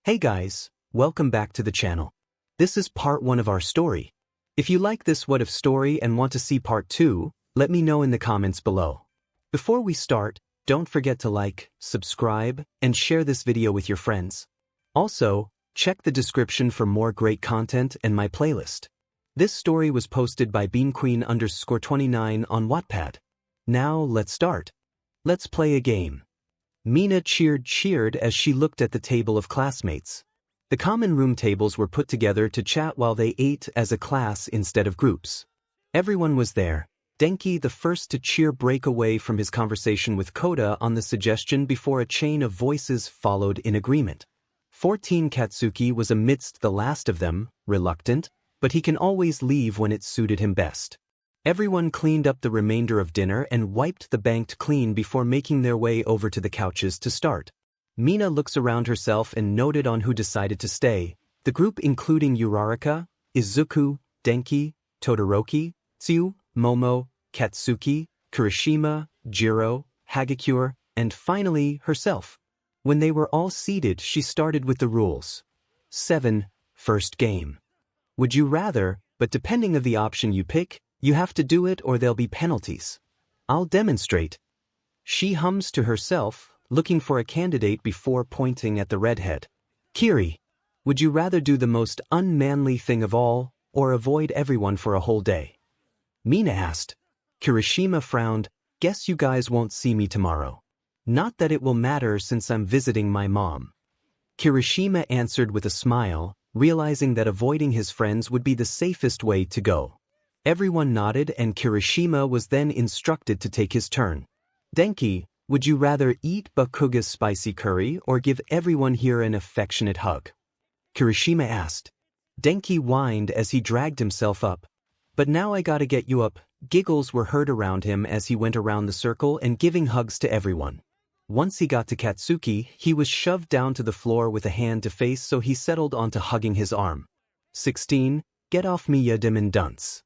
Hey guys, welcome back to the channel. This is part 1 of our story. If you like this what if story and want to see part 2, let me know in the comments below. Before we start, don't forget to like, subscribe, and share this video with your friends. Also, check the description for more great content and my playlist. This story was posted by 𝗵𝗃_29 on Wattpad. Now let's start. Let's play a game. Mina cheered as she looked at the table of classmates. The common room tables were put together to chat while they ate as a class instead of groups. Everyone was there. Denki, the first to cheer, break away from his conversation with Koda on the suggestion before a chain of voices followed in agreement. 14 Katsuki was amidst the last of them, reluctant, but he can always leave when it suited him best. Everyone cleaned up the remainder of dinner and wiped the bank clean before making their way over to the couches to start. Mina looks around herself and noted on who decided to stay. The group including Uraraka, Izuku, Denki, Todoroki, Tsuyu, Momo, Katsuki, Kirishima, Jiro, Hagakure, and finally herself. When they were all seated, she started with the rules. 7. First game. Would you rather, but depending on the option you pick, you have to do it or there'll be penalties. I'll demonstrate. She hums to herself, looking for a candidate before pointing at the redhead. Kiri, would you rather do the most unmanly thing of all, or avoid everyone for a whole day? Mina asked. Kirishima frowned. Guess you guys won't see me tomorrow. Not that it will matter since I'm visiting my mom. Kirishima answered with a smile, realizing that avoiding his friends would be the safest way to go. Everyone nodded and Kirishima was then instructed to take his turn. Denki, would you rather eat BakuDeku's spicy curry or give everyone here an affectionate hug? Kirishima asked. Denki whined as he dragged himself up. But now I gotta get you up. Giggles were heard around him as he went around the circle and giving hugs to everyone. Once he got to Katsuki, he was shoved down to the floor with a hand to face, so he settled onto hugging his arm. 16. Get off me, ya demon dunce.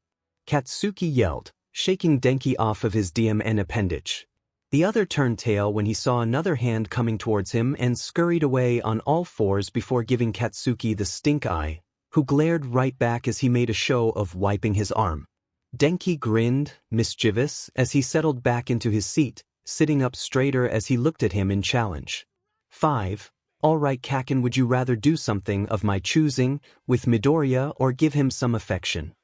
Katsuki yelled, shaking Denki off of his DMN appendage. The other turned tail when he saw another hand coming towards him and scurried away on all fours before giving Katsuki the stink eye, who glared right back as he made a show of wiping his arm. Denki grinned, mischievous, as he settled back into his seat, sitting up straighter as he looked at him in challenge. 5. All right, Kaken, would you rather do something of my choosing with Midoriya or give him some affection?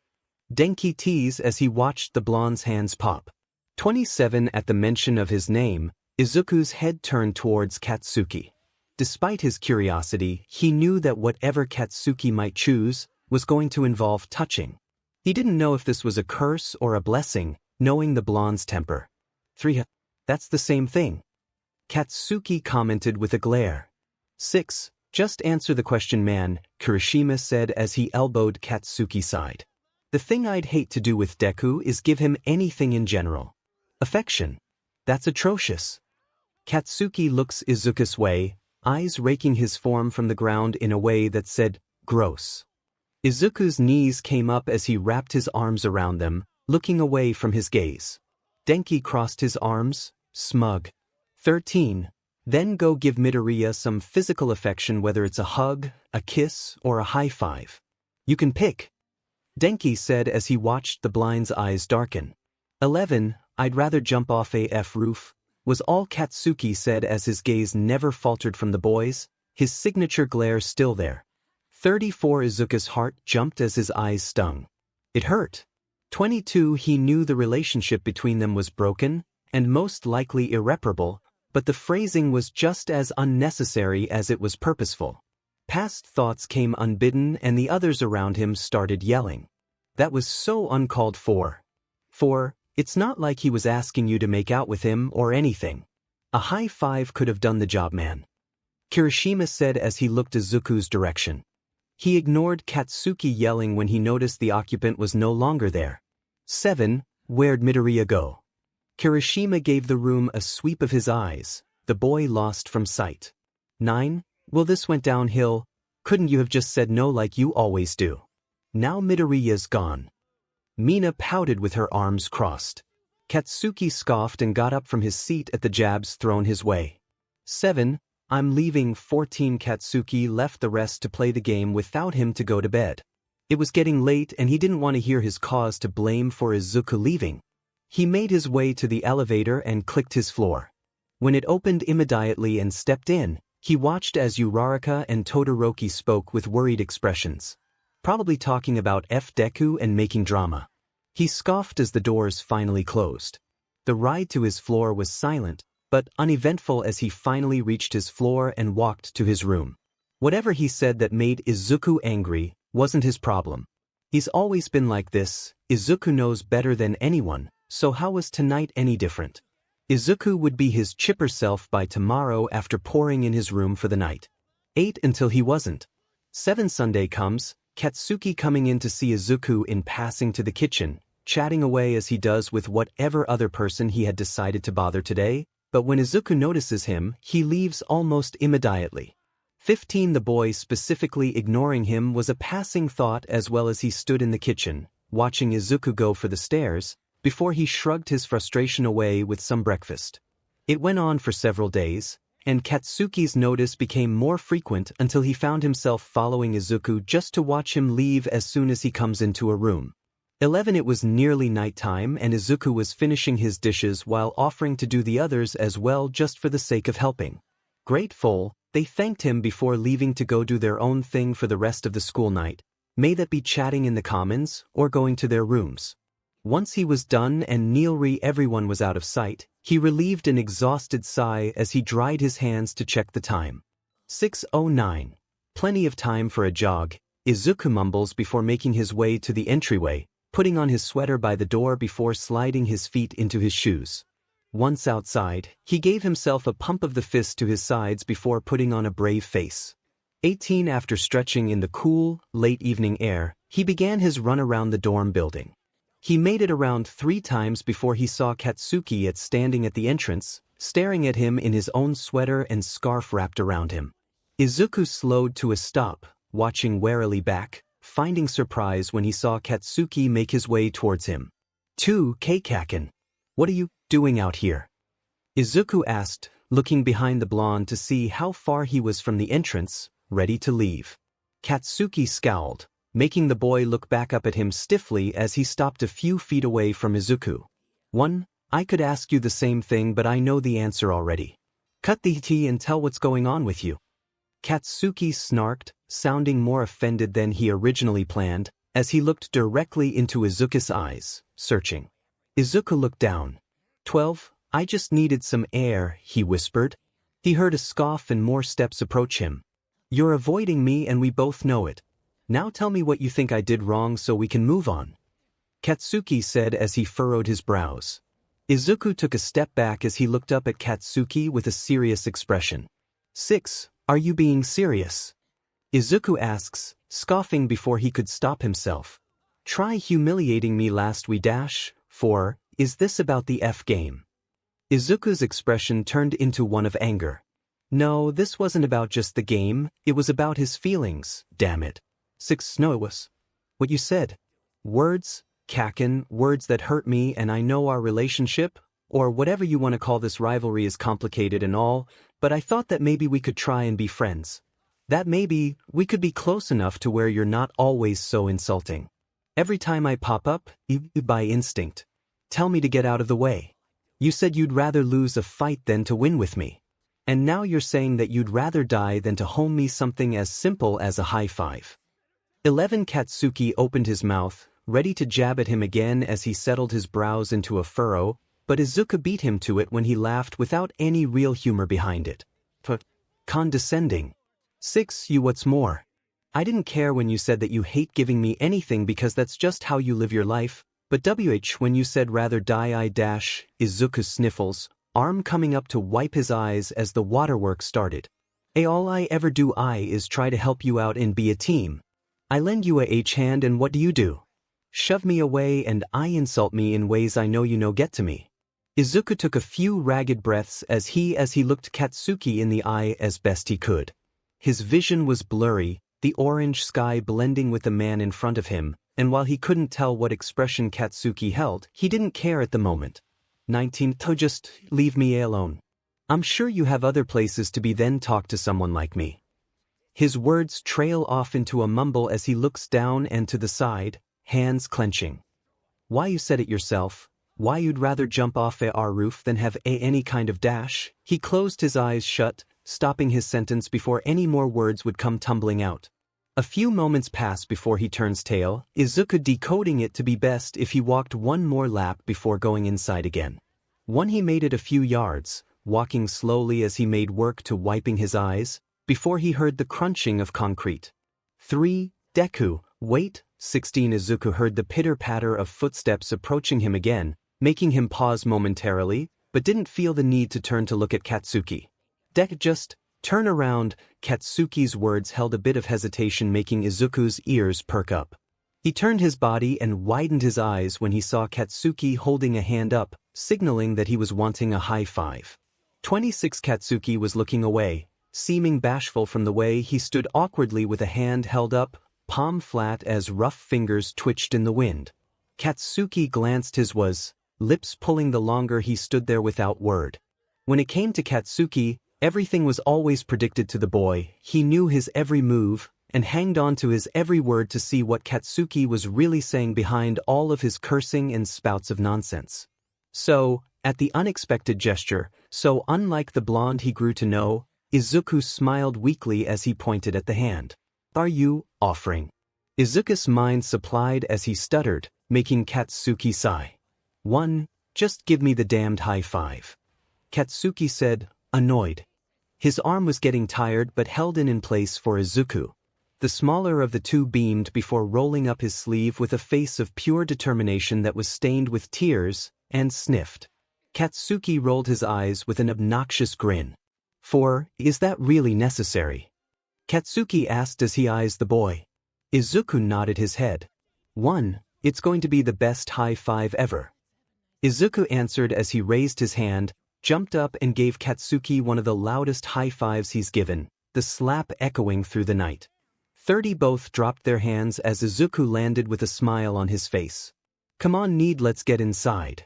Denki teased as he watched the blonde's hands pop. 27. At the mention of his name, Izuku's head turned towards Katsuki. Despite his curiosity, he knew that whatever Katsuki might choose was going to involve touching. He didn't know if this was a curse or a blessing, knowing the blonde's temper. 3. That's the same thing. Katsuki commented with a glare. 6. Just answer the question, man, Kirishima said as he elbowed Katsuki's side. The thing I'd hate to do with Deku is give him anything in general. Affection. That's atrocious. Katsuki looks Izuku's way, eyes raking his form from the ground in a way that said, gross. Izuku's knees came up as he wrapped his arms around them, looking away from his gaze. Denki crossed his arms, smug. 13. Then go give Midoriya some physical affection, whether it's a hug, a kiss, or a high five. You can pick. Denki said as he watched the blind's eyes darken. 11. I'd rather jump off a roof, was all Katsuki said as his gaze never faltered from the boys, his signature glare still there. 34. Izuku's heart jumped as his eyes stung. It hurt. 22. He knew the relationship between them was broken, and most likely irreparable, but the phrasing was just as unnecessary as it was purposeful. Past thoughts came unbidden and the others around him started yelling. That was so uncalled for. 4. It's not like he was asking you to make out with him or anything. A high five could have done the job, man. Kirishima said as he looked Izuku's direction. He ignored Katsuki yelling when he noticed the occupant was no longer there. 7. Where'd Midoriya go? Kirishima gave the room a sweep of his eyes, the boy lost from sight. 9. Well, this went downhill. Couldn't you have just said no like you always do? Now Midoriya's gone. Mina pouted with her arms crossed. Katsuki scoffed and got up from his seat at the jabs thrown his way. 7. I'm leaving. 14 Katsuki left the rest to play the game without him to go to bed. It was getting late and he didn't want to hear his cause to blame for 𝗧𝗑𝗧 leaving. He made his way to the elevator and clicked his floor. When it opened immediately and stepped in, he watched as Uraraka and Todoroki spoke with worried expressions. Probably talking about If Deku and making drama. He scoffed as the doors finally closed. The ride to his floor was silent, but uneventful as he finally reached his floor and walked to his room. Whatever he said that made Izuku angry wasn't his problem. He's always been like this. Izuku knows better than anyone, so how was tonight any different? Izuku would be his chipper self by tomorrow after pouring in his room for the night. 8 until he wasn't. 7 Sunday comes, Katsuki coming in to see Izuku in passing to the kitchen, chatting away as he does with whatever other person he had decided to bother today, but when Izuku notices him, he leaves almost immediately. 15 The boy specifically ignoring him was a passing thought as well as he stood in the kitchen, watching Izuku go for the stairs, before he shrugged his frustration away with some breakfast. It went on for several days, and Katsuki's notice became more frequent until he found himself following Izuku just to watch him leave as soon as he comes into a room. 11 It was nearly nighttime and Izuku was finishing his dishes while offering to do the others as well just for the sake of helping. Grateful, they thanked him before leaving to go do their own thing for the rest of the school night, may that be chatting in the commons or going to their rooms. Once he was done and nearly everyone was out of sight, he relieved an exhausted sigh as he dried his hands to check the time. 6:09. Plenty of time for a jog, Izuku mumbles before making his way to the entryway, putting on his sweater by the door before sliding his feet into his shoes. Once outside, he gave himself a pump of the fist to his sides before putting on a brave face. 18 After stretching in the cool, late evening air, he began his run around the dorm building. He made it around 3 times before he saw Katsuki standing at the entrance, staring at him in his own sweater and scarf wrapped around him. Izuku slowed to a stop, watching warily back, finding surprise when he saw Katsuki make his way towards him. 2 Keikaken. What are you doing out here? Izuku asked, looking behind the blonde to see how far he was from the entrance, ready to leave. Katsuki scowled, making the boy look back up at him stiffly as he stopped a few feet away from Izuku. 1 I could ask you the same thing but I know the answer already. Cut the tea and tell what's going on with you. Katsuki snarked, sounding more offended than he originally planned, as he looked directly into Izuku's eyes, searching. Izuku looked down. 12 I just needed some air, he whispered. He heard a scoff and more steps approach him. You're avoiding me and we both know it. Now tell me what you think I did wrong so we can move on. Katsuki said as he furrowed his brows. Izuku took a step back as he looked up at Katsuki with a serious expression. 6 Are you being serious? Izuku asks, scoffing before he could stop himself. Try humiliating me last we dash. 4 Is this about the F game? Izuku's expression turned into one of anger. No, this wasn't about just the game, it was about his feelings, damn it. 6 No, it was what you said. Words, Kaken, words that hurt me, and I know our relationship, or whatever you want to call this rivalry, is complicated and all, but I thought that maybe we could try and be friends. That maybe we could be close enough to where you're not always so insulting. Every time I pop up, you by instinct tell me to get out of the way. You said you'd rather lose a fight than to win with me. And now you're saying that you'd rather die than to home me something as simple as a high five. 11 Katsuki opened his mouth, ready to jab at him again as he settled his brows into a furrow, but Izuku beat him to it when he laughed without any real humor behind it. Condescending. 6 You what's more? I didn't care when you said that you hate giving me anything because that's just how you live your life, but when you said rather die I dash, Izuku sniffles, arm coming up to wipe his eyes as the waterworks started. All I ever do is try to help you out and be a team. I lend you a hand and what do? Shove me away and I insult me in ways I know you know get to me. Izuku took a few ragged breaths as he looked Katsuki in the eye as best he could. His vision was blurry, the orange sky blending with the man in front of him, and while he couldn't tell what expression Katsuki held, he didn't care at the moment. 19 Just leave me alone. I'm sure you have other places to be than talk to someone like me. His words trail off into a mumble as he looks down and to the side, hands clenching. Why you said it yourself, why you'd rather jump off our roof than have any kind of dash? He closed his eyes shut, stopping his sentence before any more words would come tumbling out. A few moments pass before he turns tail, Izuku decoding it to be best if he walked one more lap before going inside again. When he made it a few yards, walking slowly as he made work to wiping his eyes, before he heard the crunching of concrete. 3. Deku, wait, 16. Izuku heard the pitter-patter of footsteps approaching him again, making him pause momentarily, but didn't feel the need to turn to look at Katsuki. Deku, just turn around. Katsuki's words held a bit of hesitation, making Izuku's ears perk up. He turned his body and widened his eyes when he saw Katsuki holding a hand up, signaling that he was wanting a high five. 26. Katsuki was looking away, seeming bashful from the way he stood awkwardly with a hand held up, palm flat as rough fingers twitched in the wind. Katsuki glanced his lips pulling the longer he stood there without word. When it came to Katsuki, everything was always predicted to the boy. He knew his every move, and hanged on to his every word to see what Katsuki was really saying behind all of his cursing and spouts of nonsense. So, at the unexpected gesture, so unlike the blonde he grew to know, Izuku smiled weakly as he pointed at the hand. Are you offering? Izuku's mind supplied as he stuttered, making Katsuki sigh. 1. Just give me the damned high five. Katsuki said, annoyed. His arm was getting tired but held in place for Izuku. The smaller of the two beamed before rolling up his sleeve with a face of pure determination that was stained with tears, and sniffed. Katsuki rolled his eyes with an obnoxious grin. 4. Is that really necessary? Katsuki asked as he eyes the boy. Izuku nodded his head. 1. It's going to be the best high five ever. Izuku answered as he raised his hand, jumped up and gave Katsuki one of the loudest high fives he's given, the slap echoing through the night. 30. Both dropped their hands as Izuku landed with a smile on his face. Come on, let's get inside.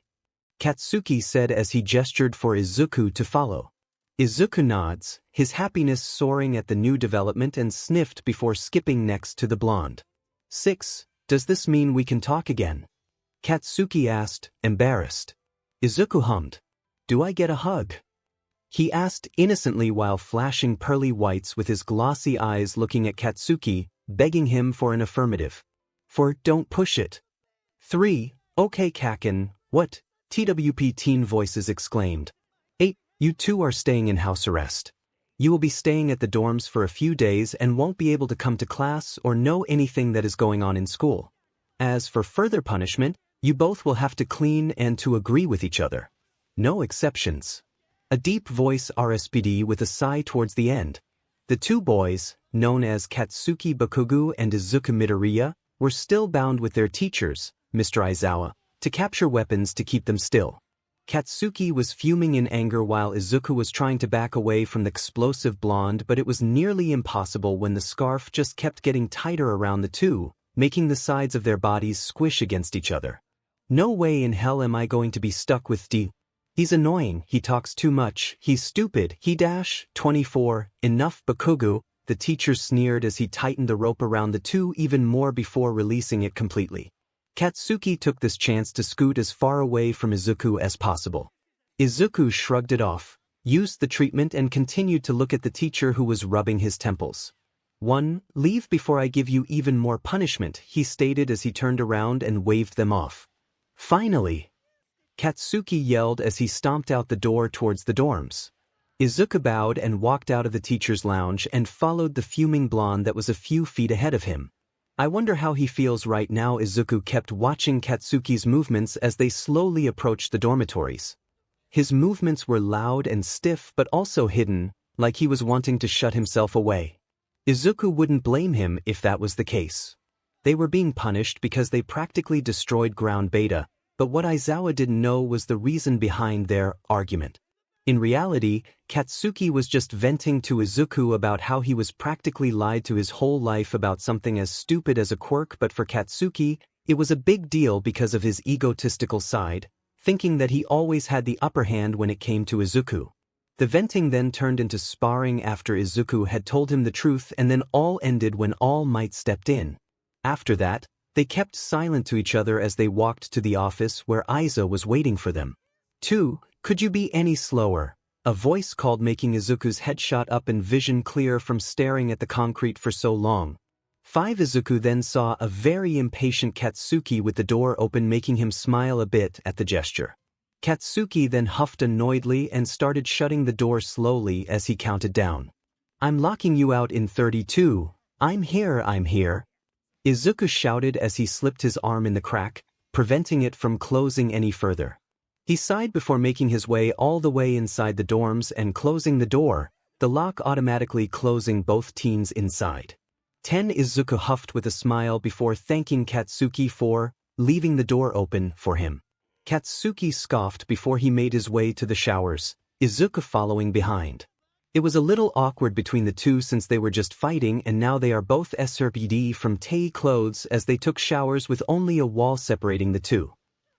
Katsuki said as he gestured for Izuku to follow. Izuku nods, his happiness soaring at the new development, and sniffed before skipping next to the blonde. 6. Does this mean we can talk again? Katsuki asked, embarrassed. Izuku hummed. Do I get a hug? He asked innocently while flashing pearly whites with his glossy eyes looking at Katsuki, begging him for an affirmative. 4. Don't push it. 3. Okay Kaken, what? TWP teen voices exclaimed. 8. You two are staying in house arrest. You will be staying at the dorms for a few days and won't be able to come to class or know anything that is going on in school. As for further punishment, you both will have to clean and to agree with each other. No exceptions. A deep voice RSPD with a sigh towards the end. The two boys, known as Katsuki Bakugo and Izuku Midoriya, were still bound with their teachers, Mr. Aizawa, to capture weapons to keep them still. Katsuki was fuming in anger while Izuku was trying to back away from the explosive blonde, but it was nearly impossible when the scarf just kept getting tighter around the two, making the sides of their bodies squish against each other. No way in hell am I going to be stuck with D. He's annoying, he talks too much, he's stupid, he dash. 24. Enough Bakugo, the teacher sneered as he tightened the rope around the two even more before releasing it completely. Katsuki took this chance to scoot as far away from Izuku as possible. Izuku shrugged it off, used the treatment and continued to look at the teacher who was rubbing his temples. 1. Leave before I give you even more punishment, he stated as he turned around and waved them off. Finally! Katsuki yelled as he stomped out the door towards the dorms. Izuku bowed and walked out of the teacher's lounge and followed the fuming blonde that was a few feet ahead of him. I wonder how he feels right now. Izuku kept watching Katsuki's movements as they slowly approached the dormitories. His movements were loud and stiff but also hidden, like he was wanting to shut himself away. Izuku wouldn't blame him if that was the case. They were being punished because they practically destroyed Ground Beta, but what Aizawa didn't know was the reason behind their argument. In reality, Katsuki was just venting to Izuku about how he was practically lied to his whole life about something as stupid as a quirk, but for Katsuki, it was a big deal because of his egotistical side, thinking that he always had the upper hand when it came to Izuku. The venting then turned into sparring after Izuku had told him the truth, and then all ended when All Might stepped in. After that, they kept silent to each other as they walked to the office where Aiza was waiting for them. 2. Could you be any slower? A voice called, making Izuku's head shot up and vision clear from staring at the concrete for so long. 5. Izuku then saw a very impatient Katsuki with the door open, making him smile a bit at the gesture. Katsuki then huffed annoyedly and started shutting the door slowly as he counted down. I'm locking you out in 32. I'm here. Izuku shouted as he slipped his arm in the crack, preventing it from closing any further. He sighed before making his way all the way inside the dorms and closing the door, the lock automatically closing both teens inside. 10. Izuku huffed with a smile before thanking Katsuki for leaving the door open for him. Katsuki scoffed before he made his way to the showers, Izuku following behind. It was a little awkward between the two since they were just fighting, and now they are both SRPD from Tei clothes as they took showers with only a wall separating the two.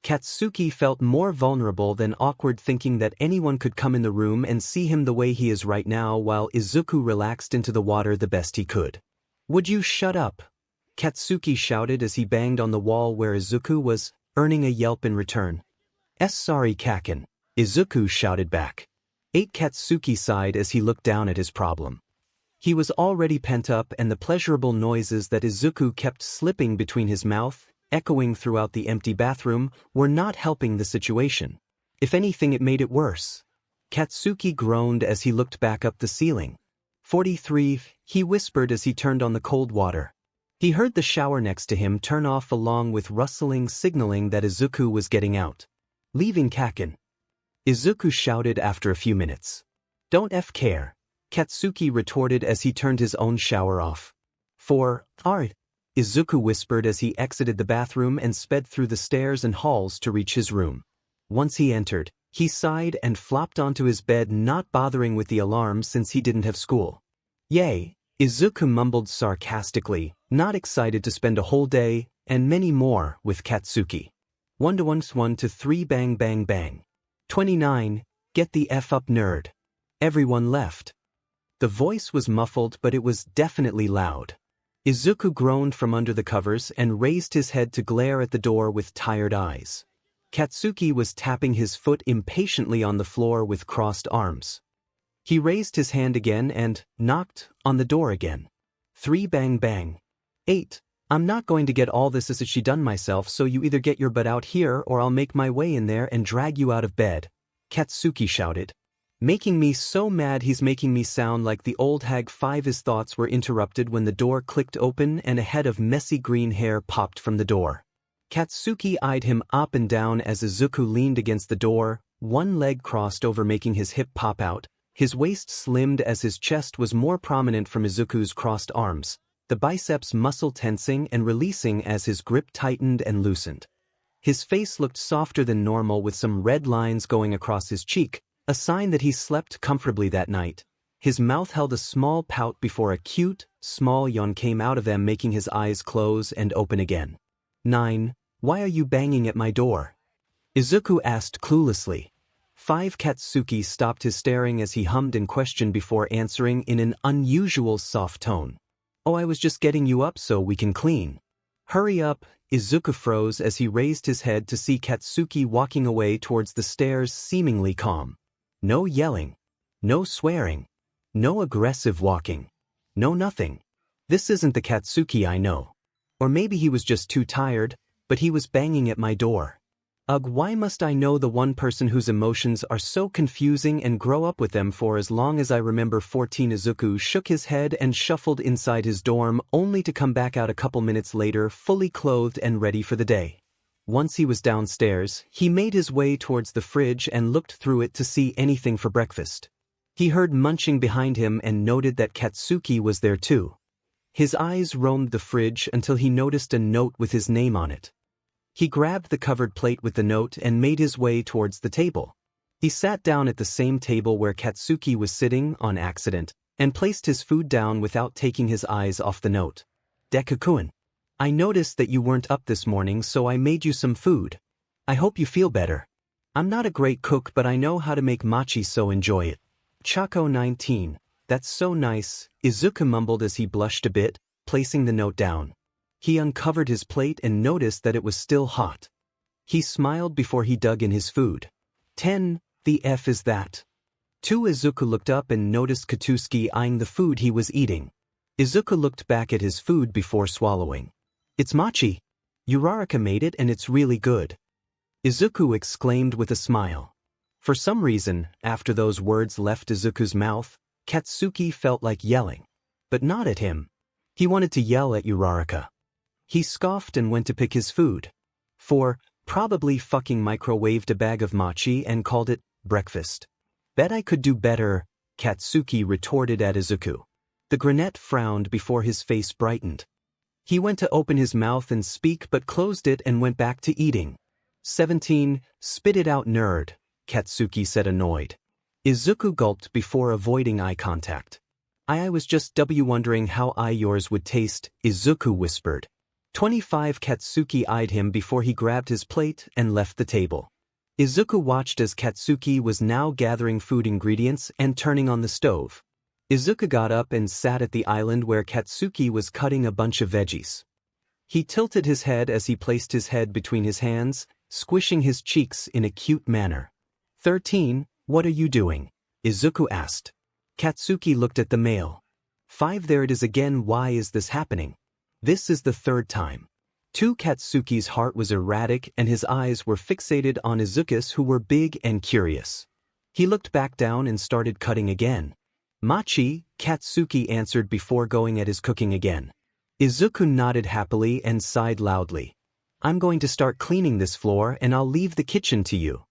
Katsuki felt more vulnerable than awkward, thinking that anyone could come in the room and see him the way he is right now, while Izuku relaxed into the water the best he could. Would you shut up? Katsuki shouted as he banged on the wall where Izuku was, earning a yelp in return. Sorry Kaken, Izuku shouted back. 8. Katsuki sighed as he looked down at his problem. He was already pent up, and the pleasurable noises that Izuku kept slipping between his mouth, echoing throughout the empty bathroom, were not helping the situation. If anything, it made it worse. Katsuki groaned as he looked back up the ceiling. 43, he whispered as he turned on the cold water. He heard the shower next to him turn off along with rustling, signaling that Izuku was getting out. Leaving Kaken, Izuku shouted after a few minutes. Don't care, Katsuki retorted as he turned his own shower off. 4, Izuku whispered as he exited the bathroom and sped through the stairs and halls to reach his room. Once he entered, he sighed and flopped onto his bed, not bothering with the alarm since he didn't have school. Yay, Izuku mumbled sarcastically, not excited to spend a whole day, and many more, with Katsuki. 1 to 1 to 1 to 3 bang bang bang. 29, get the F up nerd. Everyone left. The voice was muffled, but it was definitely loud. Izuku groaned from under the covers and raised his head to glare at the door with tired eyes. Katsuki was tapping his foot impatiently on the floor with crossed arms. He raised his hand again and knocked on the door again. 3 bang bang. 8, I'm not going to get all this as she done myself, so you either get your butt out here or I'll make my way in there and drag you out of bed, Katsuki shouted. Making me so mad he's making me sound like the old hag. 5. His thoughts were interrupted when the door clicked open and a head of messy green hair popped from the door. Katsuki eyed him up and down as Izuku leaned against the door, one leg crossed over making his hip pop out, his waist slimmed as his chest was more prominent from Izuku's crossed arms, the biceps muscle tensing and releasing as his grip tightened and loosened. His face looked softer than normal with some red lines going across his cheek, a sign that he slept comfortably that night. His mouth held a small pout before a cute, small yawn came out of them, making his eyes close and open again. 9. Why are you banging at my door? Izuku asked cluelessly. 5. Katsuki stopped his staring as he hummed in question before answering in an unusual soft tone. Oh, I was just getting you up so we can clean. Hurry up, Izuku froze as he raised his head to see Katsuki walking away towards the stairs, seemingly calm. No yelling. No swearing. No aggressive walking. No nothing. This isn't the Katsuki I know. Or maybe he was just too tired, but he was banging at my door. Ugh, why must I know the one person whose emotions are so confusing and grow up with them for as long as I remember? 14. Izuku shook his head and shuffled inside his dorm, only to come back out a couple minutes later fully clothed and ready for the day. Once he was downstairs, he made his way towards the fridge and looked through it to see anything for breakfast. He heard munching behind him and noted that Katsuki was there too. His eyes roamed the fridge until he noticed a note with his name on it. He grabbed the covered plate with the note and made his way towards the table. He sat down at the same table where Katsuki was sitting on accident and placed his food down without taking his eyes off the note. Deku-kun, I noticed that you weren't up this morning, so I made you some food. I hope you feel better. I'm not a great cook, but I know how to make mochi, so enjoy it. Choco 19. That's so nice, Izuku mumbled as he blushed a bit, placing the note down. He uncovered his plate and noticed that it was still hot. He smiled before he dug in his food. 10. The F is that? 2. Izuku looked up and noticed Katsuki eyeing the food he was eating. Izuku looked back at his food before swallowing. It's mochi. 𝐸𝐴𝐸𝐺 made it and it's really good. Izuku exclaimed with a smile. For some reason, after those words left Izuku's mouth, Katsuki felt like yelling. But not at him. He wanted to yell at 𝐸𝐴𝐸𝐺. He scoffed and went to pick his food. 4. Probably fucking microwaved a bag of mochi and called it breakfast. Bet I could do better, Katsuki retorted at Izuku. The brunette frowned before his face brightened. He went to open his mouth and speak but closed it and went back to eating. 17. Spit it out, nerd, Katsuki said annoyed. Izuku gulped before avoiding eye contact. I was just wondering how yours would taste, Izuku whispered. 25. Katsuki eyed him before he grabbed his plate and left the table. Izuku watched as Katsuki was now gathering food ingredients and turning on the stove. Izuku got up and sat at the island where Katsuki was cutting a bunch of veggies. He tilted his head as he placed his head between his hands, squishing his cheeks in a cute manner. 13. What are you doing? Izuku asked. Katsuki looked at the mail. 5. There it is again. Why is this happening? This is the third time. 2. Katsuki's heart was erratic and his eyes were fixated on Izuku's, who were big and curious. He looked back down and started cutting again. Mochi, Katsuki answered before going at his cooking again. Izuku nodded happily and sighed loudly. I'm going to start cleaning this floor and I'll leave the kitchen to you,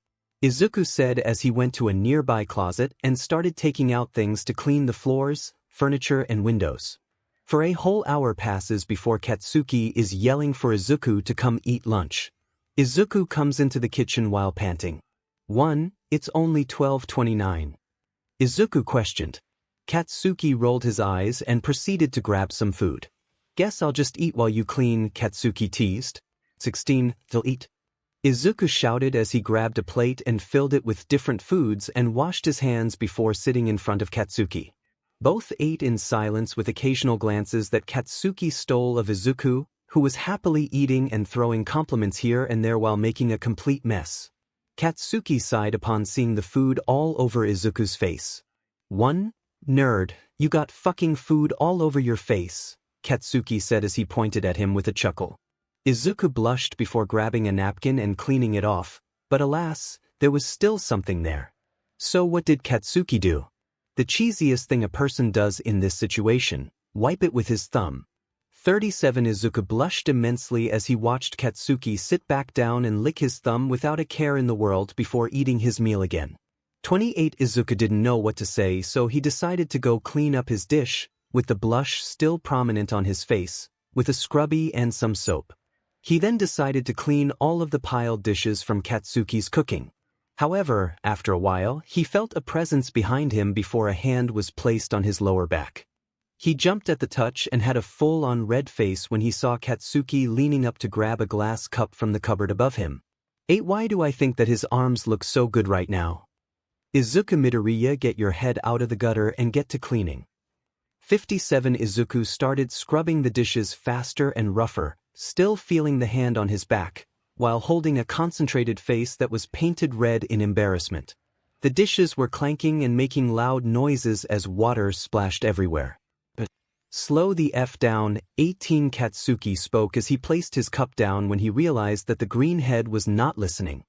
Izuku said as he went to a nearby closet and started taking out things to clean the floors, furniture and windows. For a whole hour passes before Katsuki is yelling for Izuku to come eat lunch. Izuku comes into the kitchen while panting. 1. It's only 12:29. Izuku questioned. Katsuki rolled his eyes and proceeded to grab some food. Guess I'll just eat while you clean, Katsuki teased. 16. They'll eat. Izuku shouted as he grabbed a plate and filled it with different foods and washed his hands before sitting in front of Katsuki. Both ate in silence with occasional glances that Katsuki stole of Izuku, who was happily eating and throwing compliments here and there while making a complete mess. Katsuki sighed upon seeing the food all over Izuku's face. 1. Nerd, you got fucking food all over your face, Katsuki said as he pointed at him with a chuckle. Izuku blushed before grabbing a napkin and cleaning it off, but alas, there was still something there. So what did Katsuki do? The cheesiest thing a person does in this situation, wipe it with his thumb. 37. Izuku blushed immensely as he watched Katsuki sit back down and lick his thumb without a care in the world before eating his meal again. 28. Izuku didn't know what to say, so he decided to go clean up his dish, with the blush still prominent on his face, with a scrubby and some soap. He then decided to clean all of the piled dishes from Katsuki's cooking. However, after a while, he felt a presence behind him before a hand was placed on his lower back. He jumped at the touch and had a full-on red face when he saw Katsuki leaning up to grab a glass cup from the cupboard above him. 8. Why do I think that his arms look so good right now? Izuku Midoriya, get your head out of the gutter and get to cleaning. 57. Izuku started scrubbing the dishes faster and rougher, still feeling the hand on his back, while holding a concentrated face that was painted red in embarrassment. The dishes were clanking and making loud noises as water splashed everywhere. But slow the F down, 18. Katsuki spoke as he placed his cup down when he realized that the green head was not listening.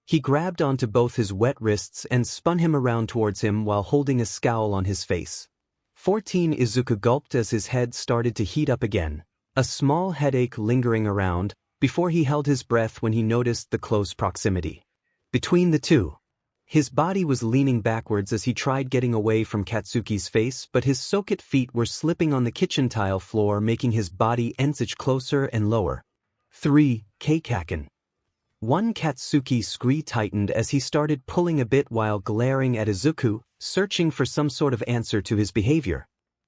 He grabbed onto both his wet wrists and spun him around towards him while holding a scowl on his face. 14. Izuku gulped as his head started to heat up again, a small headache lingering around, before he held his breath when he noticed the close proximity between the two. His body was leaning backwards as he tried getting away from Katsuki's face, but his soaked feet were slipping on the kitchen tile floor, making his body inch closer and lower. 3. 𝐒𝐬𝐽. 1. Katsuki's scree tightened as he started pulling a bit while glaring at Izuku, searching for some sort of answer to his behavior.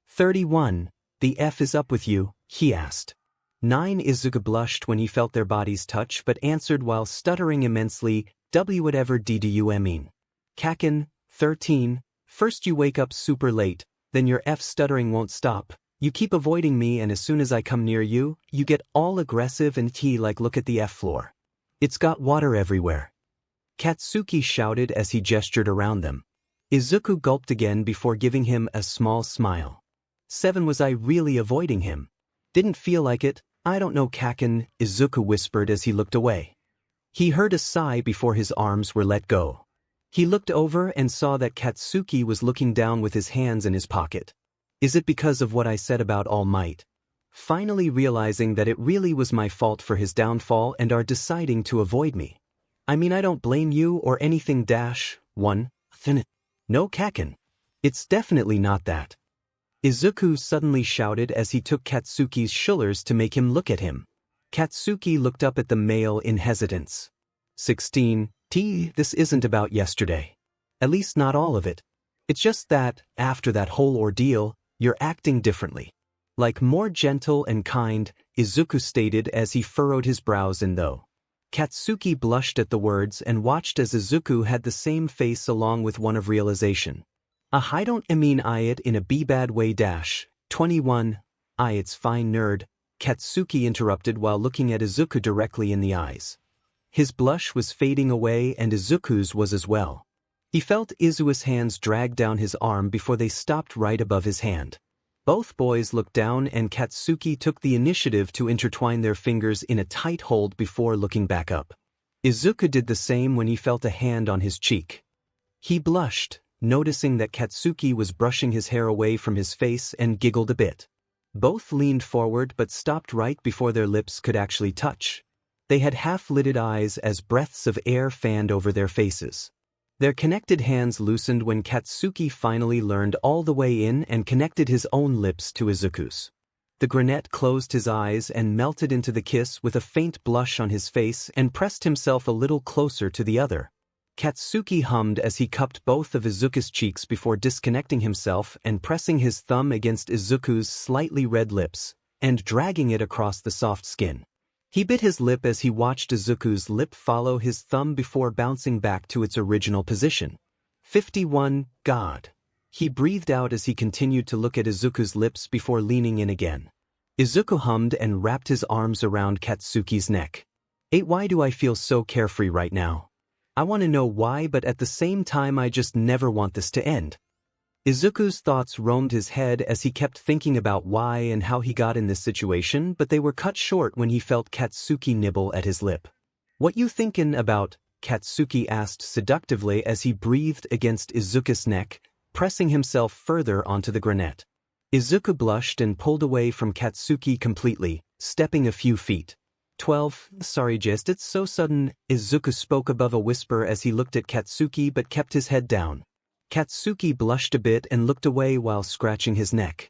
31. The F is up with you, he asked. 9. Izuku blushed when he felt their bodies touch but answered while stuttering immensely, whatever do you mean? Kaken. 13. First you wake up super late, then your stuttering won't stop. You keep avoiding me, and as soon as I come near you, you get all aggressive and like look at the floor. It's got water everywhere. Katsuki shouted as he gestured around them. Izuku gulped again before giving him a small smile. 7 Was I really avoiding him? Didn't feel like it. I don't know, Kaken, Izuku whispered as he looked away. He heard a sigh before his arms were let go. He looked over and saw that Katsuki was looking down with his hands in his pocket. Is it because of what I said about All Might? Finally realizing that it really was my fault for his downfall and are deciding to avoid me. I mean, I don't blame you or anything. 1. No, Kaken. It's definitely not that. Izuku suddenly shouted as he took Katsuki's shoulders to make him look at him. Katsuki looked up at the male in hesitance. 16. This isn't about yesterday. At least not all of it. It's just that, after that whole ordeal, you're acting differently. Like more gentle and kind, Izuku stated as he furrowed his brows in though. Katsuki blushed at the words and watched as Izuku had the same face along with one of realization. I don't mean it in a bad way. 21. It's fine, nerd, Katsuki interrupted while looking at Izuku directly in the eyes. His blush was fading away and Izuku's was as well. He felt Izuku's hands drag down his arm before they stopped right above his hand. Both boys looked down and Katsuki took the initiative to intertwine their fingers in a tight hold before looking back up. Izuku did the same when he felt a hand on his cheek. He blushed, noticing that Katsuki was brushing his hair away from his face, and giggled a bit. Both leaned forward but stopped right before their lips could actually touch. They had half-lidded eyes as breaths of air fanned over their faces. Their connected hands loosened when Katsuki finally leaned all the way in and connected his own lips to Izuku's. The brunette closed his eyes and melted into the kiss with a faint blush on his face and pressed himself a little closer to the other. Katsuki hummed as he cupped both of Izuku's cheeks before disconnecting himself and pressing his thumb against Izuku's slightly red lips, and dragging it across the soft skin. He bit his lip as he watched Izuku's lip follow his thumb before bouncing back to its original position. 51. God. He breathed out as he continued to look at Izuku's lips before leaning in again. Izuku hummed and wrapped his arms around Katsuki's neck. 8. Why do I feel so carefree right now? I want to know why, but at the same time I just never want this to end. Izuku's thoughts roamed his head as he kept thinking about why and how he got in this situation, but they were cut short when he felt Katsuki nibble at his lip. What you thinkin' about? Katsuki asked seductively as he breathed against Izuku's neck, pressing himself further onto the granite. Izuku blushed and pulled away from Katsuki completely, stepping a few feet. 12. Sorry, just it's so sudden, Izuku spoke above a whisper as he looked at Katsuki but kept his head down. Katsuki blushed a bit and looked away while scratching his neck.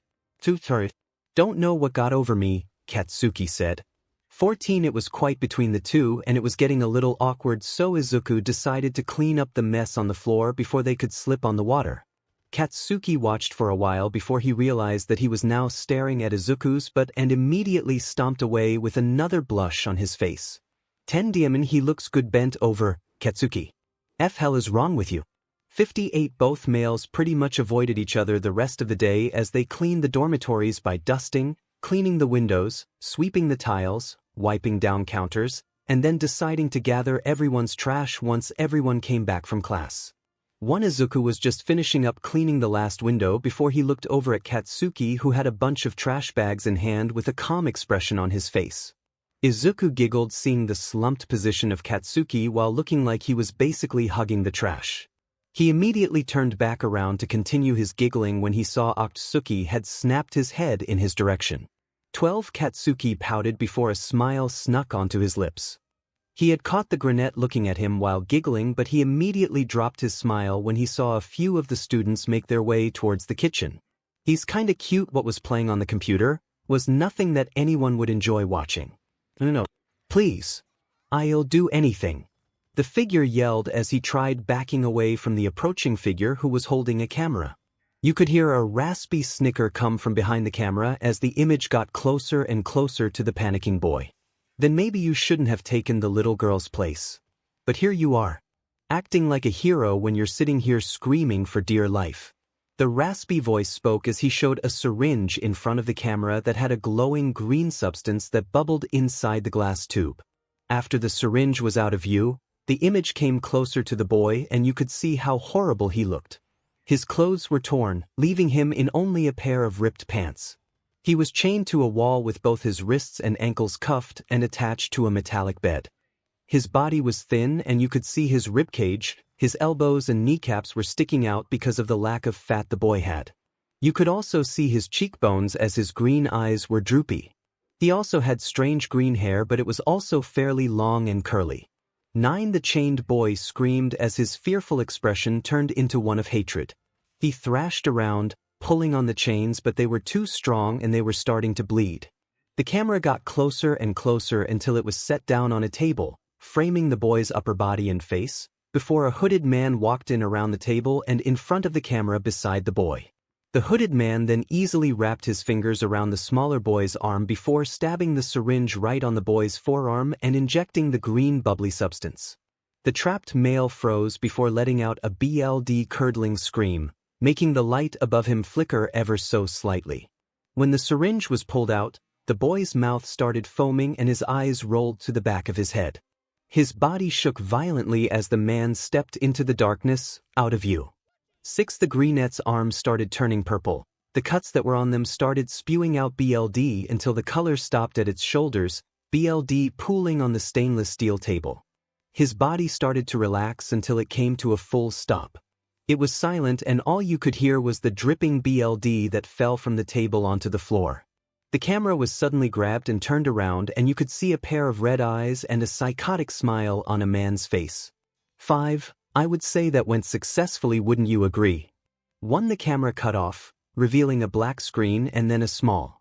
Sorry. Don't know what got over me, Katsuki said. 14. It was quite between the two and it was getting a little awkward, so Izuku decided to clean up the mess on the floor before they could slip on the water. Katsuki watched for a while before he realized that he was now staring at Izuku's and immediately stomped away with another blush on his face. 10. Diamond, he looks good bent over, Katsuki. Hell is wrong with you? 58. Both males pretty much avoided each other the rest of the day as they cleaned the dormitories by dusting, cleaning the windows, sweeping the tiles, wiping down counters, and then deciding to gather everyone's trash once everyone came back from class. One Izuku was just finishing up cleaning the last window before he looked over at Katsuki, who had a bunch of trash bags in hand with a calm expression on his face. Izuku giggled seeing the slumped position of Katsuki while looking like he was basically hugging the trash. He immediately turned back around to continue his giggling when he saw Katsuki had snapped his head in his direction. 12. Katsuki pouted before a smile snuck onto his lips. He had caught the brunette looking at him while giggling, but he immediately dropped his smile when he saw a few of the students make their way towards the kitchen. He's kinda cute. What was playing on the computer was nothing that anyone would enjoy watching. No. Please. I'll do anything. The figure yelled as he tried backing away from the approaching figure who was holding a camera. You could hear a raspy snicker come from behind the camera as the image got closer and closer to the panicking boy. Then maybe you shouldn't have taken the little girl's place. But here you are. acting like a hero when you're sitting here screaming for dear life. The raspy voice spoke as he showed a syringe in front of the camera that had a glowing green substance that bubbled inside the glass tube. After the syringe was out of view, the image came closer to the boy and you could see how horrible he looked. His clothes were torn, leaving him in only a pair of ripped pants. He was chained to a wall with both his wrists and ankles cuffed and attached to a metallic bed. His body was thin and you could see his ribcage, his elbows and kneecaps were sticking out because of the lack of fat the boy had. You could also see his cheekbones as his green eyes were droopy. He also had strange green hair, but it was also fairly long and curly. 9. The chained boy screamed as his fearful expression turned into one of hatred. He thrashed around, pulling on the chains, but they were too strong and they were starting to bleed. The camera got closer and closer until it was set down on a table, framing the boy's upper body and face, before a hooded man walked in around the table and in front of the camera beside the boy. The hooded man then easily wrapped his fingers around the smaller boy's arm before stabbing the syringe right on the boy's forearm and injecting the green bubbly substance. The trapped male froze before letting out a blood-curdling scream, making the light above him flicker ever so slightly. When the syringe was pulled out, the boy's mouth started foaming and his eyes rolled to the back of his head. His body shook violently as the man stepped into the darkness, out of view. 6. The greenette's arms started turning purple. The cuts that were on them started spewing out blood until the color stopped at its shoulders, blood pooling on the stainless steel table. His body started to relax until it came to a full stop. It was silent and all you could hear was the dripping blood that fell from the table onto the floor. The camera was suddenly grabbed and turned around and you could see a pair of red eyes and a psychotic smile on a man's face. 5. I would say that went successfully, wouldn't you agree? 1. The camera cut off, revealing a black screen and then a small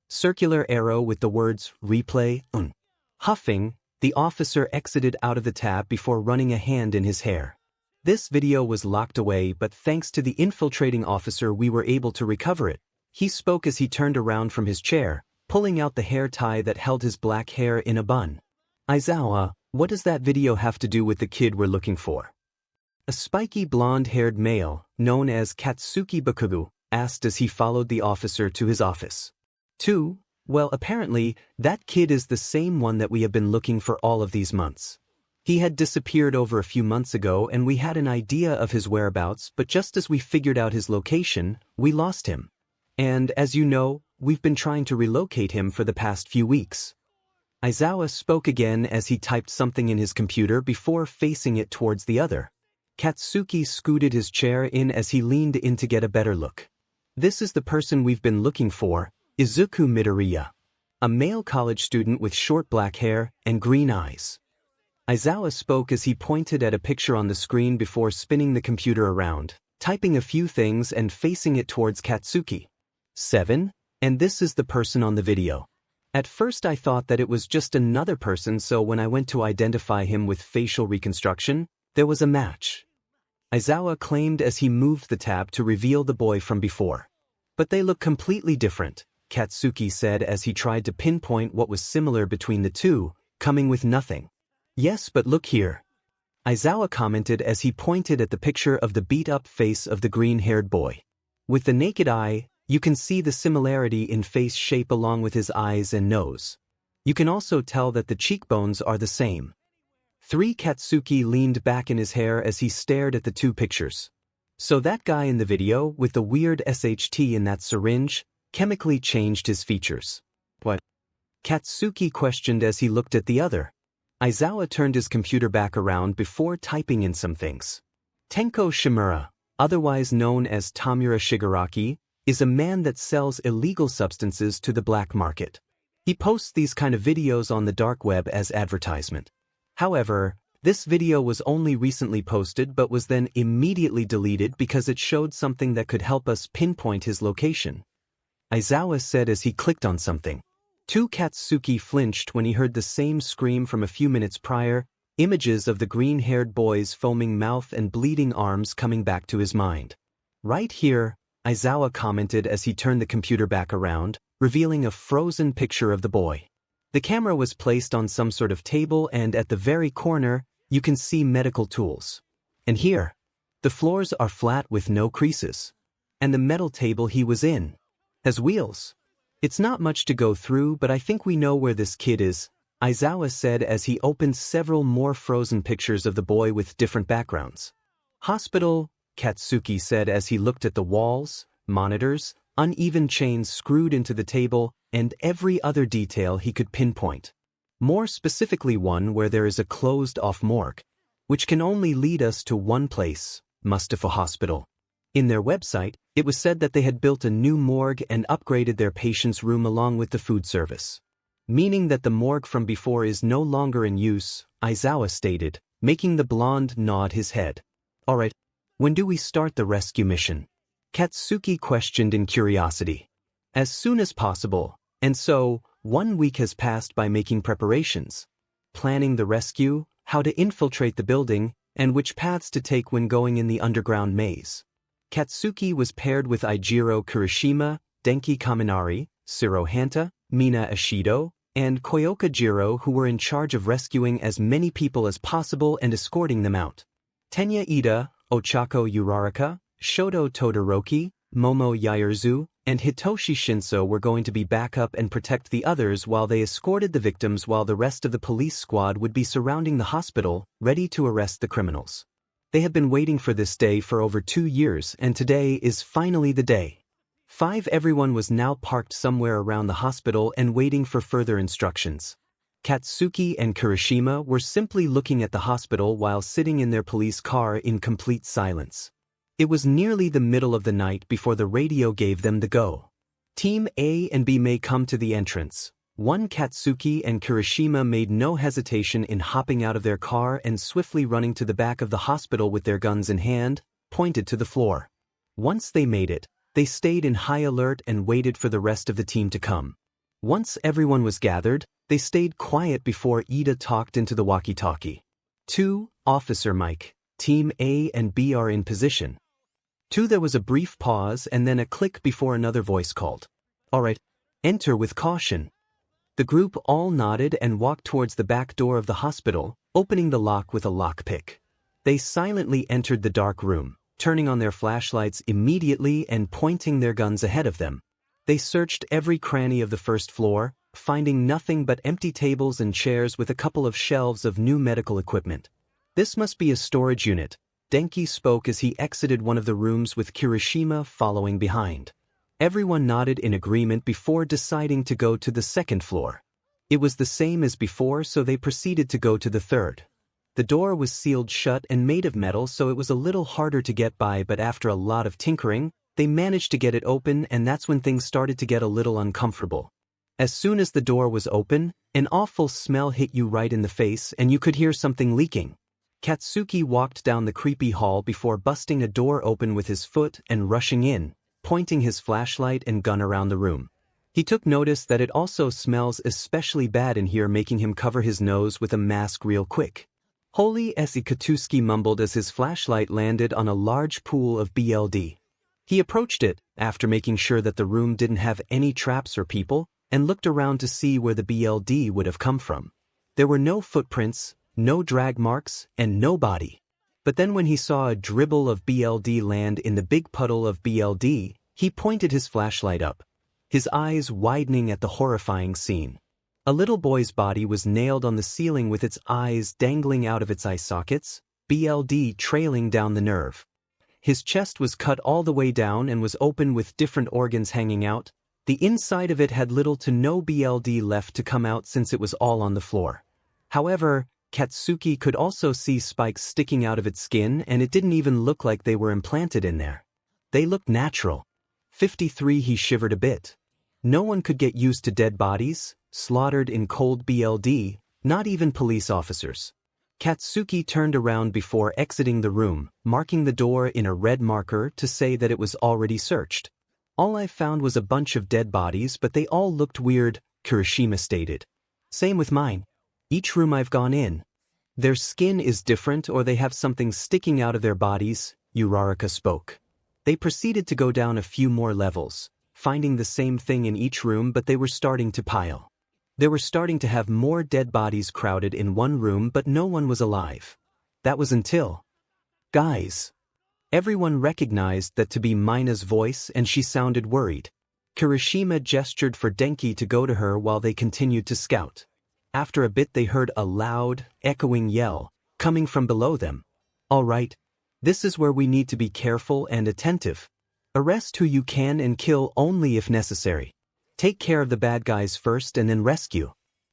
circular arrow with the words replay on. Huffing, the officer exited out of the tab before running a hand in his hair. This video was locked away, but thanks to the infiltrating officer we were able to recover it. He spoke as he turned around from his chair, pulling out the hair tie that held his black hair in a bun. Aizawa, what does that video have to do with the kid we're looking for? A spiky blonde-haired male, known as 𝗧𝗵𝗵𝗏, asked as he followed the officer to his office. 2. Well, apparently, that kid is the same one that we have been looking for all of these months. He had disappeared over a few months ago and we had an idea of his whereabouts, but just as we figured out his location, we lost him. And, as you know, we've been trying to relocate him for the past few weeks. Aizawa spoke again as he typed something in his computer before facing it towards the other. Katsuki scooted his chair in as he leaned in to get a better look. This is the person we've been looking for, Izuku Midoriya. A male college student with short black hair and green eyes. Aizawa spoke as he pointed at a picture on the screen before spinning the computer around, typing a few things and facing it towards Katsuki. 7. And this is the person on the video. At first I thought that it was just another person, so when I went to identify him with facial reconstruction, there was a match. Aizawa claimed as he moved the tab to reveal the boy from before. But they look completely different, Katsuki said as he tried to pinpoint what was similar between the two, coming with nothing. Yes, but look here. Aizawa commented as he pointed at the picture of the beat-up face of the green-haired boy. With the naked eye, you can see the similarity in face shape along with his eyes and nose. You can also tell that the cheekbones are the same. 3. Katsuki leaned back in his hair as he stared at the two pictures. So that guy in the video with the weird SHT in that syringe chemically changed his features. What? Katsuki questioned as he looked at the other. Aizawa turned his computer back around before typing in some things. Tenko Shimura, otherwise known as Tamura Shigaraki, is a man that sells illegal substances to the black market. He posts these kind of videos on the dark web as advertisement. However, this video was only recently posted but was then immediately deleted because it showed something that could help us pinpoint his location. Aizawa said as he clicked on something. 2. Katsuki flinched when he heard the same scream from a few minutes prior, images of the green-haired boy's foaming mouth and bleeding arms coming back to his mind. Right here, Aizawa commented as he turned the computer back around, revealing a frozen picture of the boy. The camera was placed on some sort of table and at the very corner, you can see medical tools. And here, the floors are flat with no creases. And the metal table he was in has wheels. It's not much to go through, but I think we know where this kid is, Aizawa said as he opened several more frozen pictures of the boy with different backgrounds. Hospital, Katsuki said as he looked at the walls, monitors, uneven chains screwed into the table, and every other detail he could pinpoint. More specifically one where there is a closed-off morgue, which can only lead us to one place, 𝗵𝗲 Hospital. In their website, it was said that they had built a new morgue and upgraded their patient's room along with the food service. Meaning that the morgue from before is no longer in use, Aizawa stated, making the blonde nod his head. Alright, when do we start the rescue mission? Katsuki questioned in curiosity. As soon as possible, and so, 1 week has passed by making preparations. Planning the rescue, how to infiltrate the building, and which paths to take when going in the underground maze. Katsuki was paired with Ijiro Kirishima, Denki Kaminari, Tsuruhanta, Mina Ishido, and Koyoka Jiro, who were in charge of rescuing as many people as possible and escorting them out. Tenya Ida, Ochako Uraraka, Shoto Todoroki, Momo Yaozu, and Hitoshi Shinso were going to be backup and protect the others while they escorted the victims, while the rest of the police squad would be surrounding the hospital, ready to arrest the criminals. They had been waiting for this day for over 2 years, and today is finally the day. Everyone was now parked somewhere around the hospital and waiting for further instructions. Katsuki and Kirishima were simply looking at the hospital while sitting in their police car in complete silence. It was nearly the middle of the night before the radio gave them the go. Team A and B may come to the entrance. Katsuki and Kirishima made no hesitation in hopping out of their car and swiftly running to the back of the hospital with their guns in hand, pointed to the floor. Once they made it, they stayed in high alert and waited for the rest of the team to come. Once everyone was gathered, they stayed quiet before Ida talked into the walkie-talkie. 2, Officer Mike, Team A and B are in position. 2. There was a brief pause and then a click before another voice called. Alright, enter with caution. The group all nodded and walked towards the back door of the hospital, opening the lock with a lockpick. They silently entered the dark room, turning on their flashlights immediately and pointing their guns ahead of them. They searched every cranny of the first floor, finding nothing but empty tables and chairs with a couple of shelves of new medical equipment. This must be a storage unit, Denki spoke as he exited one of the rooms with Kirishima following behind. Everyone nodded in agreement before deciding to go to the second floor. It was the same as before, so they proceeded to go to the third. The door was sealed shut and made of metal, so it was a little harder to get by, but after a lot of tinkering, they managed to get it open, and that's when things started to get a little uncomfortable. As soon as the door was open, an awful smell hit you right in the face and you could hear something leaking. Katsuki walked down the creepy hall before busting a door open with his foot and rushing in, pointing his flashlight and gun around the room. He took notice that it also smells especially bad in here, making him cover his nose with a mask real quick. Holy 𝗧𝗵𝗲 Katsuki mumbled as his flashlight landed on a large pool of BLD. He approached it, after making sure that the room didn't have any traps or people, and looked around to see where the BLD would have come from. There were no footprints, no drag marks, and no body. But then when he saw a dribble of BLD land in the big puddle of BLD, he pointed his flashlight up, his eyes widening at the horrifying scene. A little boy's body was nailed on the ceiling with its eyes dangling out of its eye sockets, BLD trailing down the nerve. His chest was cut all the way down and was open with different organs hanging out. The inside of it had little to no BLD left to come out since it was all on the floor. However, Katsuki could also see spikes sticking out of its skin, and it didn't even look like they were implanted in there. They looked natural. 53. He shivered a bit. No one could get used to dead bodies, slaughtered in cold BLD, not even police officers. Katsuki turned around before exiting the room, marking the door in a red marker to say that it was already searched. All I found was a bunch of dead bodies, but they all looked weird, Kirishima stated. Same with mine. Each room I've gone in, their skin is different or they have something sticking out of their bodies, Uraraka spoke. They proceeded to go down a few more levels, finding the same thing in each room, but they were starting to pile. They were starting to have more dead bodies crowded in one room, but no one was alive. That was until Guys. Everyone recognized that to be Mina's voice and she sounded worried. Kirishima gestured for Denki to go to her while they continued to scout. After a bit they heard a loud, echoing yell, coming from below them. All right. This is where we need to be careful and attentive. Arrest who you can and kill only if necessary. Take care of the bad guys first and then rescue.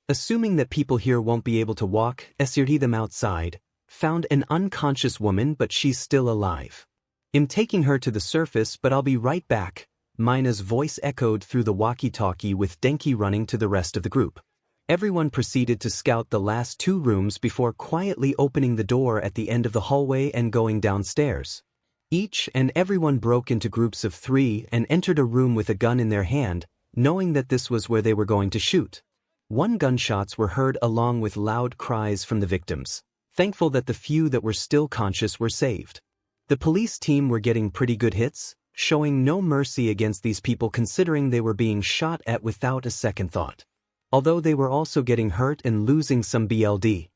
Assuming that people here won't be able to walk, 𝐒𝐴𝐳 them outside, found an unconscious woman but she's still alive. I'm taking her to the surface but I'll be right back. Mina's voice echoed through the walkie-talkie with Denki running to the rest of the group. Everyone proceeded to scout the last 2 rooms before quietly opening the door at the end of the hallway and going downstairs. Each and everyone broke into groups of 3 and entered a room with a gun in their hand, knowing that this was where they were going to shoot. 1 gunshots were heard along with loud cries from the victims, thankful that the few that were still conscious were saved. The police team were getting pretty good hits, showing no mercy against these people considering they were being shot at without a second thought. Although they were also getting hurt and losing some BLD.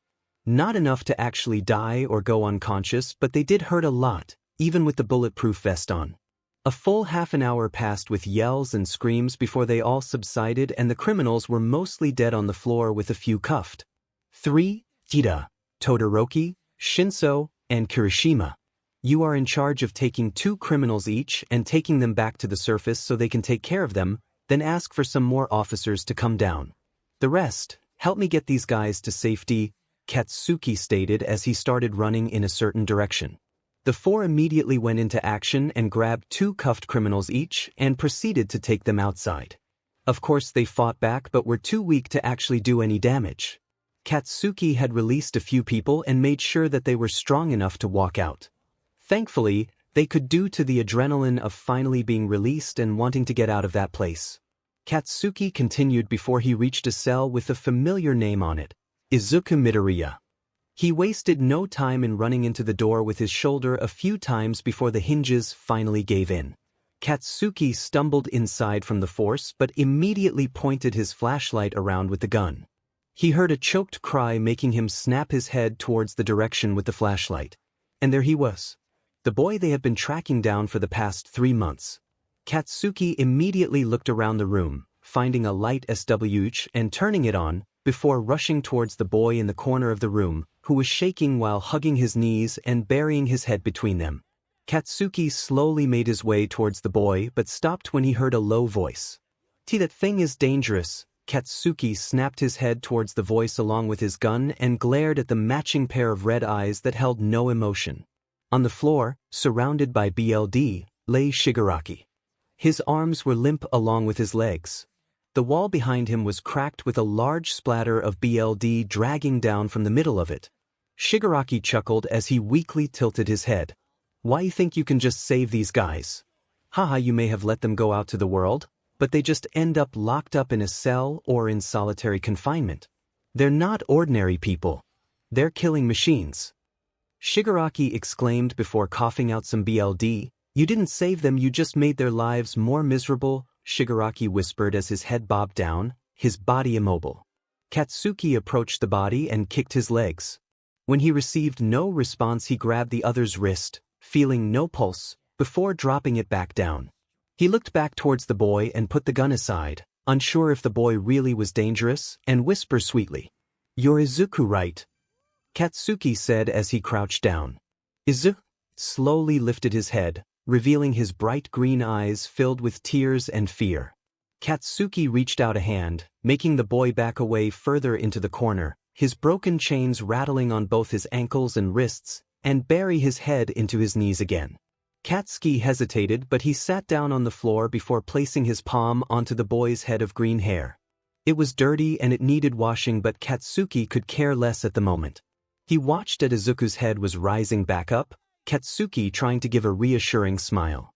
Not enough to actually die or go unconscious, but they did hurt a lot, even with the bulletproof vest on. A full half an hour passed with yells and screams before they all subsided and the criminals were mostly dead on the floor with a few cuffed. 3. Ida, Todoroki, Shinso, and Kirishima. You are in charge of taking 2 criminals each and taking them back to the surface so they can take care of them, then ask for some more officers to come down. The rest, help me get these guys to safety, Katsuki stated as he started running in a certain direction. The 4 immediately went into action and grabbed 2 cuffed criminals each and proceeded to take them outside. Of course they fought back but were too weak to actually do any damage. Katsuki had released a few people and made sure that they were strong enough to walk out. Thankfully, they could due to the adrenaline of finally being released and wanting to get out of that place. Katsuki continued before he reached a cell with a familiar name on it, Izuku Midoriya. He wasted no time in running into the door with his shoulder a few times before the hinges finally gave in. Katsuki stumbled inside from the force but immediately pointed his flashlight around with the gun. He heard a choked cry making him snap his head towards the direction with the flashlight. And there he was. The boy they had been tracking down for the past 3 months. Katsuki immediately looked around the room, finding a light SWH and turning it on, before rushing towards the boy in the corner of the room, who was shaking while hugging his knees and burying his head between them. Katsuki slowly made his way towards the boy but stopped when he heard a low voice. That thing is dangerous. Katsuki snapped his head towards the voice along with his gun and glared at the matching pair of red eyes that held no emotion. On the floor, surrounded by BLD, lay Shigaraki. His arms were limp along with his legs. The wall behind him was cracked with a large splatter of BLD dragging down from the middle of it. Shigaraki chuckled as he weakly tilted his head. Why you think you can just save these guys? Haha, you may have let them go out to the world, but they just end up locked up in a cell or in solitary confinement. They're not ordinary people. They're killing machines. Shigaraki exclaimed before coughing out some BLD. You didn't save them, you just made their lives more miserable, Shigaraki whispered as his head bobbed down, his body immobile. Katsuki approached the body and kicked his legs. When he received no response, he grabbed the other's wrist, feeling no pulse, before dropping it back down. He looked back towards the boy and put the gun aside, unsure if the boy really was dangerous, and whispered sweetly. You're Izuku, right? Katsuki said as he crouched down. Izuku slowly lifted his head, revealing his bright green eyes filled with tears and fear. Katsuki reached out a hand, making the boy back away further into the corner, his broken chains rattling on both his ankles and wrists, and bury his head into his knees again. Katsuki hesitated, but he sat down on the floor before placing his palm onto the boy's head of green hair. It was dirty and it needed washing, but Katsuki could care less at the moment. He watched as Izuku's head was rising back up, Katsuki trying to give a reassuring smile.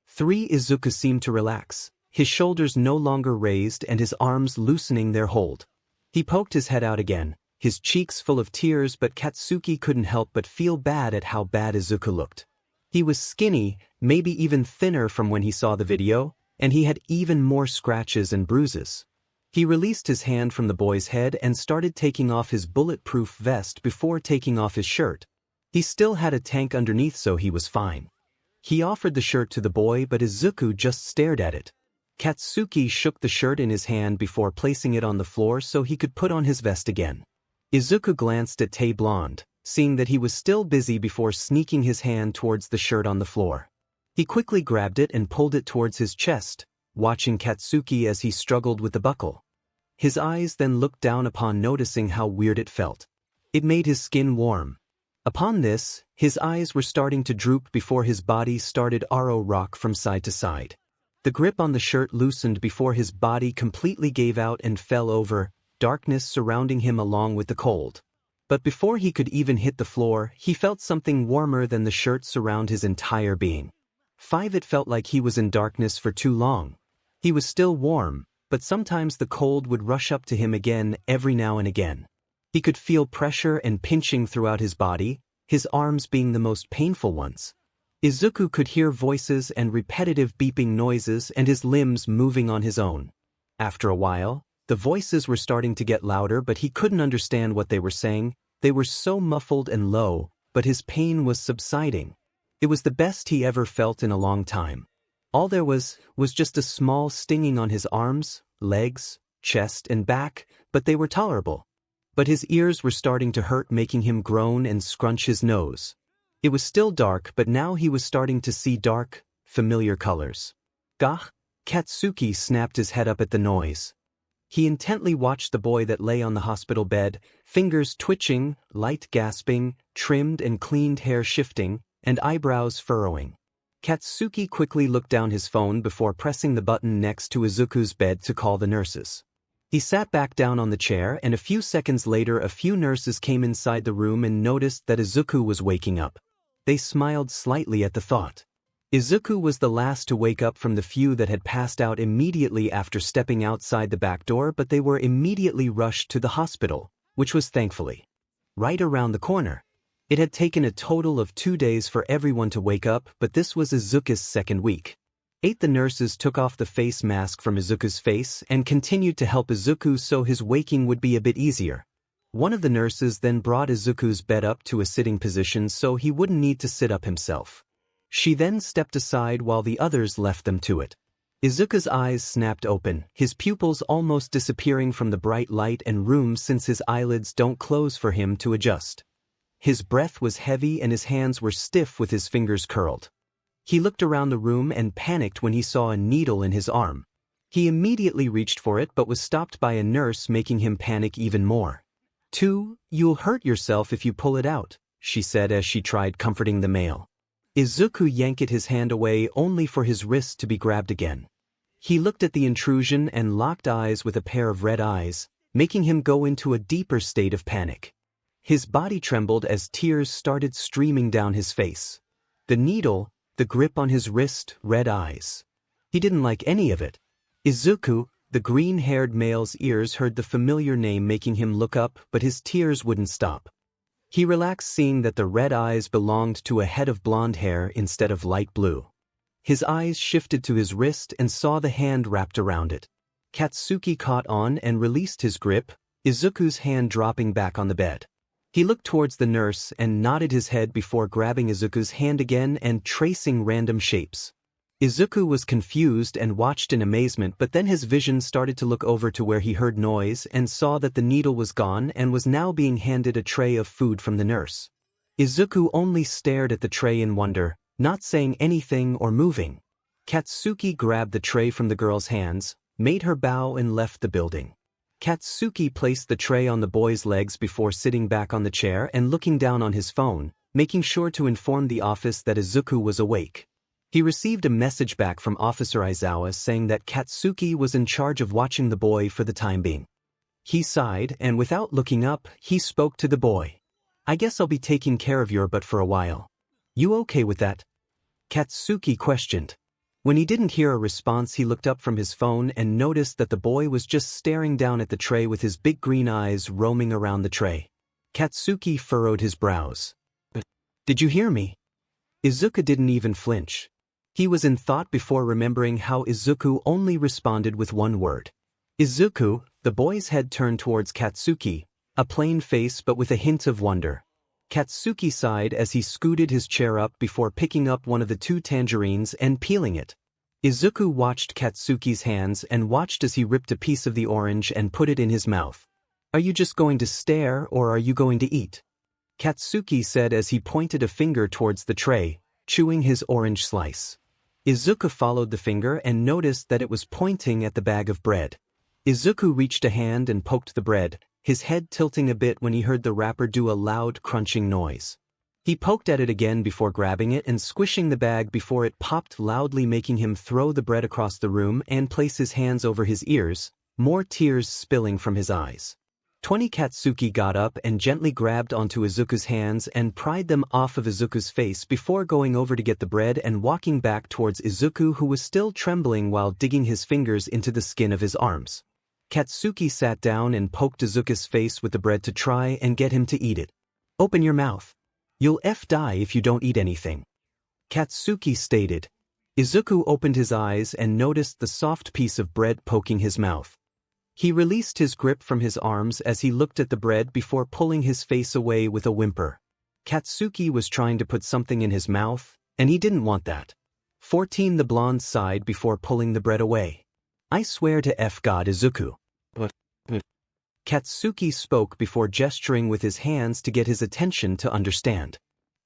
3. Izuku seemed to relax, his shoulders no longer raised and his arms loosening their hold. He poked his head out again, his cheeks full of tears, but Katsuki couldn't help but feel bad at how bad Izuku looked. He was skinny, maybe even thinner from when he saw the video, and he had even more scratches and bruises. He released his hand from the boy's head and started taking off his bulletproof vest before taking off his shirt. He still had a tank underneath, so he was fine. He offered the shirt to the boy, but 𝗧𝗑 just stared at it. Katsuki shook the shirt in his hand before placing it on the floor so he could put on his vest again. 𝗧𝗑 glanced at 𝗧𝗵𝗲, seeing that he was still busy before sneaking his hand towards the shirt on the floor. He quickly grabbed it and pulled it towards his chest, watching Katsuki as he struggled with the buckle. His eyes then looked down upon, noticing how weird it felt. It made his skin warm. Upon this, his eyes were starting to droop before his body started to rock from side to side. The grip on the shirt loosened before his body completely gave out and fell over, darkness surrounding him along with the cold. But before he could even hit the floor, he felt something warmer than the shirt surround his entire being. It felt like he was in darkness for too long. He was still warm, but sometimes the cold would rush up to him again every now and again. He could feel pressure and pinching throughout his body, his arms being the most painful ones. 𝗧𝗑 could hear voices and repetitive beeping noises and his limbs moving on his own. After a while, the voices were starting to get louder, but he couldn't understand what they were saying. They were so muffled and low, but his pain was subsiding. It was the best he ever felt in a long time. All there was just a small stinging on his arms, legs, chest, and back, but they were tolerable. But his ears were starting to hurt, making him groan and scrunch his nose. It was still dark, but now he was starting to see dark, familiar colors. Gah! Katsuki snapped his head up at the noise. He intently watched the boy that lay on the hospital bed, fingers twitching, light gasping, trimmed and cleaned hair shifting, and eyebrows furrowing. Katsuki quickly looked down his phone before pressing the button next to 𝗧𝗑's bed to call the nurses. He sat back down on the chair, and a few seconds later a few nurses came inside the room and noticed that 𝗧𝗑 was waking up. They smiled slightly at the thought. 𝗧𝗑 was the last to wake up from the few that had passed out immediately after stepping outside the back door, but they were immediately rushed to the hospital, which was thankfully right around the corner. It had taken a total of 2 days for everyone to wake up, but this was 𝗧𝗑's second week. The nurses took off the face mask from 𝗧𝗑's face and continued to help 𝗧𝗑 so his waking would be a bit easier. One of the nurses then brought 𝗧𝗑's bed up to a sitting position so he wouldn't need to sit up himself. She then stepped aside while the others left them to it. 𝗧𝗑's eyes snapped open, his pupils almost disappearing from the bright light and room since his eyelids don't close for him to adjust. His breath was heavy and his hands were stiff with his fingers curled. He looked around the room and panicked when he saw a needle in his arm. He immediately reached for it but was stopped by a nurse, making him panic even more. "You'll hurt yourself if you pull it out," she said as she tried comforting the male. 𝗧𝗑 yanked his hand away only for his wrist to be grabbed again. He looked at the intrusion and locked eyes with a pair of red eyes, making him go into a deeper state of panic. His body trembled as tears started streaming down his face. The needle, the grip on his wrist, red eyes. He didn't like any of it. 𝗧𝗑, the green-haired male's ears heard the familiar name, making him look up, but his tears wouldn't stop. He relaxed, seeing that the red eyes belonged to a head of blonde hair instead of light blue. His eyes shifted to his wrist and saw the hand wrapped around it. Katsuki caught on and released his grip, 𝗧𝗑's hand dropping back on the bed. He looked towards the nurse and nodded his head before grabbing 𝗧𝗑's hand again and tracing random shapes. 𝗧𝗑 was confused and watched in amazement, but then his vision started to look over to where he heard noise and saw that the needle was gone and was now being handed a tray of food from the nurse. 𝗧𝗑 only stared at the tray in wonder, not saying anything or moving. Katsuki grabbed the tray from the girl's hands, made her bow and left the building. Katsuki placed the tray on the boy's legs before sitting back on the chair and looking down on his phone, making sure to inform the office that 𝗧𝗑 was awake. He received a message back from Officer Aizawa saying that Katsuki was in charge of watching the boy for the time being. He sighed, and without looking up, he spoke to the boy. "I guess I'll be taking care of your butt for a while. You okay with that?" Katsuki questioned. When he didn't hear a response, he looked up from his phone and noticed that the boy was just staring down at the tray with his big green eyes roaming around the tray. Katsuki furrowed his brows. "Did you hear me?" 𝗧𝗑 didn't even flinch. He was in thought before remembering how 𝗧𝗑 only responded with one word. 𝗧𝗑, the boy's head turned towards Katsuki, a plain face but with a hint of wonder. Katsuki sighed as he scooted his chair up before picking up one of the 2 tangerines and peeling it. Izuku watched Katsuki's hands and watched as he ripped a piece of the orange and put it in his mouth. "Are you just going to stare or are you going to eat?" Katsuki said as he pointed a finger towards the tray, chewing his orange slice. Izuku followed the finger and noticed that it was pointing at the bag of bread. Izuku reached a hand and poked the bread, his head tilting a bit when he heard the wrapper do a loud crunching noise. He poked at it again before grabbing it and squishing the bag before it popped loudly, making him throw the bread across the room and place his hands over his ears, more tears spilling from his eyes. Katsuki got up and gently grabbed onto Izuku's hands and pried them off of Izuku's face before going over to get the bread and walking back towards Izuku, who was still trembling while digging his fingers into the skin of his arms. Katsuki sat down and poked Izuku's face with the bread to try and get him to eat it. "Open your mouth. You'll die if you don't eat anything," Katsuki stated. Izuku opened his eyes and noticed the soft piece of bread poking his mouth. He released his grip from his arms as he looked at the bread before pulling his face away with a whimper. Katsuki was trying to put something in his mouth, and he didn't want that. The blonde sighed before pulling the bread away. "I swear to God, Izuku." But Katsuki spoke before gesturing with his hands to get his attention to understand.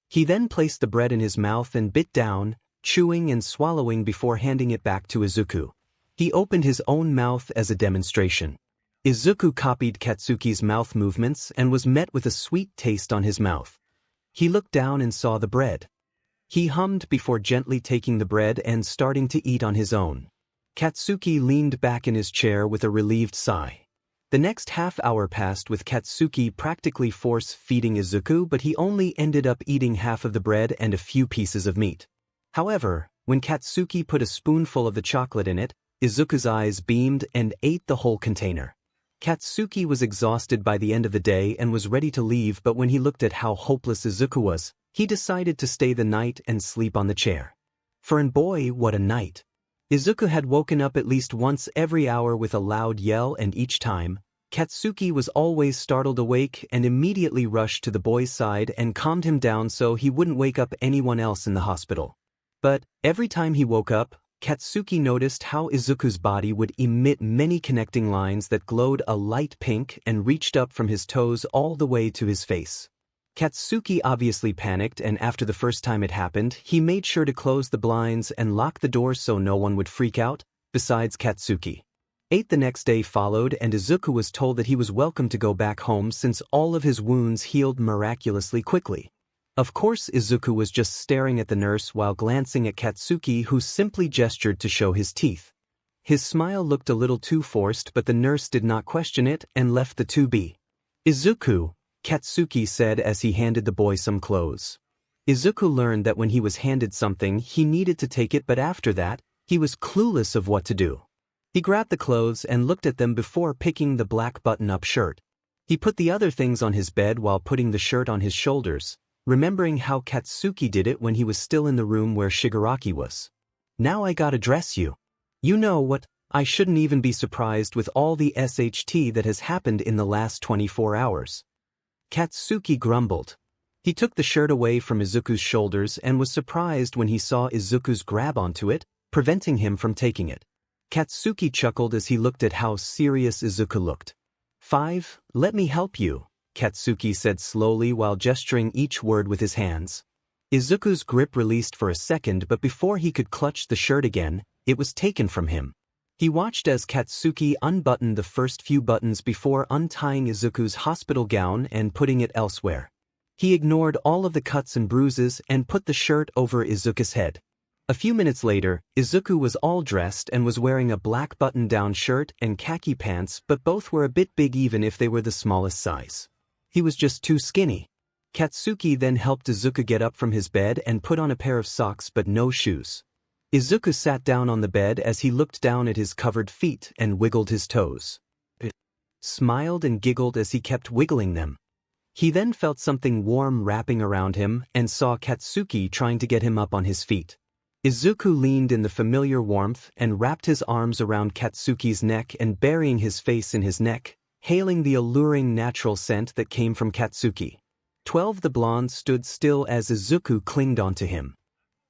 He then placed the bread in his mouth and bit down, chewing and swallowing before handing it back to Izuku. He opened his own mouth as a demonstration. Izuku copied Katsuki's mouth movements and was met with a sweet taste on his mouth. He looked down and saw the bread. He hummed before gently taking the bread and starting to eat on his own. Katsuki leaned back in his chair with a relieved sigh. The next half-hour passed with Katsuki practically force-feeding Izuku, but he only ended up eating half of the bread and a few pieces of meat. However, when Katsuki put a spoonful of the chocolate in it, Izuku's eyes beamed and ate the whole container. Katsuki was exhausted by the end of the day and was ready to leave, but when he looked at how hopeless Izuku was, he decided to stay the night and sleep on the chair. And boy, what a night! Izuku had woken up at least once every hour with a loud yell, and each time, Katsuki was always startled awake and immediately rushed to the boy's side and calmed him down so he wouldn't wake up anyone else in the hospital. But every time he woke up, Katsuki noticed how Izuku's body would emit many connecting lines that glowed a light pink and reached up from his toes all the way to his face. Katsuki obviously panicked, and after the first time it happened, he made sure to close the blinds and lock the doors so no one would freak out, besides Katsuki. The next day followed, and Izuku was told that he was welcome to go back home since all of his wounds healed miraculously quickly. Of course, Izuku was just staring at the nurse while glancing at Katsuki, who simply gestured to show his teeth. His smile looked a little too forced, but the nurse did not question it and left the two be. "Izuku," Katsuki said as he handed the boy some clothes. Izuku learned that when he was handed something, he needed to take it, but after that, he was clueless of what to do. He grabbed the clothes and looked at them before picking the black button-up shirt. He put the other things on his bed while putting the shirt on his shoulders, remembering how Katsuki did it when he was still in the room where Shigaraki was. "Now I gotta dress you. You know what, I shouldn't even be surprised with all the SHT that has happened in the last 24 hours. Katsuki grumbled. He took the shirt away from Izuku's shoulders and was surprised when he saw Izuku's grab onto it, preventing him from taking it. Katsuki chuckled as he looked at how serious Izuku looked. Let me help you," Katsuki said slowly while gesturing each word with his hands. Izuku's grip released for a second, but before he could clutch the shirt again, it was taken from him. He watched as Katsuki unbuttoned the first few buttons before untying Izuku's hospital gown and putting it elsewhere. He ignored all of the cuts and bruises and put the shirt over Izuku's head. A few minutes later, Izuku was all dressed and was wearing a black button-down shirt and khaki pants, but both were a bit big even if they were the smallest size. He was just too skinny. Katsuki then helped Izuku get up from his bed and put on a pair of socks but no shoes. Izuku sat down on the bed as he looked down at his covered feet and wiggled his toes. He smiled and giggled as he kept wiggling them. He then felt something warm wrapping around him and saw Katsuki trying to get him up on his feet. Izuku leaned in the familiar warmth and wrapped his arms around Katsuki's neck and burying his face in his neck, hailing the alluring natural scent that came from Katsuki. 𝗂𝗏 the blonde stood still as 𝗧𝗑𝗪 clinged onto him.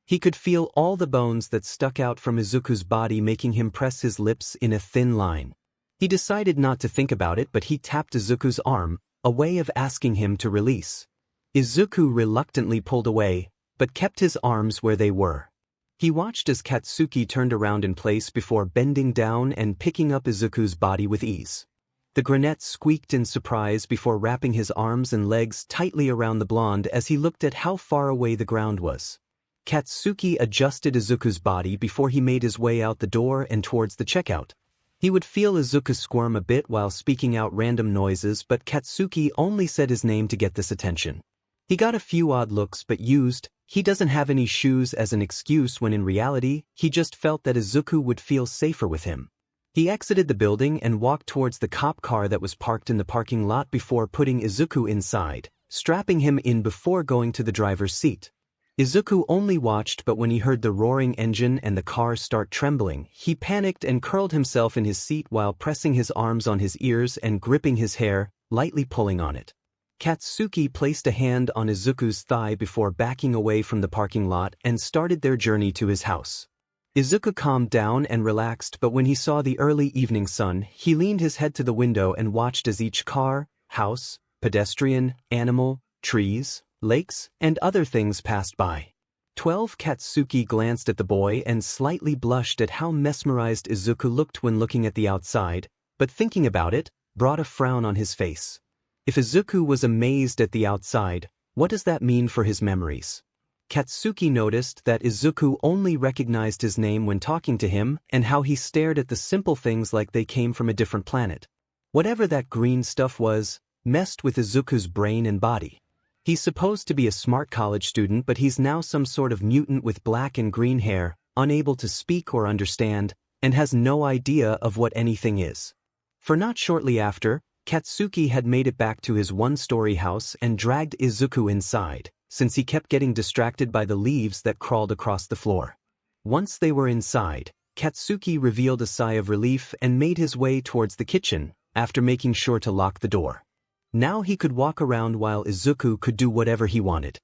He could feel all the bones that stuck out from 𝗧𝗑𝗪's body making him press his lips in a thin line. He decided not to think about it, but he tapped 𝗧𝗑𝗪's arm, a way of asking him to release. 𝗧𝗑𝗪 reluctantly pulled away, but kept his arms where they were. He watched as Katsuki turned around in place before bending down and picking up 𝗧𝗑𝗪's body with ease. The 𝗧𝗏 squeaked in surprise before wrapping his arms and legs tightly around the blonde as he looked at how far away the ground was. Katsuki adjusted 𝗧𝗑𝗪's body before he made his way out the door and towards the checkout. He would feel 𝗧𝗑𝗪 squirm a bit while speaking out random noises, but Katsuki only said his name to get this attention. He got a few odd looks but used "he doesn't have any shoes" as an excuse when in reality, he just felt that 𝗧𝗑𝗪 would feel safer with him. He exited the building and walked towards the cop car that was parked in the parking lot before putting 𝗧𝗑𝗪 inside, strapping him in before going to the driver's seat. 𝗧𝗑𝗪 only watched, but when he heard the roaring engine and the car start trembling, he panicked and curled himself in his seat while pressing his arms on his ears and gripping his hair, lightly pulling on it. Katsuki placed a hand on 𝗧𝗑𝗪's thigh before backing away from the parking lot and started their journey to his house. 𝗧𝗑𝗪 calmed down and relaxed, but when he saw the early evening sun, he leaned his head to the window and watched as each car, house, pedestrian, animal, trees, lakes, and other things passed by. 𝗂𝗏 Katsuki glanced at the boy and slightly blushed at how mesmerized 𝗧𝗑𝗪 looked when looking at the outside, but thinking about it, brought a frown on his face. If 𝗧𝗑𝗪 was amazed at the outside, what does that mean for his memories? Katsuki noticed that 𝗧𝗑𝗪 only recognized his name when talking to him and how he stared at the simple things like they came from a different planet. Whatever that green stuff was, messed with 𝗧𝗑𝗪's brain and body. He's supposed to be a smart college student, but he's now some sort of mutant with black and green hair, unable to speak or understand, and has no idea of what anything is. For not shortly after, Katsuki had made it back to his one-story house and dragged 𝗧𝗑𝗪 inside, since he kept getting distracted by the leaves that crawled across the floor. Once they were inside, Katsuki revealed a sigh of relief and made his way towards the kitchen, after making sure to lock the door. Now he could walk around while 𝗧𝗑𝗪 could do whatever he wanted.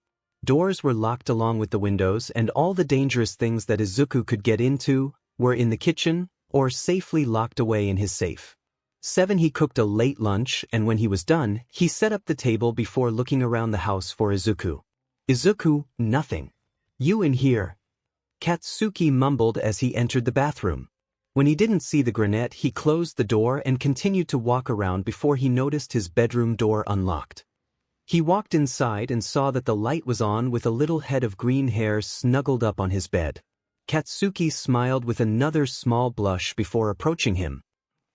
Doors were locked along with the windows, and all the dangerous things that 𝗧𝗑𝗪 could get into were in the kitchen or safely locked away in his safe. 7. He cooked a late lunch, and when he was done, he set up the table before looking around the house for 𝗧𝗑𝗪. 𝗧𝗑𝗪, nothing. You in here? Katsuki mumbled as he entered the bathroom. When he didn't see the 𝗧𝗏, he closed the door and continued to walk around before he noticed his bedroom door unlocked. He walked inside and saw that the light was on with a little head of green hair snuggled up on his bed. Katsuki smiled with another small blush before approaching him.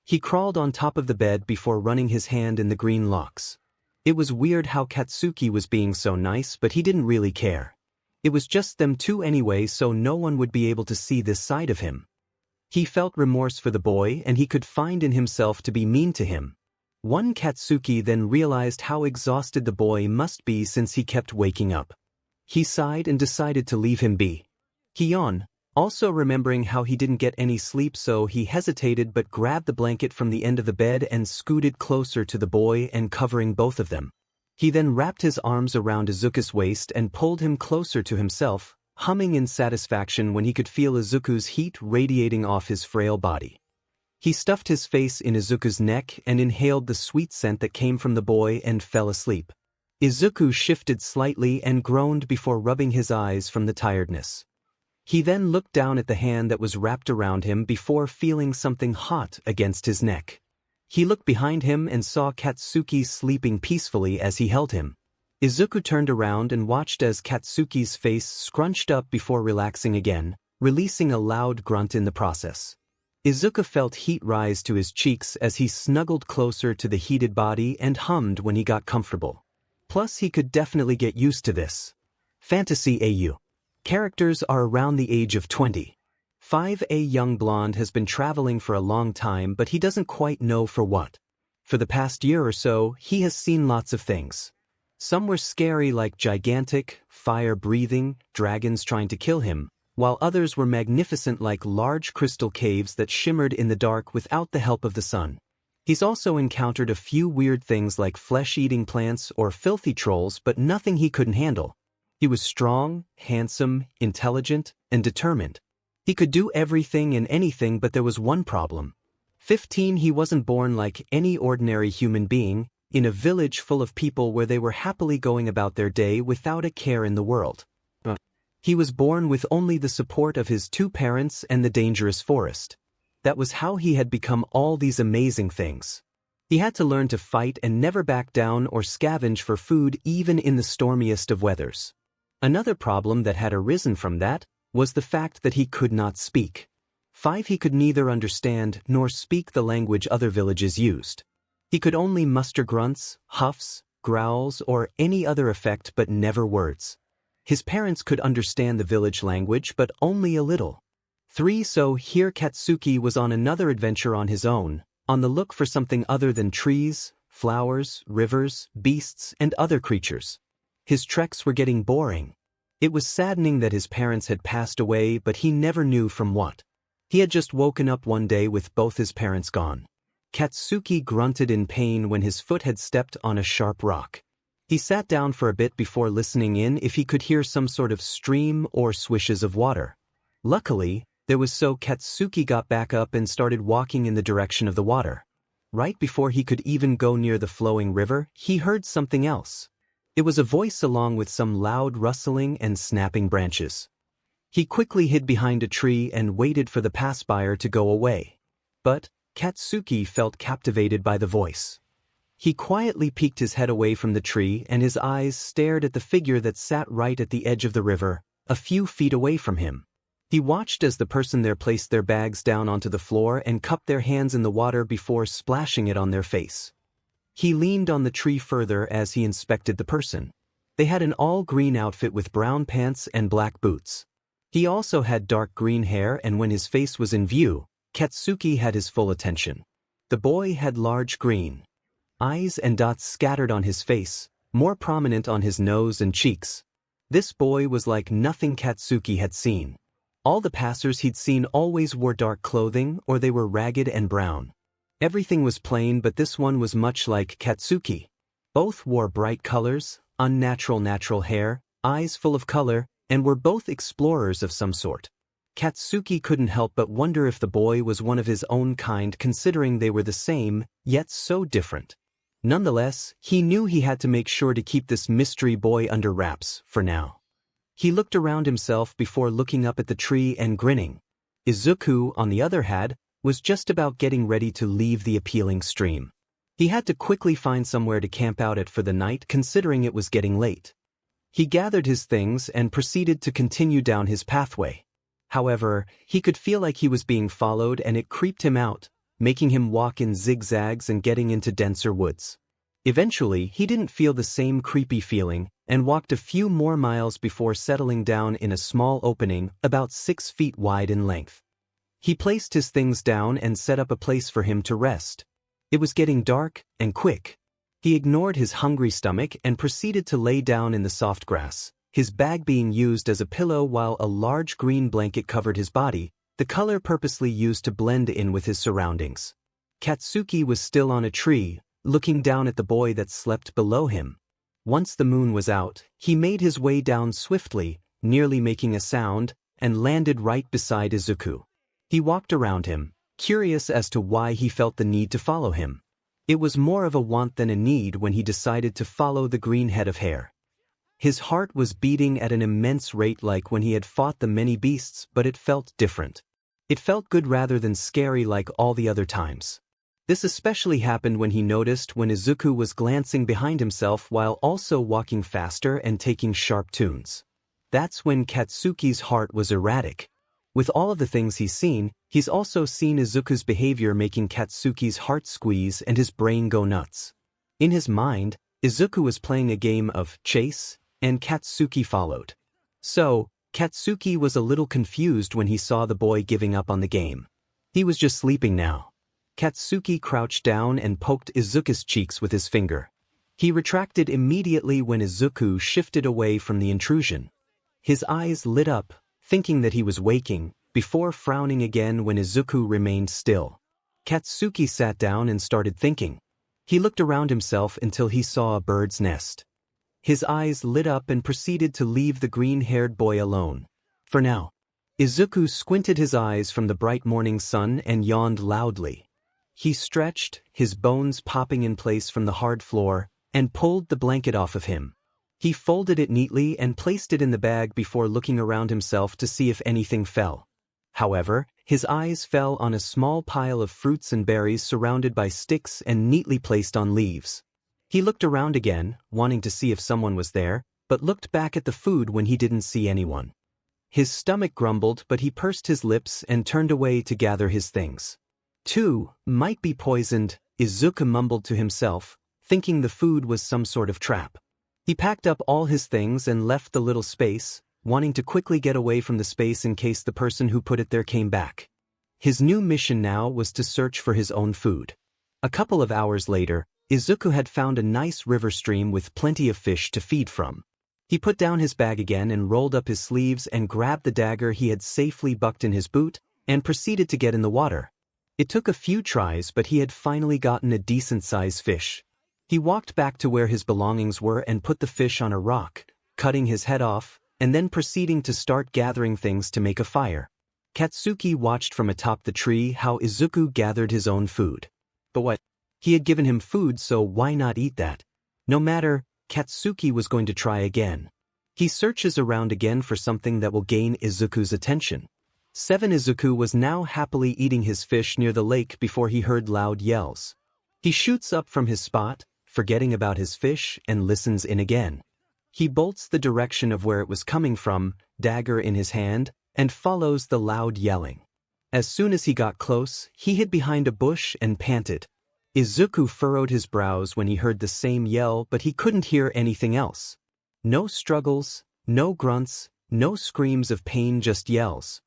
He crawled on top of the bed before running his hand in the green locks. It was weird how Katsuki was being so nice, but he didn't really care. It was just them two anyway, so no one would be able to see this side of him. He felt remorse for the boy, and he could find in himself to be mean to him. Katsuki then realized how exhausted the boy must be since he kept waking up. He sighed and decided to leave him be. He yawned, also remembering how he didn't get any sleep, so he hesitated but grabbed the blanket from the end of the bed and scooted closer to the boy and covering both of them. He then wrapped his arms around 𝗧𝗑𝗪's waist and pulled him closer to himself, humming in satisfaction when he could feel 𝗧𝗑𝗪's heat radiating off his frail body. He stuffed his face in 𝗧𝗑𝗪's neck and inhaled the sweet scent that came from the boy and fell asleep. 𝗧𝗑𝗪 shifted slightly and groaned before rubbing his eyes from the tiredness. He then looked down at the hand that was wrapped around him before feeling something hot against his neck. He looked behind him and saw Katsuki sleeping peacefully as he held him. 𝗧𝗑𝗪 turned around and watched as Katsuki's face scrunched up before relaxing again, releasing a loud grunt in the process. 𝗧𝗑𝗪 felt heat rise to his cheeks as he snuggled closer to the heated body and hummed when he got comfortable. Plus, he could definitely get used to this. Fantasy AU. Characters are around the age of 20. 5. A young blonde has been traveling for a long time, but he doesn't quite know for what. For the past year or so, he has seen lots of things. Some were scary, like gigantic, fire-breathing dragons trying to kill him, while others were magnificent, like large crystal caves that shimmered in the dark without the help of the sun. He's also encountered a few weird things like flesh-eating plants or filthy trolls, but nothing he couldn't handle. He was strong, handsome, intelligent, and determined. He could do everything and anything, but there was one problem. 15. He wasn't born like any ordinary human being, in a village full of people where they were happily going about their day without a care in the world. He was born with only the support of his 2 parents and the dangerous forest. That was how he had become all these amazing things. He had to learn to fight and never back down or scavenge for food even in the stormiest of weathers. Another problem that had arisen from that was the fact that he could not speak. 5. He could neither understand nor speak the language other villages used. He could only muster grunts, huffs, growls, or any other effect, but never words. His parents could understand the village language, but only a little. 3. So here Katsuki was on another adventure on his own, on the look for something other than trees, flowers, rivers, beasts, and other creatures. His treks were getting boring. It was saddening that his parents had passed away, but he never knew from what. He had just woken up one day with both his parents gone. Katsuki grunted in pain when his foot had stepped on a sharp rock. He sat down for a bit before listening in if he could hear some sort of stream or swishes of water. Luckily, there was, so Katsuki got back up and started walking in the direction of the water. Right before he could even go near the flowing river, he heard something else. It was a voice along with some loud rustling and snapping branches. He quickly hid behind a tree and waited for the passer-by to go away. But Katsuki felt captivated by the voice. He quietly peeked his head away from the tree and his eyes stared at the figure that sat right at the edge of the river, a few feet away from him. He watched as the person there placed their bags down onto the floor and cupped their hands in the water before splashing it on their face. He leaned on the tree further as he inspected the person. They had an all-green outfit with brown pants and black boots. He also had dark green hair, and when his face was in view, Katsuki had his full attention. The boy had large green eyes and dots scattered on his face, more prominent on his nose and cheeks. This boy was like nothing Katsuki had seen. All the passers he'd seen always wore dark clothing, or they were ragged and brown. Everything was plain, but this one was much like Katsuki. Both wore bright colors, natural hair, eyes full of color, and were both explorers of some sort. Katsuki couldn't help but wonder if the boy was one of his own kind, considering they were the same, yet so different. Nonetheless, he knew he had to make sure to keep this mystery boy under wraps for now. He looked around himself before looking up at the tree and grinning. Izuku, on the other hand, was just about getting ready to leave the appealing stream. He had to quickly find somewhere to camp out at for the night, considering it was getting late. He gathered his things and proceeded to continue down his pathway. However, he could feel like he was being followed, and it creeped him out, making him walk in zigzags and getting into denser woods. Eventually, he didn't feel the same creepy feeling and walked a few more miles before settling down in a small opening about 6 feet wide in length. He placed his things down and set up a place for him to rest. It was getting dark and quick. He ignored his hungry stomach and proceeded to lay down in the soft grass, his bag being used as a pillow while a large green blanket covered his body, the color purposely used to blend in with his surroundings. Katsuki was still on a tree, looking down at the boy that slept below him. Once the moon was out, he made his way down swiftly, nearly making a sound, and landed right beside Izuku. He walked around him, curious as to why he felt the need to follow him. It was more of a want than a need when he decided to follow the green head of hair. His heart was beating at an immense rate, like when he had fought the many beasts, but it felt different. It felt good rather than scary like all the other times. This especially happened when he noticed when Izuku was glancing behind himself while also walking faster and taking sharp tunes. That's when Katsuki's heart was erratic. With all of the things he's seen, he's also seen Izuku's behavior making Katsuki's heart squeeze and his brain go nuts. In his mind, Izuku was playing a game of chase, and Katsuki followed. So, Katsuki was a little confused when he saw the boy giving up on the game. He was just sleeping now. Katsuki crouched down and poked Izuku's cheeks with his finger. He retracted immediately when Izuku shifted away from the intrusion. His eyes lit up, thinking that he was waking, before frowning again when Izuku remained still. Katsuki sat down and started thinking. He looked around himself until he saw a bird's nest. His eyes lit up and proceeded to leave the green-haired boy alone. For now. Izuku squinted his eyes from the bright morning sun and yawned loudly. He stretched, his bones popping in place from the hard floor, and pulled the blanket off of him. He folded it neatly and placed it in the bag before looking around himself to see if anything fell. However, his eyes fell on a small pile of fruits and berries surrounded by sticks and neatly placed on leaves. He looked around again, wanting to see if someone was there, but looked back at the food when he didn't see anyone. His stomach grumbled, but he pursed his lips and turned away to gather his things. Two might be poisoned, Izuku mumbled to himself, thinking the food was some sort of trap. He packed up all his things and left the little space, wanting to quickly get away from the space in case the person who put it there came back. His new mission now was to search for his own food. A couple of hours later, Izuku had found a nice river stream with plenty of fish to feed from. He put down his bag again and rolled up his sleeves and grabbed the dagger he had safely bucked in his boot, and proceeded to get in the water. It took a few tries, but he had finally gotten a decent-sized fish. He walked back to where his belongings were and put the fish on a rock, cutting his head off, and then proceeding to start gathering things to make a fire. Katsuki watched from atop the tree how Izuku gathered his own food. But what? He had given him food, so why not eat that? No matter, Katsuki was going to try again. He searches around again for something that will gain Izuku's attention. 7 Izuku was now happily eating his fish near the lake before he heard loud yells. He shoots up from his spot, forgetting about his fish, and listens in again. He bolts the direction of where it was coming from, dagger in his hand, and follows the loud yelling. As soon as he got close, he hid behind a bush and panted. Izuku furrowed his brows when he heard the same yell, but he couldn't hear anything else. No struggles, no grunts, no screams of pain, just yells.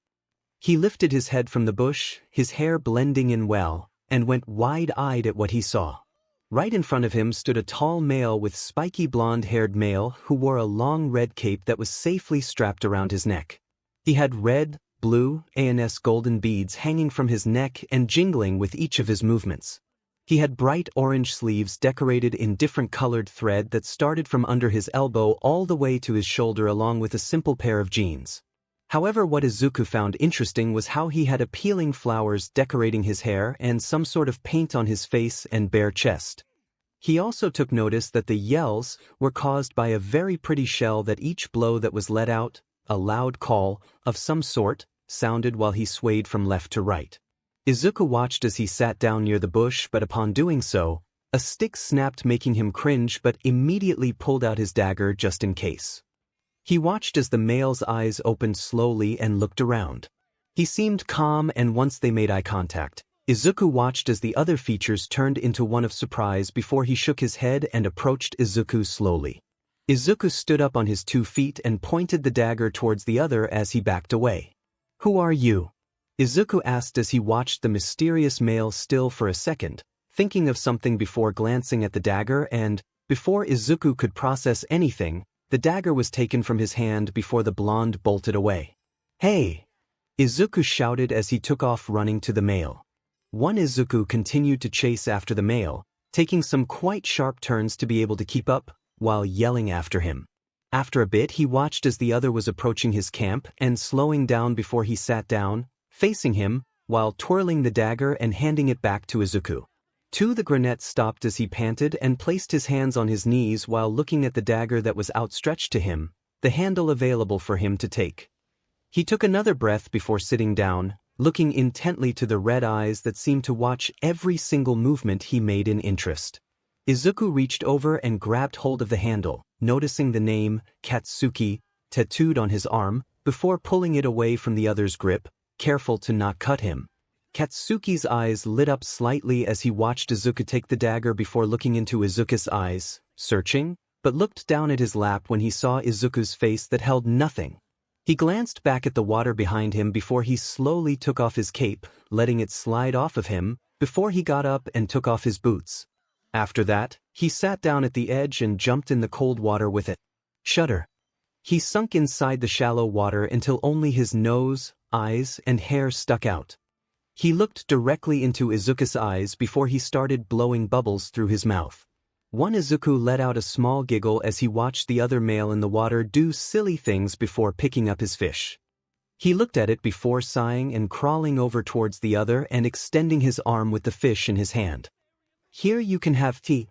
He lifted his head from the bush, his hair blending in well, and went wide-eyed at what he saw. Right in front of him stood a tall male with spiky blonde-haired male who wore a long red cape that was safely strapped around his neck. He had red, blue, and golden beads hanging from his neck and jingling with each of his movements. He had bright orange sleeves decorated in different colored thread that started from under his elbow all the way to his shoulder, along with a simple pair of jeans. However, what Izuku found interesting was how he had appealing flowers decorating his hair and some sort of paint on his face and bare chest. He also took notice that the yells were caused by a very pretty shell that each blow that was let out, a loud call of some sort, sounded while he swayed from left to right. Izuku watched as he sat down near the bush, but upon doing so, a stick snapped, making him cringe, but immediately pulled out his dagger just in case. He watched as the male's eyes opened slowly and looked around. He seemed calm, and once they made eye contact, Izuku watched as the other features turned into one of surprise before he shook his head and approached Izuku slowly. Izuku stood up on his 2 feet and pointed the dagger towards the other as he backed away. "Who are you?" Izuku asked as he watched the mysterious male still for a second, thinking of something before glancing at the dagger, and, before Izuku could process anything, the dagger was taken from his hand before the blonde bolted away. "Hey!" Izuku shouted as he took off running to the male. One Izuku continued to chase after the male, taking some quite sharp turns to be able to keep up, while yelling after him. After a bit, he watched as the other was approaching his camp and slowing down before he sat down, facing him, while twirling the dagger and handing it back to Izuku. The grenette stopped as he panted and placed his hands on his knees while looking at the dagger that was outstretched to him, the handle available for him to take. He took another breath before sitting down, looking intently to the red eyes that seemed to watch every single movement he made in interest. Izuku reached over and grabbed hold of the handle, noticing the name, Katsuki, tattooed on his arm, before pulling it away from the other's grip, careful to not cut him. Katsuki's eyes lit up slightly as he watched Izuku take the dagger before looking into Izuku's eyes, searching, but looked down at his lap when he saw Izuku's face that held nothing. He glanced back at the water behind him before he slowly took off his cape, letting it slide off of him, before he got up and took off his boots. After that, he sat down at the edge and jumped in the cold water with it. Shudder. He sunk inside the shallow water until only his nose, eyes, and hair stuck out. He looked directly into Izuku's eyes before he started blowing bubbles through his mouth. One Izuku let out a small giggle as he watched the other male in the water do silly things before picking up his fish. He looked at it before sighing and crawling over towards the other and extending his arm with the fish in his hand. "Here you can have tea."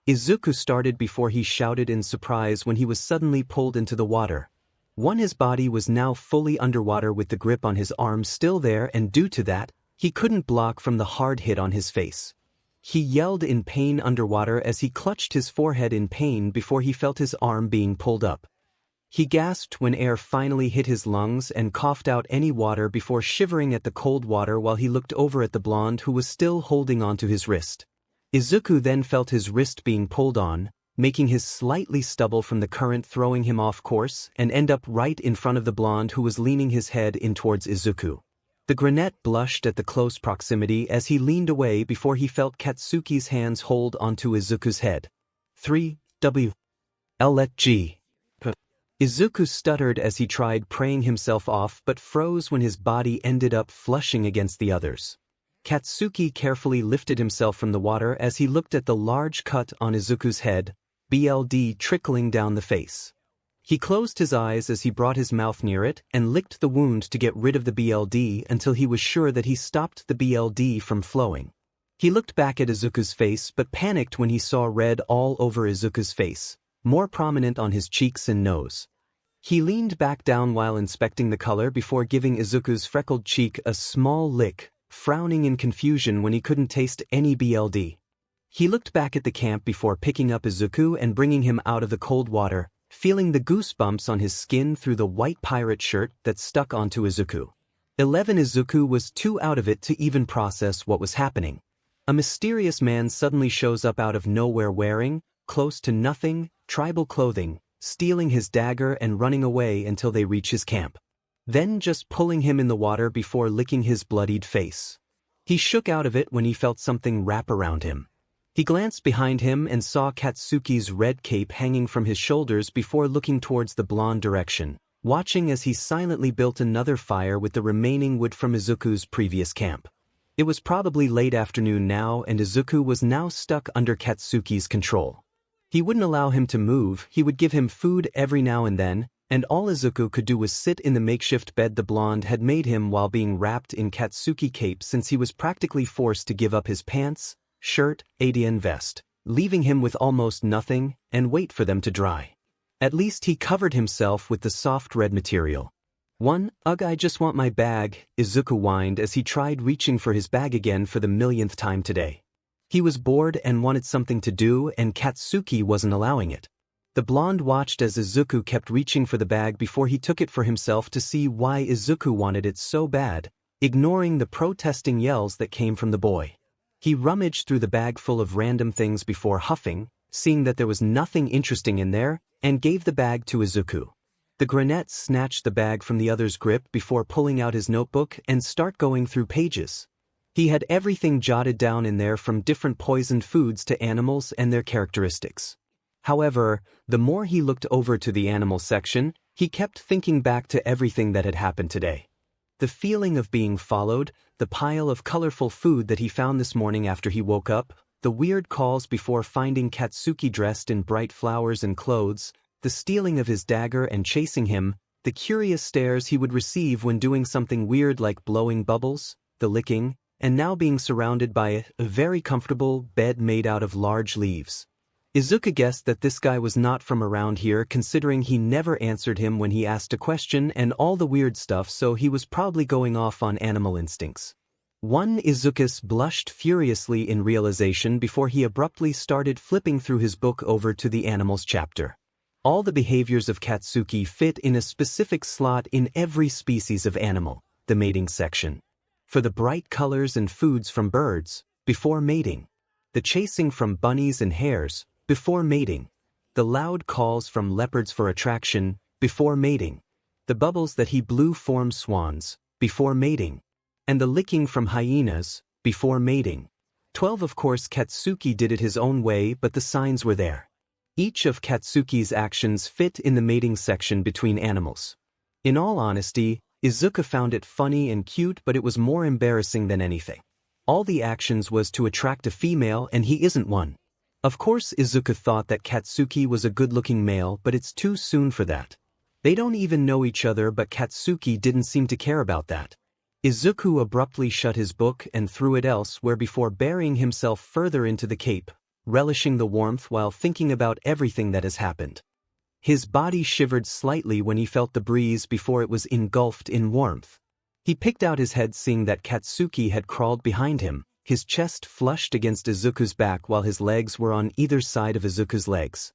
Izuku started before he shouted in surprise when he was suddenly pulled into the water. His body was now fully underwater with the grip on his arm still there, and due to that, he couldn't block from the hard hit on his face. He yelled in pain underwater as he clutched his forehead in pain before he felt his arm being pulled up. He gasped when air finally hit his lungs and coughed out any water before shivering at the cold water while he looked over at the blonde who was still holding onto his wrist. Izuku then felt his wrist being pulled on, making his slightly stubble from the current throwing him off course and end up right in front of the blonde who was leaning his head in towards Izuku. The brunette blushed at the close proximity as he leaned away before he felt Katsuki's hands hold onto Izuku's head. 3W. Let G. Izuku stuttered as he tried praying himself off but froze when his body ended up flushing against the others. Katsuki carefully lifted himself from the water as he looked at the large cut on Izuku's head, blood trickling down the face. He closed his eyes as he brought his mouth near it and licked the wound to get rid of the blood until he was sure that he stopped the blood from flowing. He looked back at Izuku's face but panicked when he saw red all over Izuku's face, more prominent on his cheeks and nose. He leaned back down while inspecting the color before giving Izuku's freckled cheek a small lick, frowning in confusion when he couldn't taste any blood. He looked back at the camp before picking up Izuku and bringing him out of the cold water, feeling the goosebumps on his skin through the white pirate shirt that stuck onto Izuku. 11 Izuku was too out of it to even process what was happening. A mysterious man suddenly shows up out of nowhere wearing, close to nothing, tribal clothing, stealing his dagger and running away until they reach his camp. Then just pulling him in the water before licking his bloodied face. He shook out of it when he felt something wrap around him. He glanced behind him and saw Katsuki's red cape hanging from his shoulders before looking towards the blonde direction, watching as he silently built another fire with the remaining wood from Izuku's previous camp. It was probably late afternoon now and Izuku was now stuck under Katsuki's control. He wouldn't allow him to move, he would give him food every now and then, and all Izuku could do was sit in the makeshift bed the blonde had made him while being wrapped in Katsuki cape since he was practically forced to give up his pants, shirt, and vest, leaving him with almost nothing, and wait for them to dry. At least he covered himself with the soft red material. Ugh, I just want my bag, Izuku whined as he tried reaching for his bag again for the millionth time today. He was bored and wanted something to do and Katsuki wasn't allowing it. The blonde watched as Izuku kept reaching for the bag before he took it for himself to see why Izuku wanted it so bad, ignoring the protesting yells that came from the boy. He rummaged through the bag full of random things before huffing, seeing that there was nothing interesting in there, and gave the bag to Izuku. The brunette snatched the bag from the other's grip before pulling out his notebook and start going through pages. He had everything jotted down in there from different poisoned foods to animals and their characteristics. However, the more he looked over to the animal section, he kept thinking back to everything that had happened today. The feeling of being followed, the pile of colorful food that he found this morning after he woke up, the weird calls before finding Katsuki dressed in bright flowers and clothes, the stealing of his dagger and chasing him, the curious stares he would receive when doing something weird like blowing bubbles, the licking, and now being surrounded by a very comfortable bed made out of large leaves. Izuku guessed that this guy was not from around here considering he never answered him when he asked a question and all the weird stuff, so he was probably going off on animal instincts. Izuku blushed furiously in realization before he abruptly started flipping through his book over to the animals chapter. All the behaviors of Katsuki fit in a specific slot in every species of animal, the mating section. For the bright colors and foods from birds, before mating. The chasing from bunnies and hares, before mating. The loud calls from leopards for attraction, before mating. The bubbles that he blew form swans, before mating. And the licking from hyenas, before mating. 12 Of course Katsuki did it his own way, but the signs were there. Each of Katsuki's actions fit in the mating section between animals. In all honesty, 𝐒𝐬𝐽 found it funny and cute, but it was more embarrassing than anything. All the actions was to attract a female and he isn't one. Of course 𝗧𝗂𝐽 thought that Katsuki was a good-looking male, but it's too soon for that. They don't even know each other, but Katsuki didn't seem to care about that. 𝗧𝗂𝐽 abruptly shut his book and threw it elsewhere before burying himself further into the cape, relishing the warmth while thinking about everything that has happened. His body shivered slightly when he felt the breeze before it was engulfed in warmth. He picked out his head, seeing that Katsuki had crawled behind him, his chest flushed against 𝗧𝗂𝐽's back while his legs were on either side of 𝗧𝗂𝐽's legs.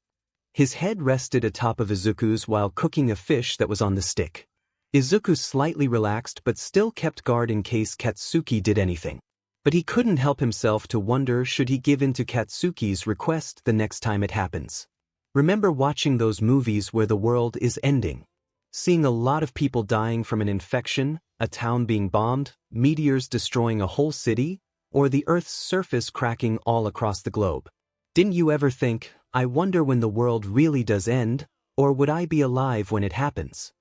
His head rested atop of 𝗧𝗂𝐽's while cooking a fish that was on the stick. 𝗧𝗂𝐽 slightly relaxed but still kept guard in case Katsuki did anything. But he couldn't help himself to wonder, should he give in to Katsuki's request the next time it happens? Remember watching those movies where the world is ending? Seeing a lot of people dying from an infection, a town being bombed, meteors destroying a whole city, or the Earth's surface cracking all across the globe? Didn't you ever think, I wonder when the world really does end, or would I be alive when it happens?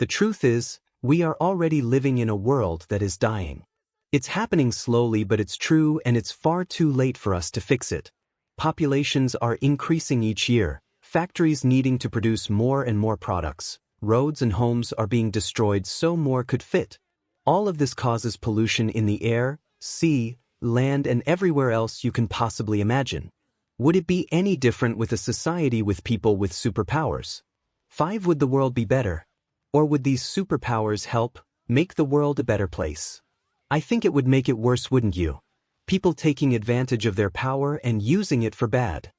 The truth is, we are already living in a world that is dying. It's happening slowly, but it's true, and it's far too late for us to fix it. Populations are increasing each year, factories needing to produce more and more products, roads and homes are being destroyed so more could fit. All of this causes pollution in the air, sea, land, and everywhere else you can possibly imagine. Would it be any different with a society with people with superpowers? 5. Would the world be better? Or would these superpowers help make the world a better place? I think it would make it worse, wouldn't you? People taking advantage of their power and using it for bad.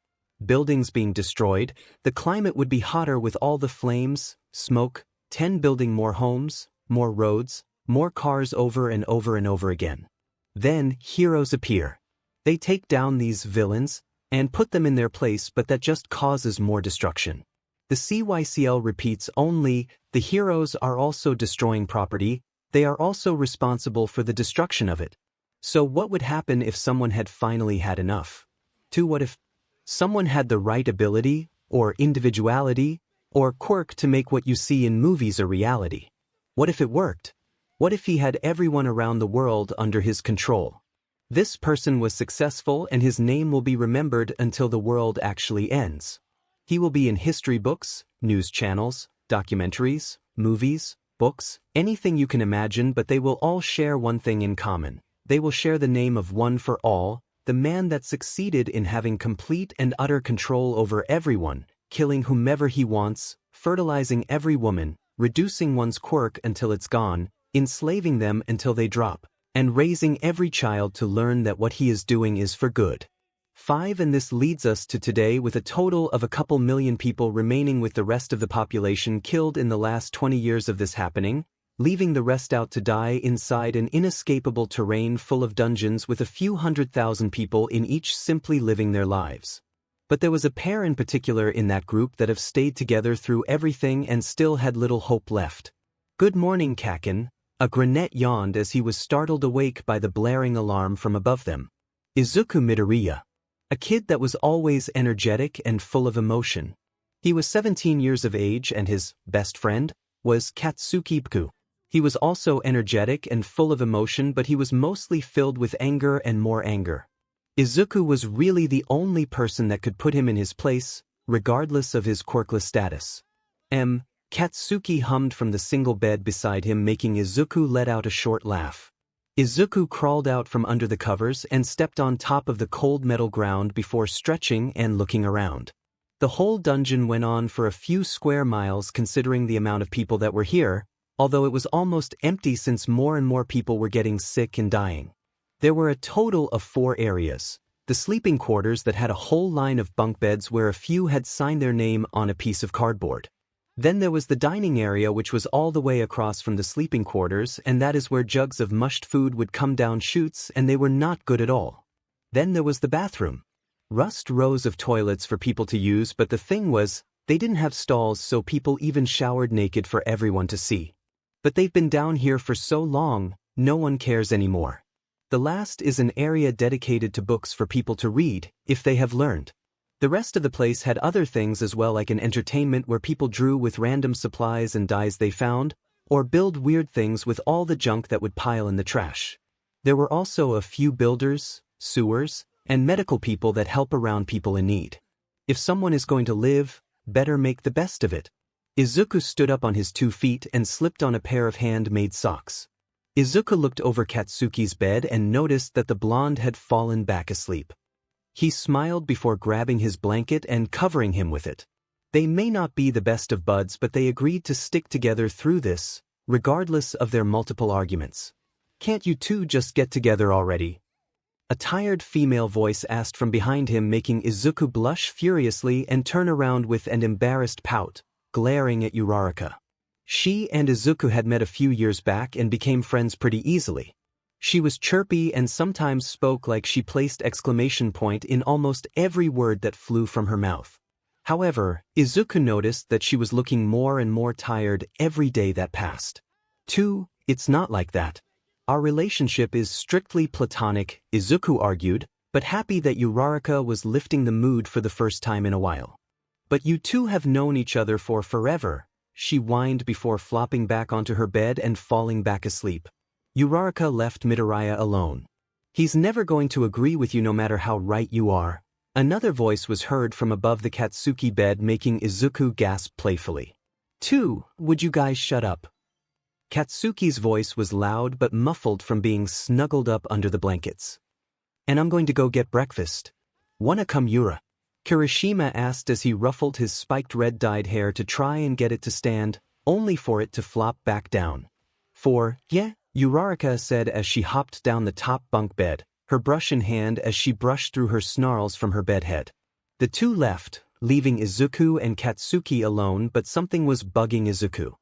Buildings being destroyed, the climate would be hotter with all the flames, smoke, 10 building more homes, more roads, more cars over and over and over again. Then heroes appear. They take down these villains and put them in their place, but that just causes more destruction. The CYCL repeats only, the heroes are also destroying property, they are also responsible for the destruction of it. So what would happen if someone had finally had enough? 2. What if someone had the right ability, or individuality, or quirk to make what you see in movies a reality? What if it worked? What if he had everyone around the world under his control? This person was successful and his name will be remembered until the world actually ends. He will be in history books, news channels, documentaries, movies, books, anything you can imagine, but they will all share one thing in common. They will share the name of one for all, the man that succeeded in having complete and utter control over everyone, killing whomever he wants, fertilizing every woman, reducing one's quirk until it's gone, enslaving them until they drop, and raising every child to learn that what he is doing is for good. 5. And this leads us to today, with a total of a couple million people remaining, with the rest of the population killed in the last 20 years of this happening, leaving the rest out to die inside an inescapable terrain full of dungeons with a few 100,000 people in each simply living their lives. But there was a pair in particular in that group that have stayed together through everything and still had little hope left. Good morning, Kakin. A granette yawned as he was startled awake by the blaring alarm from above them. Izuku Midoriya. A kid that was always energetic and full of emotion. He was 17 years of age and his best friend was Katsuki Bku. He was also energetic and full of emotion, but he was mostly filled with anger and more anger. Izuku was really the only person that could put him in his place, regardless of his quirkless status. Katsuki hummed from the single bed beside him, making Izuku let out a short laugh. Izuku crawled out from under the covers and stepped on top of the cold metal ground before stretching and looking around. The whole dungeon went on for a few square miles considering the amount of people that were here, although it was almost empty since more and more people were getting sick and dying. There were a total of 4 areas. The sleeping quarters that had a whole line of bunk beds where a few had signed their name on a piece of cardboard. Then there was the dining area, which was all the way across from the sleeping quarters, and that is where jugs of mushed food would come down chutes, and they were not good at all. Then there was the bathroom. Rows of toilets for people to use, but the thing was, they didn't have stalls, so people even showered naked for everyone to see. But they've been down here for so long, no one cares anymore. The last is an area dedicated to books for people to read, if they have learned. The rest of the place had other things as well, like an entertainment where people drew with random supplies and dyes they found, or build weird things with all the junk that would pile in the trash. There were also a few builders, sewers, and medical people that help around people in need. If someone is going to live, better make the best of it. 𝗧𝗂 stood up on his 2 feet and slipped on a pair of hand-made socks. 𝗧𝗂 looked over 𝗧𝗵𝐺's bed and noticed that the blonde had fallen back asleep. He smiled before grabbing his blanket and covering him with it. They may not be the best of buds, but they agreed to stick together through this, regardless of their multiple arguments. "Can't you two just get together already?" A tired female voice asked from behind him, making 𝗧𝗂 blush furiously and turn around with an embarrassed pout, glaring at Uraraka. She and 𝗧𝗂 had met a few years back and became friends pretty easily. She was chirpy and sometimes spoke like she placed exclamation point in almost every word that flew from her mouth. However, 𝗧𝗂 noticed that she was looking more and more tired every day that passed. It's not like that. Our relationship is strictly platonic, 𝗧𝗂 argued, but happy that Uraraka was lifting the mood for the first time in a while. "But you two have known each other for forever," she whined before flopping back onto her bed and falling back asleep. Uraraka left Midoriya alone. "He's never going to agree with you no matter how right you are." Another voice was heard from above the Katsuki bed, making 𝗧𝗂 gasp playfully. Would you guys shut up?" Katsuki's voice was loud but muffled from being snuggled up under the blankets. "And I'm going to go get breakfast. Wanna come, Yura?" Kirishima asked as he ruffled his spiked red dyed hair to try and get it to stand, only for it to flop back down. "Yeah," Uraraka said as she hopped down the top bunk bed, her brush in hand as she brushed through her snarls from her bedhead. The two left, leaving 𝗧𝗂 and Katsuki alone, but something was bugging 𝗧𝗂.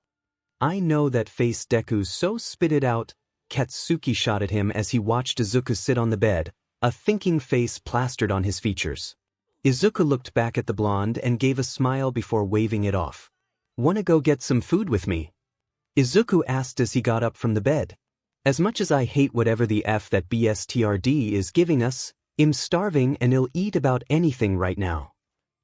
"I know that face, Deku, so spit it out," Katsuki shot at him as he watched 𝗧𝗂 sit on the bed, a thinking face plastered on his features. 𝗧𝗂 looked back at the blonde and gave a smile before waving it off. "Wanna go get some food with me?" 𝗧𝗂 asked as he got up from the bed. "As much as I hate whatever the F that BSTRD is giving us, I'm starving and I'll eat about anything right now."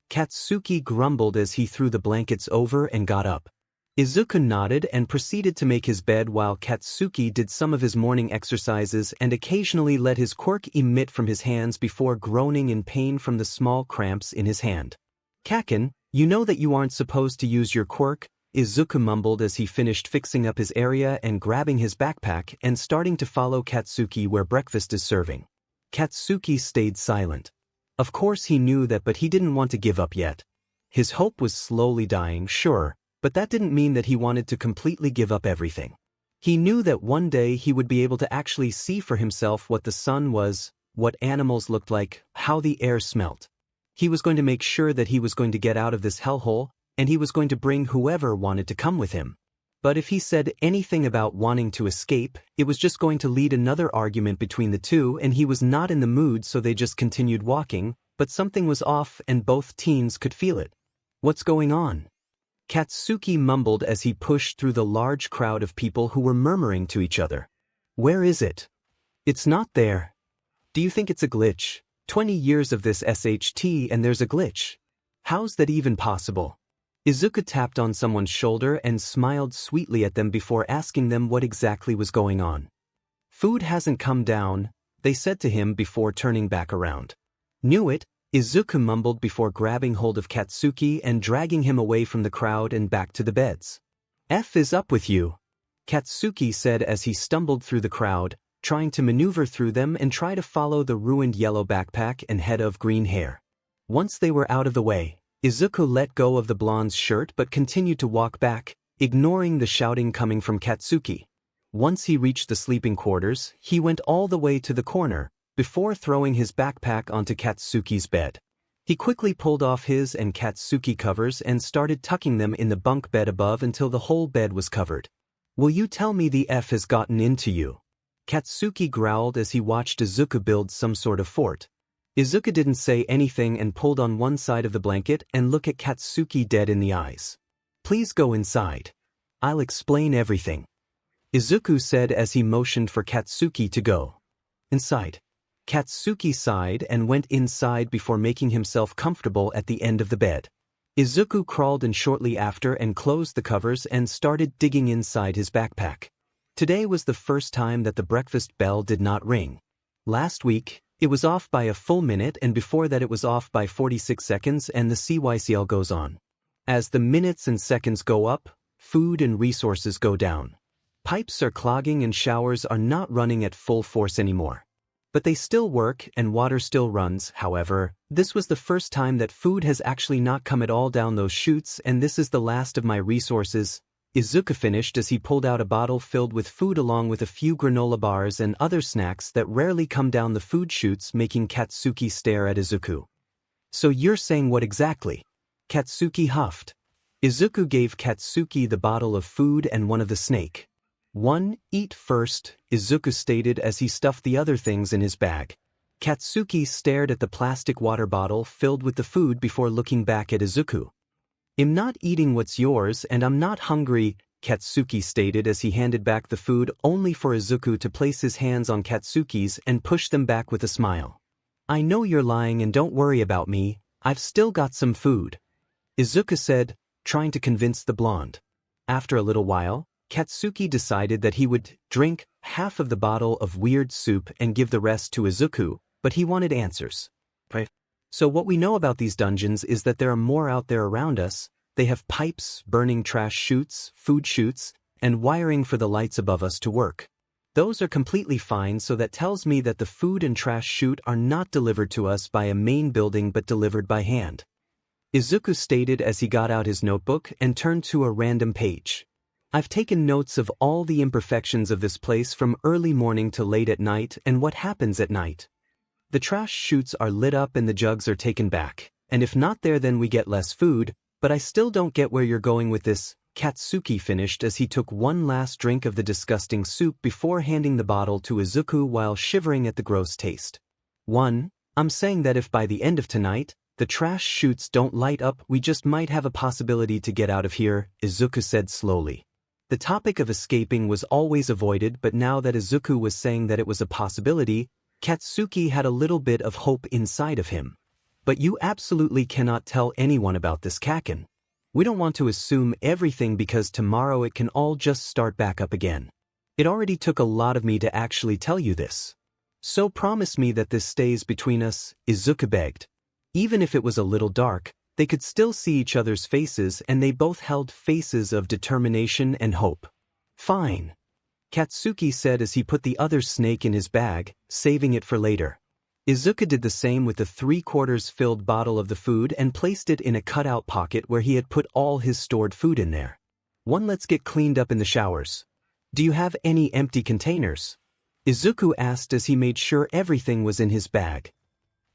Katsuki grumbled as he threw the blankets over and got up. 𝗧𝗂 nodded and proceeded to make his bed while Katsuki did some of his morning exercises and occasionally let his quirk emit from his hands before groaning in pain from the small cramps in his hand. "Kaken, you know that you aren't supposed to use your quirk," 𝗧𝗂 mumbled as he finished fixing up his area and grabbing his backpack and starting to follow Katsuki where breakfast is serving. Katsuki stayed silent. Of course he knew that, but he didn't want to give up yet. His hope was slowly dying, sure, but that didn't mean that he wanted to completely give up everything. He knew that one day he would be able to actually see for himself what the sun was, what animals looked like, how the air smelt. He was going to make sure that he was going to get out of this hellhole, and he was going to bring whoever wanted to come with him. But if he said anything about wanting to escape, it was just going to lead another argument between the two, and he was not in the mood, so they just continued walking, but something was off and both teens could feel it. "What's going on?" Katsuki mumbled as he pushed through the large crowd of people who were murmuring to each other. "Where is it? It's not there. Do you think it's a glitch? 20 years of this SHT and there's a glitch. How's that even possible?" 𝗧𝗂 tapped on someone's shoulder and smiled sweetly at them before asking them what exactly was going on. "Food hasn't come down," they said to him before turning back around. "Knew it," 𝗧𝗂 mumbled before grabbing hold of Katsuki and dragging him away from the crowd and back to the beds. "F is up with you," Katsuki said as he stumbled through the crowd, trying to maneuver through them and try to follow the ruined yellow backpack and head of green hair. Once they were out of the way, 𝗧𝗂 let go of the blonde's shirt but continued to walk back, ignoring the shouting coming from Katsuki. Once he reached the sleeping quarters, he went all the way to the corner, before throwing his backpack onto Katsuki's bed. He quickly pulled off his and Katsuki covers and started tucking them in the bunk bed above until the whole bed was covered. "Will you tell me the F has gotten into you?" Katsuki growled as he watched 𝗧𝗂 build some sort of fort. 𝗧𝗂 didn't say anything and pulled on one side of the blanket and looked at Katsuki dead in the eyes. "Please go inside. I'll explain everything," 𝗧𝗂 said as he motioned for Katsuki to go. "Inside." Katsuki sighed and went inside before making himself comfortable at the end of the bed. Izuku crawled in shortly after and closed the covers and started digging inside his backpack. Today was the first time that the breakfast bell did not ring. Last week, it was off by a full minute, and before that it was off by 46 seconds, and the cycle goes on. As the minutes and seconds go up, food and resources go down. Pipes are clogging and showers are not running at full force anymore. But they still work and water still runs. However, this was the first time that food has actually not come at all down those chutes, and this is the last of my resources, Izuku finished as he pulled out a bottle filled with food along with a few granola bars and other snacks that rarely come down the food chutes, making Katsuki stare at Izuku. So you're saying what exactly? Katsuki huffed. Izuku gave Katsuki the bottle of food and one of the snake. One, eat first, Izuku stated as he stuffed the other things in his bag. Katsuki stared at the plastic water bottle filled with the food before looking back at Izuku. I'm not eating what's yours and I'm not hungry, Katsuki stated as he handed back the food only for Izuku to place his hands on Katsuki's and push them back with a smile. I know you're lying and don't worry about me, I've still got some food, Izuku said, trying to convince the blonde. After a little while, Katsuki decided that he would drink half of the bottle of weird soup and give the rest to Izuku, but he wanted answers. So what we know about these dungeons is that there are more out there around us. They have pipes, burning trash chutes, food chutes, and wiring for the lights above us to work. Those are completely fine, so that tells me that the food and trash chute are not delivered to us by a main building but delivered by hand, Izuku stated as he got out his notebook and turned to a random page. I've taken notes of all the imperfections of this place from early morning to late at night and what happens at night. The trash chutes are lit up and the jugs are taken back, and if not there then we get less food, but I still don't get where you're going with this, Katsuki finished as he took one last drink of the disgusting soup before handing the bottle to Izuku while shivering at the gross taste. I'm saying that if by the end of tonight, the trash chutes don't light up, we just might have a possibility to get out of here, Izuku said slowly. The topic of escaping was always avoided, but now that Izuku was saying that it was a possibility, Katsuki had a little bit of hope inside of him. But you absolutely cannot tell anyone about this, Kaken. We don't want to assume everything because tomorrow it can all just start back up again. It already took a lot of me to actually tell you this. So promise me that this stays between us, Izuku begged. Even if it was a little dark, they could still see each other's faces and they both held faces of determination and hope. Fine, Katsuki said as he put the other snake in his bag, saving it for later. Izuku did the same with the 3/4 filled bottle of the food and placed it in a cutout pocket where he had put all his stored food in there. Let's get cleaned up in the showers. Do you have any empty containers? Izuku asked as he made sure everything was in his bag.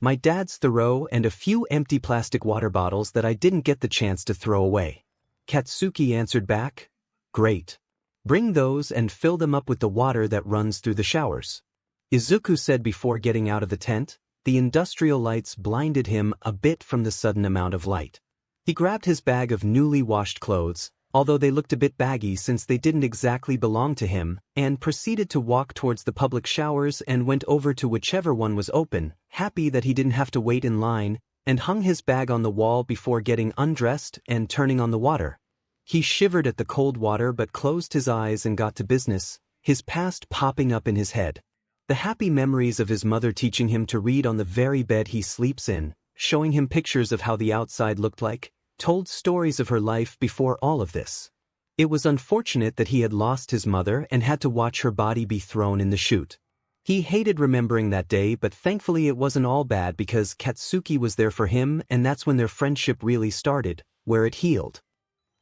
My dad's 𝗧𝗨 and a few empty plastic water bottles that I didn't get the chance to throw away, Katsuki answered back. Great. Bring those and fill them up with the water that runs through the showers, Izuku said before getting out of the tent. The industrial lights blinded him a bit from the sudden amount of light. He grabbed his bag of newly washed clothes, although they looked a bit baggy since they didn't exactly belong to him, and proceeded to walk towards the public showers and went over to whichever one was open, happy that he didn't have to wait in line, and hung his bag on the wall before getting undressed and turning on the water. He shivered at the cold water but closed his eyes and got to business, his past popping up in his head. The happy memories of his mother teaching him to read on the very bed he sleeps in, showing him pictures of how the outside looked like, told stories of her life before all of this. It was unfortunate that he had lost his mother and had to watch her body be thrown in the chute. He hated remembering that day, but thankfully it wasn't all bad because Katsuki was there for him, and that's when their friendship really started, where it healed.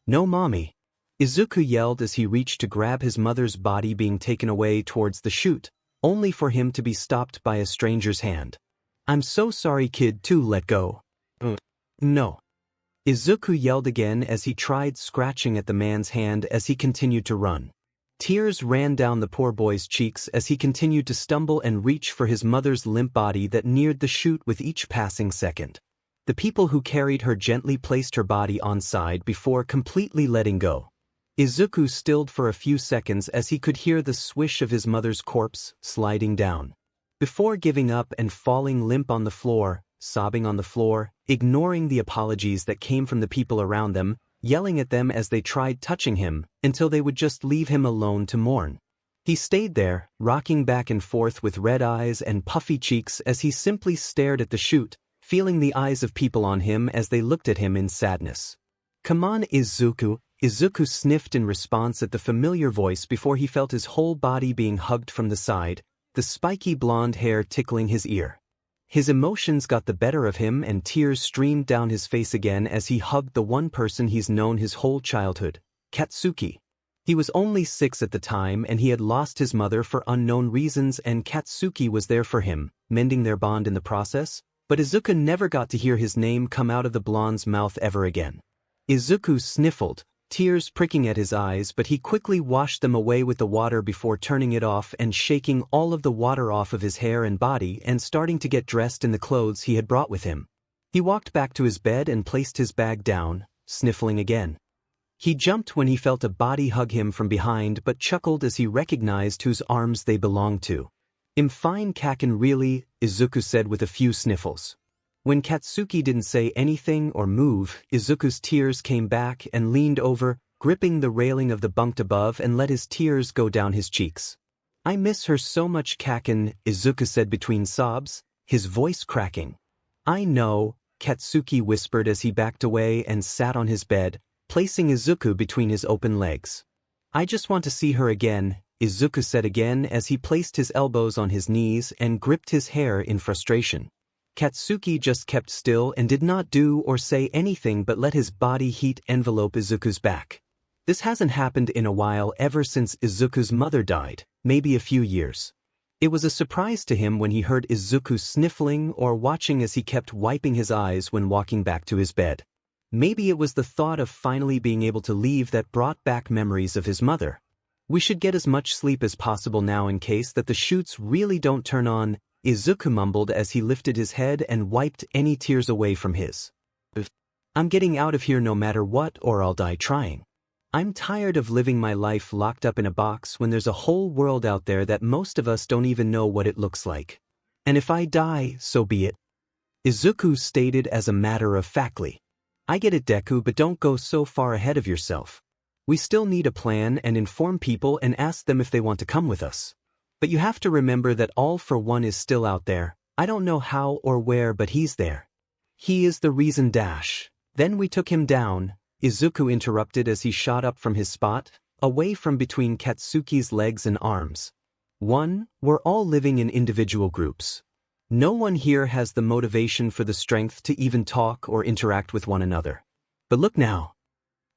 No mommy, Izuku yelled as he reached to grab his mother's body being taken away towards the chute, only for him to be stopped by a stranger's hand. I'm so sorry kid, to let go. No. Izuku yelled again as he tried scratching at the man's hand as he continued to run. Tears ran down the poor boy's cheeks as he continued to stumble and reach for his mother's limp body that neared the chute with each passing second. The people who carried her gently placed her body on side before completely letting go. Izuku stilled for a few seconds as he could hear the swish of his mother's corpse sliding down. Before giving up and falling limp on the floor, sobbing on the floor, ignoring the apologies that came from the people around them, yelling at them as they tried touching him, until they would just leave him alone to mourn. He stayed there, rocking back and forth with red eyes and puffy cheeks as he simply stared at the chute, feeling the eyes of people on him as they looked at him in sadness. "Come on, Izuku." Izuku sniffed in response at the familiar voice before he felt his whole body being hugged from the side, the spiky blonde hair tickling his ear. His emotions got the better of him and tears streamed down his face again as he hugged the one person he's known his whole childhood, Katsuki. He was only 6 at the time and he had lost his mother for unknown reasons, and Katsuki was there for him, mending their bond in the process, but Izuku never got to hear his name come out of the blonde's mouth ever again. Izuku sniffled, tears pricking at his eyes, but he quickly washed them away with the water before turning it off and shaking all of the water off of his hair and body and starting to get dressed in the clothes he had brought with him. He walked back to his bed and placed his bag down, sniffling again. He jumped when he felt a body hug him from behind but chuckled as he recognized whose arms they belonged to. "I'm fine, Kaken, really," Izuku said with a few sniffles. When Katsuki didn't say anything or move, Izuku's tears came back and leaned over, gripping the railing of the bunk above, and let his tears go down his cheeks. "I miss her so much, Kaken," Izuku said between sobs, his voice cracking. "I know," Katsuki whispered as he backed away and sat on his bed, placing Izuku between his open legs. "I just want to see her again," Izuku said again as he placed his elbows on his knees and gripped his hair in frustration. Katsuki just kept still and did not do or say anything but let his body heat envelope Izuku's back. This hasn't happened in a while, ever since Izuku's mother died, maybe a few years. It was a surprise to him when he heard Izuku sniffling or watching as he kept wiping his eyes when walking back to his bed. Maybe it was the thought of finally being able to leave that brought back memories of his mother. "We should get as much sleep as possible now in case that the chutes really don't turn on," Izuku mumbled as he lifted his head and wiped any tears away from his. "I'm getting out of here no matter what, or I'll die trying. I'm tired of living my life locked up in a box when there's a whole world out there that most of us don't even know what it looks like. And if I die, so be it," Izuku stated as a matter of factly. "I get it, Deku, but don't go so far ahead of yourself. We still need a plan and inform people and ask them if they want to come with us. But you have to remember that All for One is still out there. I don't know how or where, but he's there. He is the reason dash. Then we took him down," Izuku interrupted as he shot up from his spot, away from between Katsuki's legs and arms. "1. We're all living in individual groups. No one here has the motivation for the strength to even talk or interact with one another. But look now,"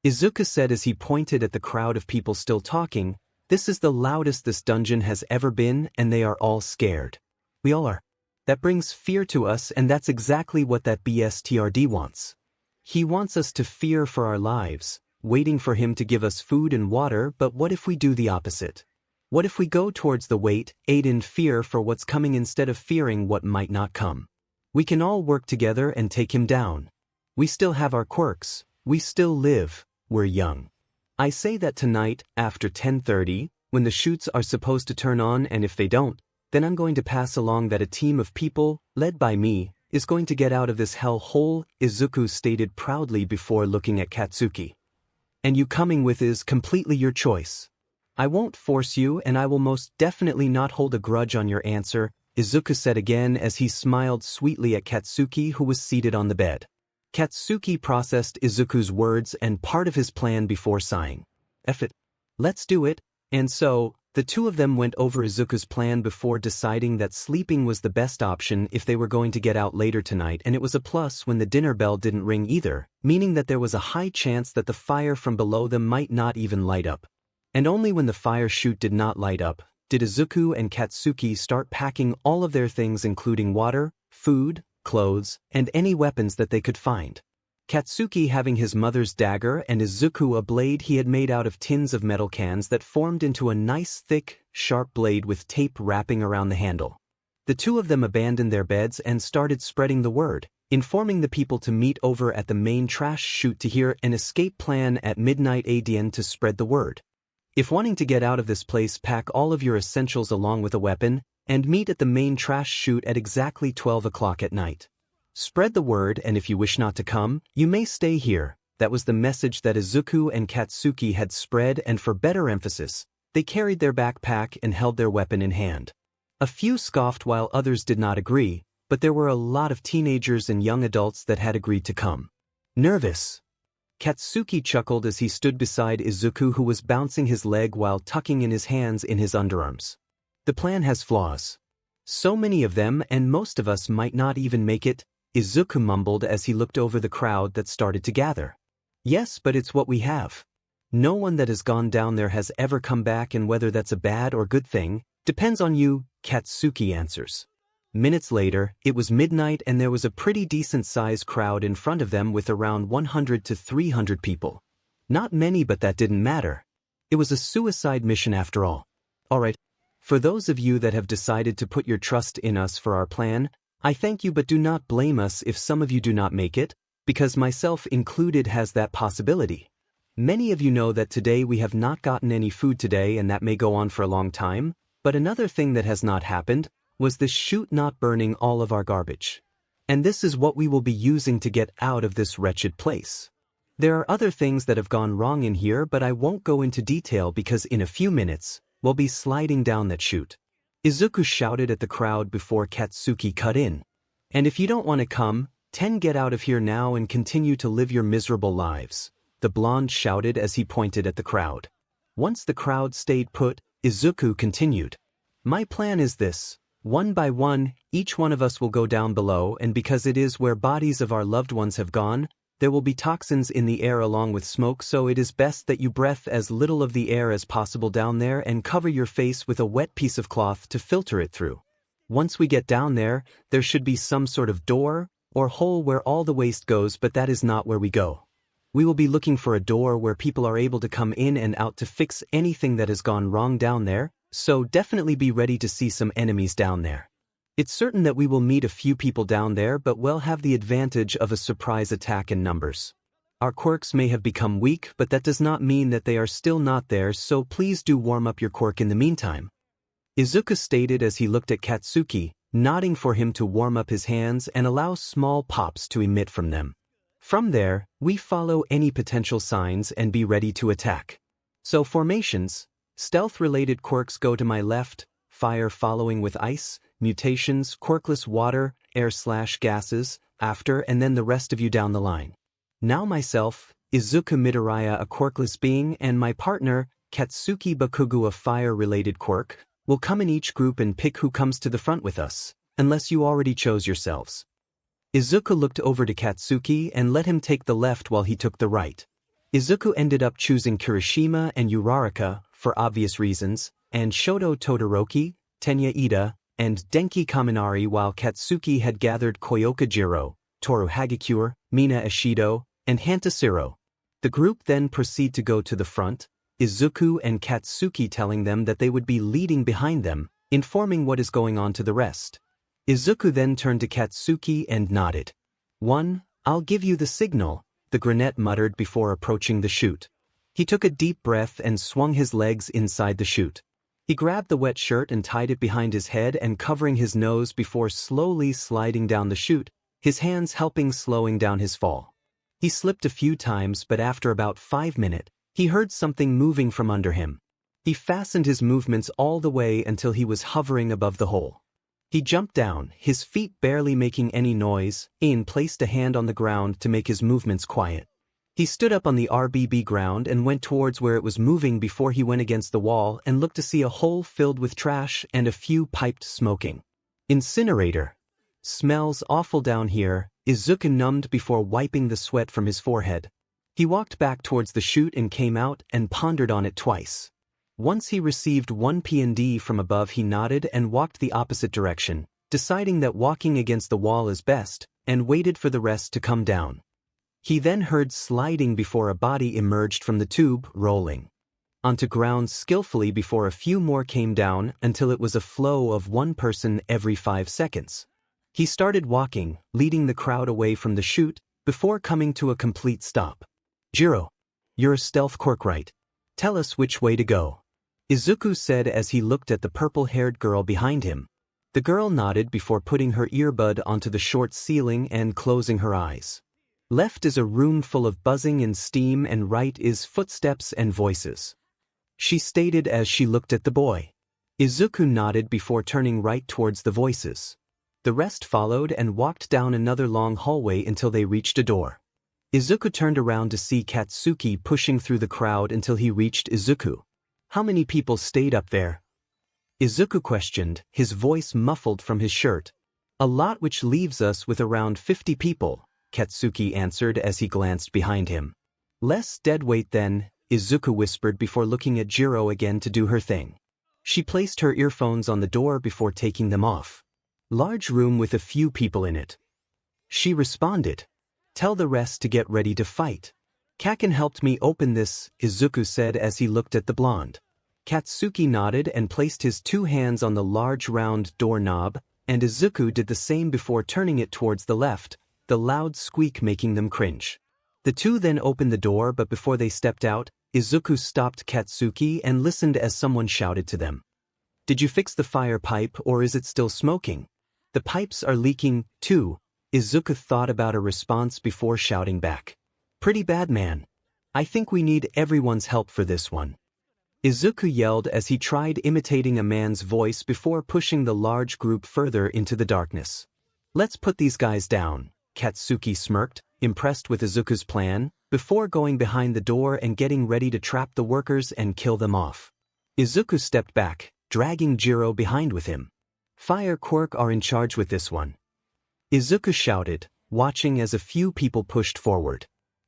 Izuku said as he pointed at the crowd of people still talking. "This is the loudest this dungeon has ever been, and they are all scared. We all are. That brings fear to us, and that's exactly what that BSTRD wants. He wants us to fear for our lives, waiting for him to give us food and water, but what if we do the opposite? What if we go towards the wait, aid in fear for what's coming instead of fearing what might not come? We can all work together and take him down. We still have our quirks. We still live. We're young. I say that tonight, after 10:30, when the chutes are supposed to turn on, and if they don't, then I'm going to pass along that a team of people, led by me, is going to get out of this hell hole," Izuku stated proudly before looking at Katsuki. "And you coming with is completely your choice. I won't force you, and I will most definitely not hold a grudge on your answer," Izuku said again as he smiled sweetly at Katsuki, who was seated on the bed. Katsuki processed Izuku's words and part of his plan before sighing. "F it. Let's do it." And so, the two of them went over Izuku's plan before deciding that sleeping was the best option if they were going to get out later tonight, and it was a plus when the dinner bell didn't ring either, meaning that there was a high chance that the fire from below them might not even light up. And only when the fire chute did not light up, did Izuku and Katsuki start packing all of their things, including water, food, clothes, and any weapons that they could find. Katsuki having his mother's dagger and Izuku a blade he had made out of tins of metal cans that formed into a nice thick, sharp blade with tape wrapping around the handle. The two of them abandoned their beds and started spreading the word, informing the people to meet over at the main trash chute to hear an escape plan at midnight ADN to spread the word. If wanting to get out of this place, pack all of your essentials along with a weapon, and meet at the main trash chute at exactly 12 o'clock at night. Spread the word, and if you wish not to come, you may stay here. That was the message that Izuku and Katsuki had spread, and for better emphasis, they carried their backpack and held their weapon in hand. A few scoffed while others did not agree, but there were a lot of teenagers and young adults that had agreed to come. Nervous? Katsuki chuckled as he stood beside Izuku, who was bouncing his leg while tucking in his hands in his underarms. The plan has flaws. So many of them, and most of us might not even make it, Izuku mumbled as he looked over the crowd that started to gather. Yes, but it's what we have. No one that has gone down there has ever come back, and whether that's a bad or good thing depends on you, Katsuki answers. Minutes later, it was midnight and there was a pretty decent-sized crowd in front of them with around 100 to 300 people. Not many, but that didn't matter. It was a suicide mission after all. Alright, for those of you that have decided to put your trust in us for our plan, I thank you, but do not blame us if some of you do not make it, because myself included has that possibility. Many of you know that today we have not gotten any food today, and that may go on for a long time, but another thing that has not happened was the chute not burning all of our garbage. And this is what we will be using to get out of this wretched place. There are other things that have gone wrong in here, but I won't go into detail because in a few minutes, we'll be sliding down that chute. Izuku shouted at the crowd before Katsuki cut in. And if you don't want to come, 10 get out of here now and continue to live your miserable lives, the blonde shouted as he pointed at the crowd. Once the crowd stayed put, Izuku continued. My plan is this. One by one, each one of us will go down below, and because it is where bodies of our loved ones have gone, there will be toxins in the air along with smoke, so it is best that you breathe as little of the air as possible down there and cover your face with a wet piece of cloth to filter it through. Once we get down there, there should be some sort of door or hole where all the waste goes, but that is not where we go. We will be looking for a door where people are able to come in and out to fix anything that has gone wrong down there, so definitely be ready to see some enemies down there. It's certain that we will meet a few people down there, but we'll have the advantage of a surprise attack in numbers. Our quirks may have become weak, but that does not mean that they are still not there, so please do warm up your quirk in the meantime. Izuku stated as he looked at Katsuki, nodding for him to warm up his hands and allow small pops to emit from them. From there, we follow any potential signs and be ready to attack. So formations, stealth-related quirks go to my left, fire following with ice, mutations, quirkless water, air/gases, after, and then the rest of you down the line. Now myself, Izuku Midoriya, a quirkless being, and my partner, Katsuki Bakugo, a fire-related quirk, will come in each group and pick who comes to the front with us, unless you already chose yourselves. Izuku looked over to Katsuki and let him take the left while he took the right. Izuku ended up choosing Kirishima and Uraraka, for obvious reasons, and Shoto Todoroki, Tenya Ida, and Denki Kaminari, while Katsuki had gathered Koyokajiro, Toru Hagakure, Mina Ishido, and Hantasiro. The group then proceed to go to the front, Izuku and Katsuki telling them that they would be leading behind them, informing what is going on to the rest. Izuku then turned to Katsuki and nodded. I'll give you the signal, the brunette muttered before approaching the chute. He took a deep breath and swung his legs inside the chute. He grabbed the wet shirt and tied it behind his head and covering his nose before slowly sliding down the chute, his hands helping slowing down his fall. He slipped a few times, but after about 5 minutes, he heard something moving from under him. He fastened his movements all the way until he was hovering above the hole. He jumped down, his feet barely making any noise, and placed a hand on the ground to make his movements quiet. He stood up on the RBB ground and went towards where it was moving before he went against the wall and looked to see a hole filled with trash and a few piped smoking. Incinerator. Smells awful down here, Izuku numbed before wiping the sweat from his forehead. He walked back towards the chute and came out and pondered on it twice. Once he received 1 P&D from above, he nodded and walked the opposite direction, deciding that walking against the wall is best, and waited for the rest to come down. He then heard sliding before a body emerged from the tube, rolling onto ground skillfully before a few more came down until it was a flow of one person every 5 seconds. He started walking, leading the crowd away from the chute, before coming to a complete stop. Jiro, you're a stealth quirk, right? Tell us which way to go. Izuku said as he looked at the purple-haired girl behind him. The girl nodded before putting her earbud onto the short ceiling and closing her eyes. Left is a room full of buzzing and steam, and right is footsteps and voices, she stated as she looked at the boy. Izuku nodded before turning right towards the voices. The rest followed and walked down another long hallway until they reached a door. Izuku turned around to see Katsuki pushing through the crowd until he reached Izuku. How many people stayed up there? Izuku questioned, his voice muffled from his shirt. A lot, which leaves us with around 50 people, Katsuki answered as he glanced behind him. Less dead weight then, Izuku whispered before looking at Jiro again to do her thing. She placed her earphones on the door before taking them off. Large room with a few people in it. She responded. Tell the rest to get ready to fight. Kaken helped me open this, Izuku said as he looked at the blonde. Katsuki nodded and placed his 2 hands on the large round doorknob, and Izuku did the same before turning it towards the left, the loud squeak making them cringe. The two then opened the door, but before they stepped out, Izuku stopped Katsuki and listened as someone shouted to them. Did you fix the fire pipe, or is it still smoking? The pipes are leaking, too. Izuku thought about a response before shouting back. Pretty bad, man. I think we need everyone's help for this one. Izuku yelled as he tried imitating a man's voice before pushing the large group further into the darkness. Let's put these guys down, Katsuki smirked, impressed with Izuku's plan, before going behind the door and getting ready to trap the workers and kill them off. Izuku stepped back, dragging Jiro behind with him. Fire Quirk are in charge with this one, Izuku shouted, watching as a few people pushed forward.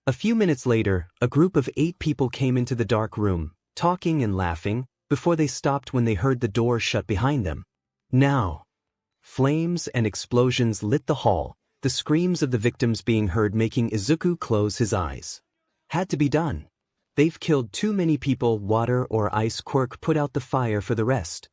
A few minutes later, a group of 8 people came into the dark room, talking and laughing, before they stopped when they heard the door shut behind them. Now, flames and explosions lit the hall, the screams of the victims being heard making Izuku close his eyes. Had to be done. They've killed too many people. Water or ice quirk put out the fire for the rest.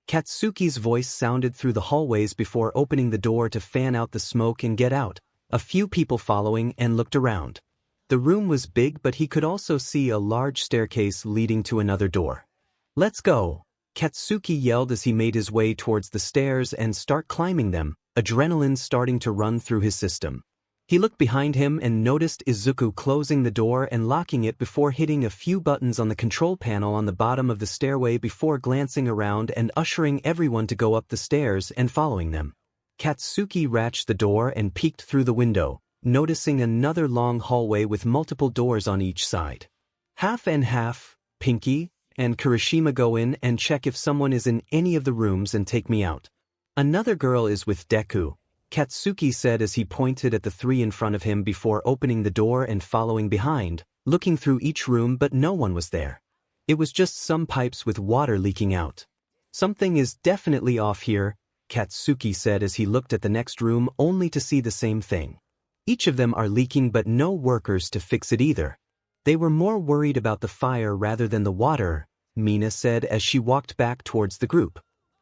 Katsuki's voice sounded through the hallways before opening the door to fan out the smoke and get out, a few people following and looked around. The room was big, but he could also see a large staircase leading to another door. Let's go, Katsuki yelled as he made his way towards the stairs and start climbing them, adrenaline starting to run through his system. He looked behind him and noticed Izuku closing the door and locking it before hitting a few buttons on the control panel on the bottom of the stairway before glancing around and ushering everyone to go up the stairs and following them. Katsuki ratcheted the door and peeked through the window, noticing another long hallway with multiple doors on each side. Half and half, Pinky and Kirishima go in and check if someone is in any of the rooms and take me out. Another girl is with Deku, Katsuki said as he pointed at the 3 in front of him before opening the door and following behind, looking through each room, but no one was there. It was just some pipes with water leaking out. Something is definitely off here, Katsuki said as he looked at the next room only to see the same thing. Each of them are leaking, but no workers to fix it either. They were more worried about the fire rather than the water, Mina said as she walked back towards the group.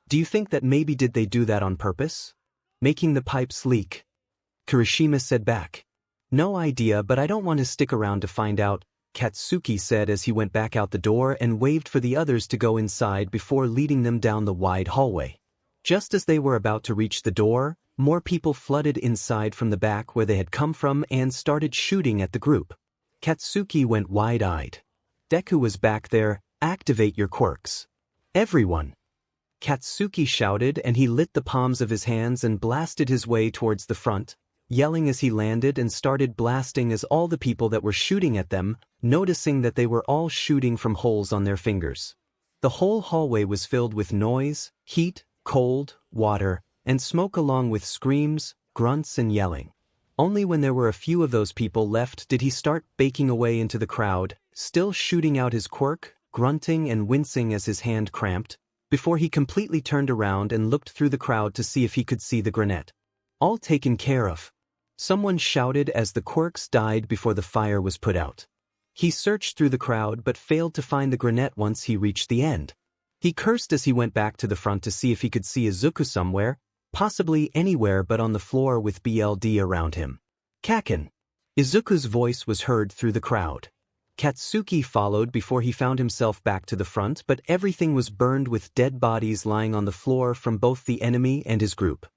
Do you think that maybe did they do that on purpose? Making the pipes leak? Kirishima said back. No idea, but I don't want to stick around to find out, Katsuki said as he went back out the door and waved for the others to go inside before leading them down the wide hallway. Just as they were about to reach the door, more people flooded inside from the back where they had come from and started shooting at the group. Katsuki went wide-eyed. Deku was back there. Activate your quirks. Everyone. Katsuki shouted and he lit the palms of his hands and blasted his way towards the front, yelling as he landed and started blasting as all the people that were shooting at them, noticing that they were all shooting from holes on their fingers. The whole hallway was filled with noise, heat, cold, water, and smoke along with screams, grunts and yelling. Only when there were a few of those people left did he start baking away into the crowd, still shooting out his quirk, grunting and wincing as his hand cramped, before he completely turned around and looked through the crowd to see if he could see the grenade. All taken care of. Someone shouted as the quirks died before the fire was put out. He searched through the crowd but failed to find the grenade once he reached the end. He cursed as he went back to the front to see if he could see Izuku somewhere, possibly anywhere but on the floor with BLD around him. Kaken. Izuku's voice was heard through the crowd. Katsuki followed before he found himself back to the front, but everything was burned with dead bodies lying on the floor from both the enemy and his group.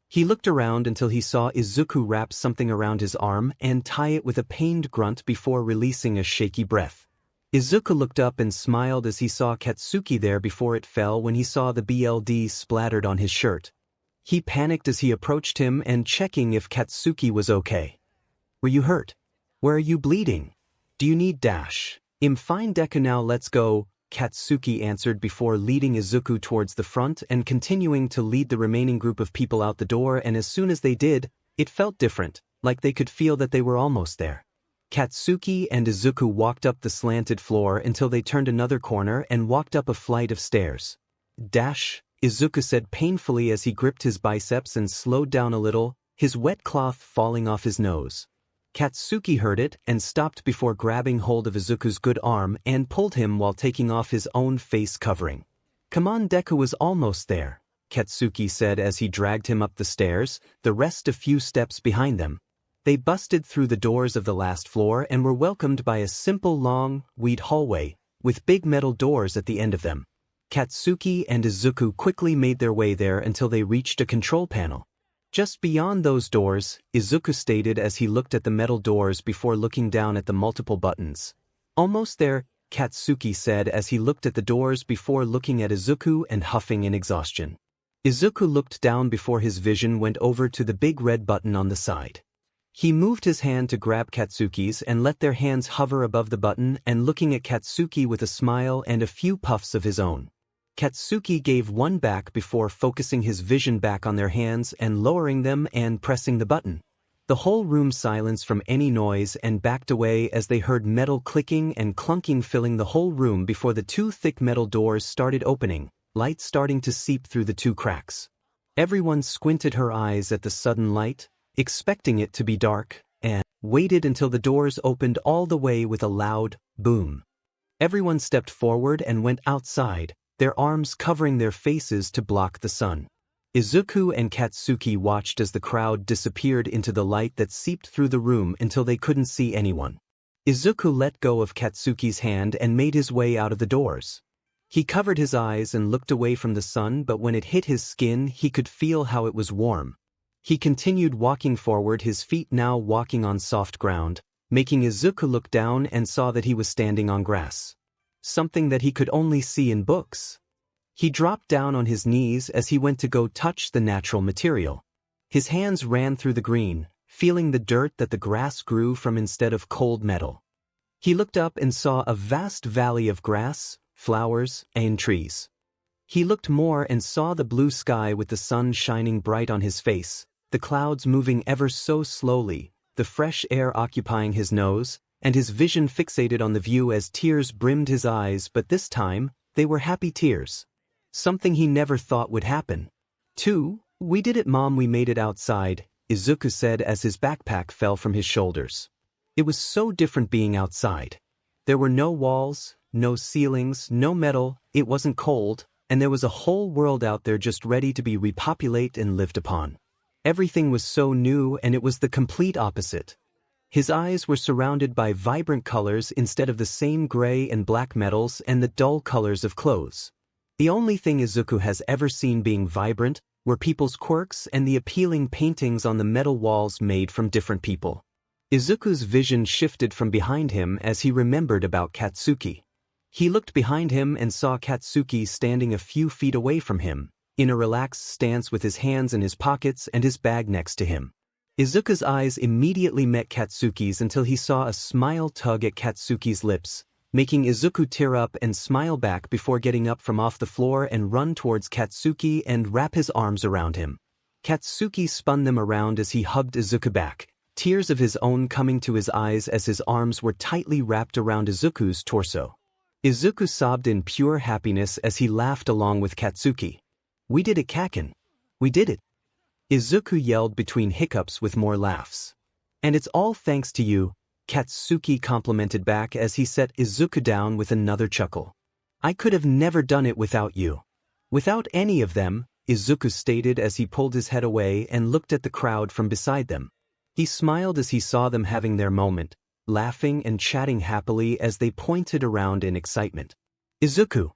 He looked around until he saw Izuku wrap something around his arm and tie it with a pained grunt before releasing a shaky breath. Izuku looked up and smiled as he saw Katsuki there before it fell when he saw the blood splattered on his shirt. He panicked as he approached him and checking if Katsuki was okay. "Were you hurt? Where are you bleeding? Do you need dash? I'm fine Deku, now let's go," Katsuki answered before leading Izuku towards the front and continuing to lead the remaining group of people out the door, and as soon as they did, it felt different, like they could feel that they were almost there. Katsuki and Izuku walked up the slanted floor until they turned another corner and walked up a flight of stairs. "Dash," Izuku said painfully as he gripped his biceps and slowed down a little, his wet cloth falling off his nose. Katsuki heard it and stopped before grabbing hold of Izuku's good arm and pulled him while taking off his own face covering. "Come on, Deku was almost there," Katsuki said as he dragged him up the stairs, the rest a few steps behind them. They busted through the doors of the last floor and were welcomed by a simple long, wide hallway, with big metal doors at the end of them. Katsuki and Izuku quickly made their way there until they reached a control panel. "Just beyond those doors," Izuku stated as he looked at the metal doors before looking down at the multiple buttons. "Almost there," Katsuki said as he looked at the doors before looking at Izuku and huffing in exhaustion. Izuku looked down before his vision went over to the big red button on the side. He moved his hand to grab Katsuki's and let their hands hover above the button and looking at Katsuki with a smile and a few puffs of his own. Katsuki gave one back before focusing his vision back on their hands and lowering them and pressing the button. The whole room silenced from any noise and backed away as they heard metal clicking and clunking filling the whole room before the two thick metal doors started opening, light starting to seep through the two cracks. Everyone squinted her eyes at the sudden light, expecting it to be dark, and waited until the doors opened all the way with a loud boom. Everyone stepped forward and went outside, their arms covering their faces to block the sun. Izuku and Katsuki watched as the crowd disappeared into the light that seeped through the room until they couldn't see anyone. Izuku let go of Katsuki's hand and made his way out of the doors. He covered his eyes and looked away from the sun, but when it hit his skin he could feel how it was warm. He continued walking forward, his feet now walking on soft ground, making Izuku look down and saw that he was standing on grass. Something that he could only see in books. He dropped down on his knees as he went to go touch the natural material. His hands ran through the green, feeling the dirt that the grass grew from instead of cold metal. He looked up and saw a vast valley of grass, flowers, and trees. He looked more and saw the blue sky with the sun shining bright on his face, the clouds moving ever so slowly, the fresh air occupying his nose, and his vision fixated on the view as tears brimmed his eyes, but this time, they were happy tears. Something he never thought would happen. "We did it, Mom, we made it outside," Izuku said as his backpack fell from his shoulders. It was so different being outside. There were no walls, no ceilings, no metal, it wasn't cold, and there was a whole world out there just ready to be repopulated and lived upon. Everything was so new, and it was the complete opposite. His eyes were surrounded by vibrant colors instead of the same gray and black metals and the dull colors of clothes. The only thing Izuku has ever seen being vibrant were people's quirks and the appealing paintings on the metal walls made from different people. Izuku's vision shifted from behind him as he remembered about Katsuki. He looked behind him and saw Katsuki standing a few feet away from him, in a relaxed stance with his hands in his pockets and his bag next to him. Izuku's eyes immediately met Katsuki's until he saw a smile tug at Katsuki's lips, making Izuku tear up and smile back before getting up from off the floor and run towards Katsuki and wrap his arms around him. Katsuki spun them around as he hugged Izuku back, tears of his own coming to his eyes as his arms were tightly wrapped around Izuku's torso. Izuku sobbed in pure happiness as he laughed along with Katsuki. "We did it, Kaken. We did it," Izuku yelled between hiccups with more laughs. "And it's all thanks to you," Katsuki complimented back as he set Izuku down with another chuckle. "I could have never done it without you." "Without any of them," Izuku stated as he pulled his head away and looked at the crowd from beside them. He smiled as he saw them having their moment, laughing and chatting happily as they pointed around in excitement. Izuku.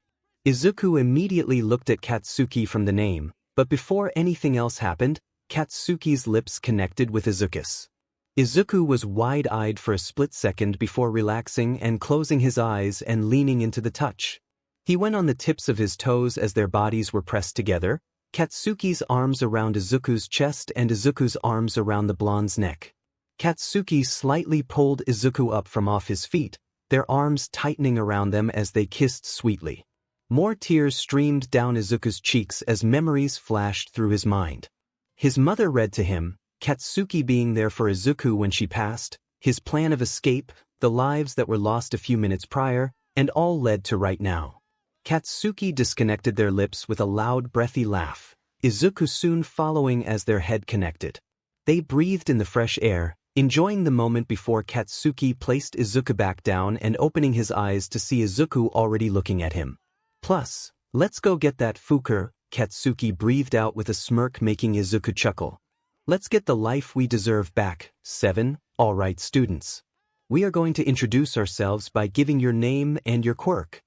Izuku immediately looked at Katsuki from the name, but before anything else happened, Katsuki's lips connected with Izuku's. Izuku was wide-eyed for a split second before relaxing and closing his eyes and leaning into the touch. He went on the tips of his toes as their bodies were pressed together, Katsuki's arms around Izuku's chest and Izuku's arms around the blonde's neck. Katsuki slightly pulled Izuku up from off his feet, their arms tightening around them as they kissed sweetly. More tears streamed down Izuku's cheeks as memories flashed through his mind. His mother read to him, Katsuki being there for Izuku when she passed, his plan of escape, the lives that were lost a few minutes prior, and all led to right now. Katsuki disconnected their lips with a loud breathy laugh, Izuku soon following as their head connected. They breathed in the fresh air, enjoying the moment before Katsuki placed Izuku back down and opening his eyes to see Izuku already looking at him. Plus, let's go get that fuker, Katsuki breathed out with a smirk making Izuku chuckle. Let's get the life we deserve back. 7. Alright students. We are going to introduce ourselves by giving your name and your quirk.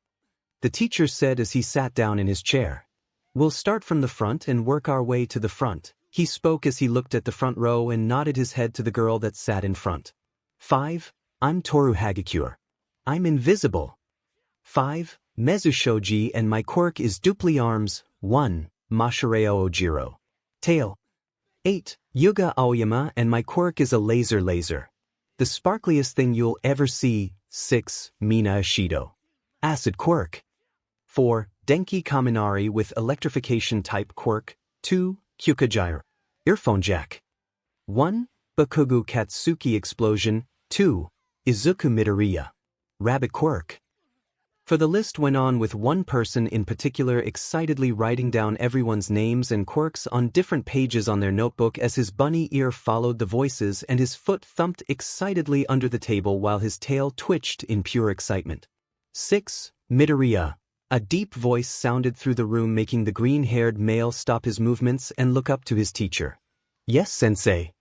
The teacher said as he sat down in his chair. We'll start from the front and work our way to the front. He spoke as he looked at the front row and nodded his head to the girl that sat in front. 5. I'm Toru Hagakure. I'm invisible. 5. Mezu Shoji and my quirk is dupli arms. 1. Mashireo Ojiro. Tail. 8. Yuga Aoyama and my quirk is a laser. The sparkliest thing you'll ever see. 6. Mina Ishido. Acid quirk. 4. Denki Kaminari with electrification type quirk. 2. Kyukagyre. Earphone jack. 1. Bakugo Katsuki explosion. 2. Izuku Midoriya. Rabbit quirk. For the list went on with one person in particular excitedly writing down everyone's names and quirks on different pages on their notebook as his bunny ear followed the voices and his foot thumped excitedly under the table while his tail twitched in pure excitement. 6. Midoriya. A deep voice sounded through the room making the green-haired male stop his movements and look up to his teacher. Yes, sensei.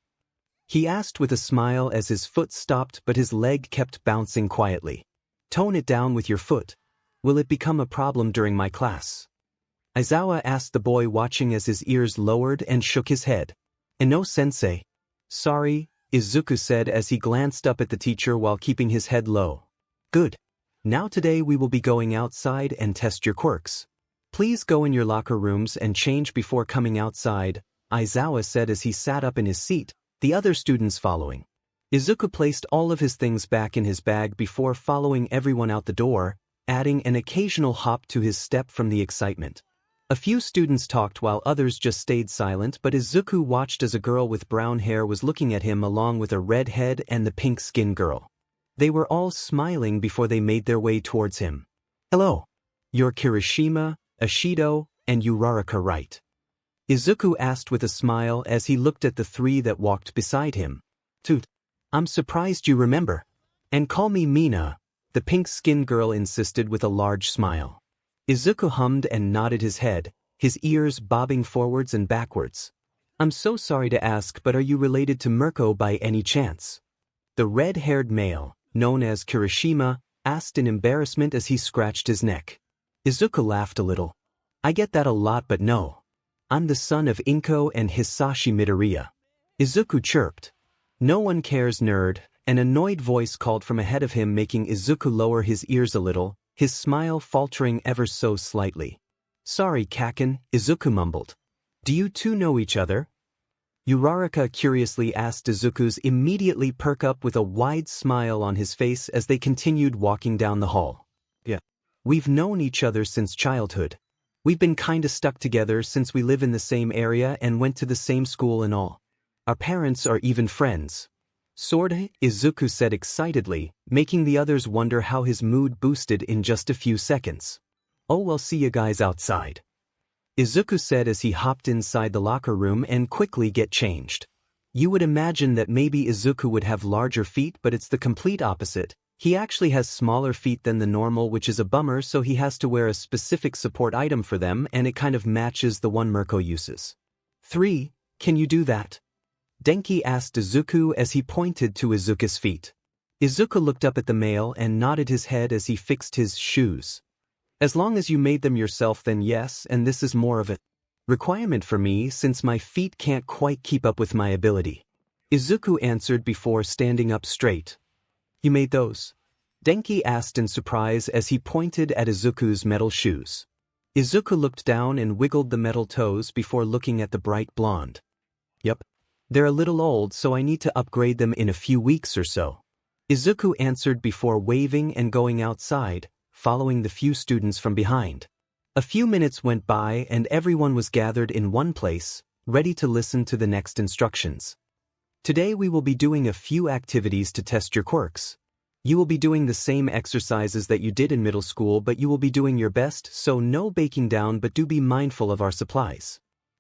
He asked with a smile as his foot stopped but his leg kept bouncing quietly. Tone it down with your foot. Will it become a problem during my class? Aizawa asked the boy watching as his ears lowered and shook his head. No, sensei. Sorry, Izuku said as he glanced up at the teacher while keeping his head low. Good. Now today we will be going outside and test your quirks. Please go in your locker rooms and change before coming outside, Aizawa said as he sat up in his seat, the other students following. Izuku placed all of his things back in his bag before following everyone out the door, adding an occasional hop to his step from the excitement. A few students talked while others just stayed silent, but Izuku watched as a girl with brown hair was looking at him along with a red head and the pink-skinned girl. They were all smiling before they made their way towards him. Hello. You're Kirishima, Ishido, and Uraraka, right? Izuku asked with a smile as he looked at the three that walked beside him. Toot. I'm surprised you remember. And call me Mina, the pink-skinned girl insisted with a large smile. Izuku hummed and nodded his head, his ears bobbing forwards and backwards. I'm so sorry to ask, but are you related to Mirko by any chance? The red-haired male, known as Kirishima, asked in embarrassment as he scratched his neck. Izuku laughed a little. I get that a lot, but no. I'm the son of Inko and Hisashi Midoriya. Izuku chirped. No one cares, nerd, an annoyed voice called from ahead of him making Izuku lower his ears a little, his smile faltering ever so slightly. Sorry, Kaken, Izuku mumbled. Do you two know each other? Uraraka curiously asked. Izuku's immediately perk up with a wide smile on his face as they continued walking down the hall. Yeah. We've known each other since childhood. We've been kinda stuck together since we live in the same area and went to the same school and all. Our parents are even friends. Sword, Izuku said excitedly, making the others wonder how his mood boosted in just a few seconds. Oh, I'll see you guys outside. Izuku said as he hopped inside the locker room and quickly get changed. You would imagine that maybe Izuku would have larger feet, but it's the complete opposite. He actually has smaller feet than the normal, which is a bummer, so he has to wear a specific support item for them and it kind of matches the one Mirko uses. 3. Can you do that? Denki asked Izuku as he pointed to Izuku's feet. Izuku looked up at the male and nodded his head as he fixed his shoes. As long as you made them yourself, then yes, and this is more of a requirement for me since my feet can't quite keep up with my ability. Izuku answered before standing up straight. You made those? Denki asked in surprise as he pointed at Izuku's metal shoes. Izuku looked down and wiggled the metal toes before looking at the bright blonde. Yup. They're a little old, so I need to upgrade them in a few weeks or so. Izuku answered before waving and going outside, following the few students from behind. A few minutes went by and everyone was gathered in one place, ready to listen to the next instructions. Today we will be doing a few activities to test your quirks. You will be doing the same exercises that you did in middle school, but you will be doing your best, so no baking down, but do be mindful of our supplies.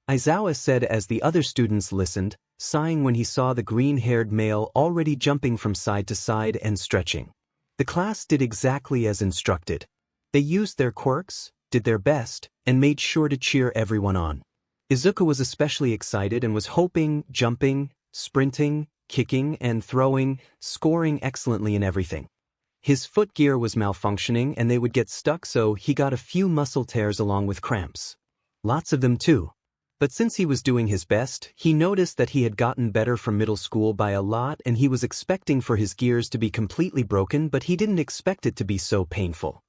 Aizawa said as the other students listened, sighing when he saw the green-haired male already jumping from side to side and stretching. The class did exactly as instructed. They used their quirks, did their best, and made sure to cheer everyone on. Izuku was especially excited and was hoping, jumping, sprinting, kicking and throwing, scoring excellently in everything. His foot gear was malfunctioning and they would get stuck, so he got a few muscle tears along with cramps. Lots of them too. But since he was doing his best, he noticed that he had gotten better from middle school by a lot, and he was expecting for his gears to be completely broken, but he didn't expect it to be so painful.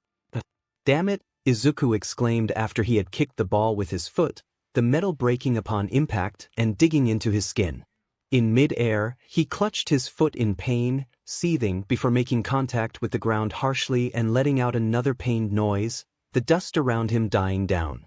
Damn it, Izuku exclaimed after he had kicked the ball with his foot, the metal breaking upon impact and digging into his skin. In mid-air, he clutched his foot in pain, seething before making contact with the ground harshly and letting out another pained noise, the dust around him dying down.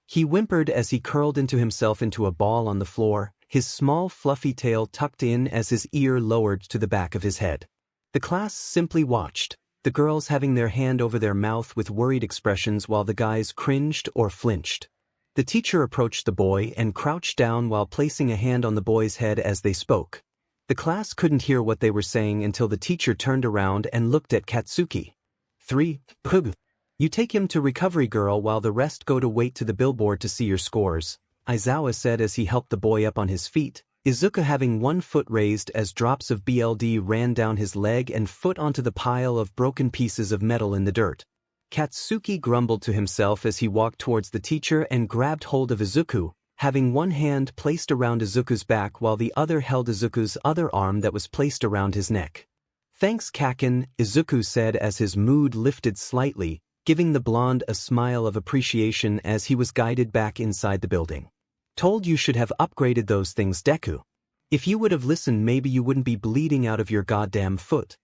He whimpered as he curled into himself into a ball on the floor, his small fluffy tail tucked in as his ear lowered to the back of his head. The class simply watched, the girls having their hand over their mouth with worried expressions while the guys cringed or flinched. The teacher approached the boy and crouched down while placing a hand on the boy's head as they spoke. The class couldn't hear what they were saying until the teacher turned around and looked at Katsuki. 3. Pug. You take him to Recovery Girl while the rest go to wait to the billboard to see your scores, Aizawa said as he helped the boy up on his feet, Izuku having one foot raised as drops of BLD ran down his leg and foot onto the pile of broken pieces of metal in the dirt. Katsuki grumbled to himself as he walked towards the teacher and grabbed hold of Izuku, having one hand placed around Izuku's back while the other held Izuku's other arm that was placed around his neck. Thanks, Kaken, Izuku said as his mood lifted slightly, giving the blonde a smile of appreciation as he was guided back inside the building. Told you should have upgraded those things, Deku. If you would have listened, maybe you wouldn't be bleeding out of your goddamn foot.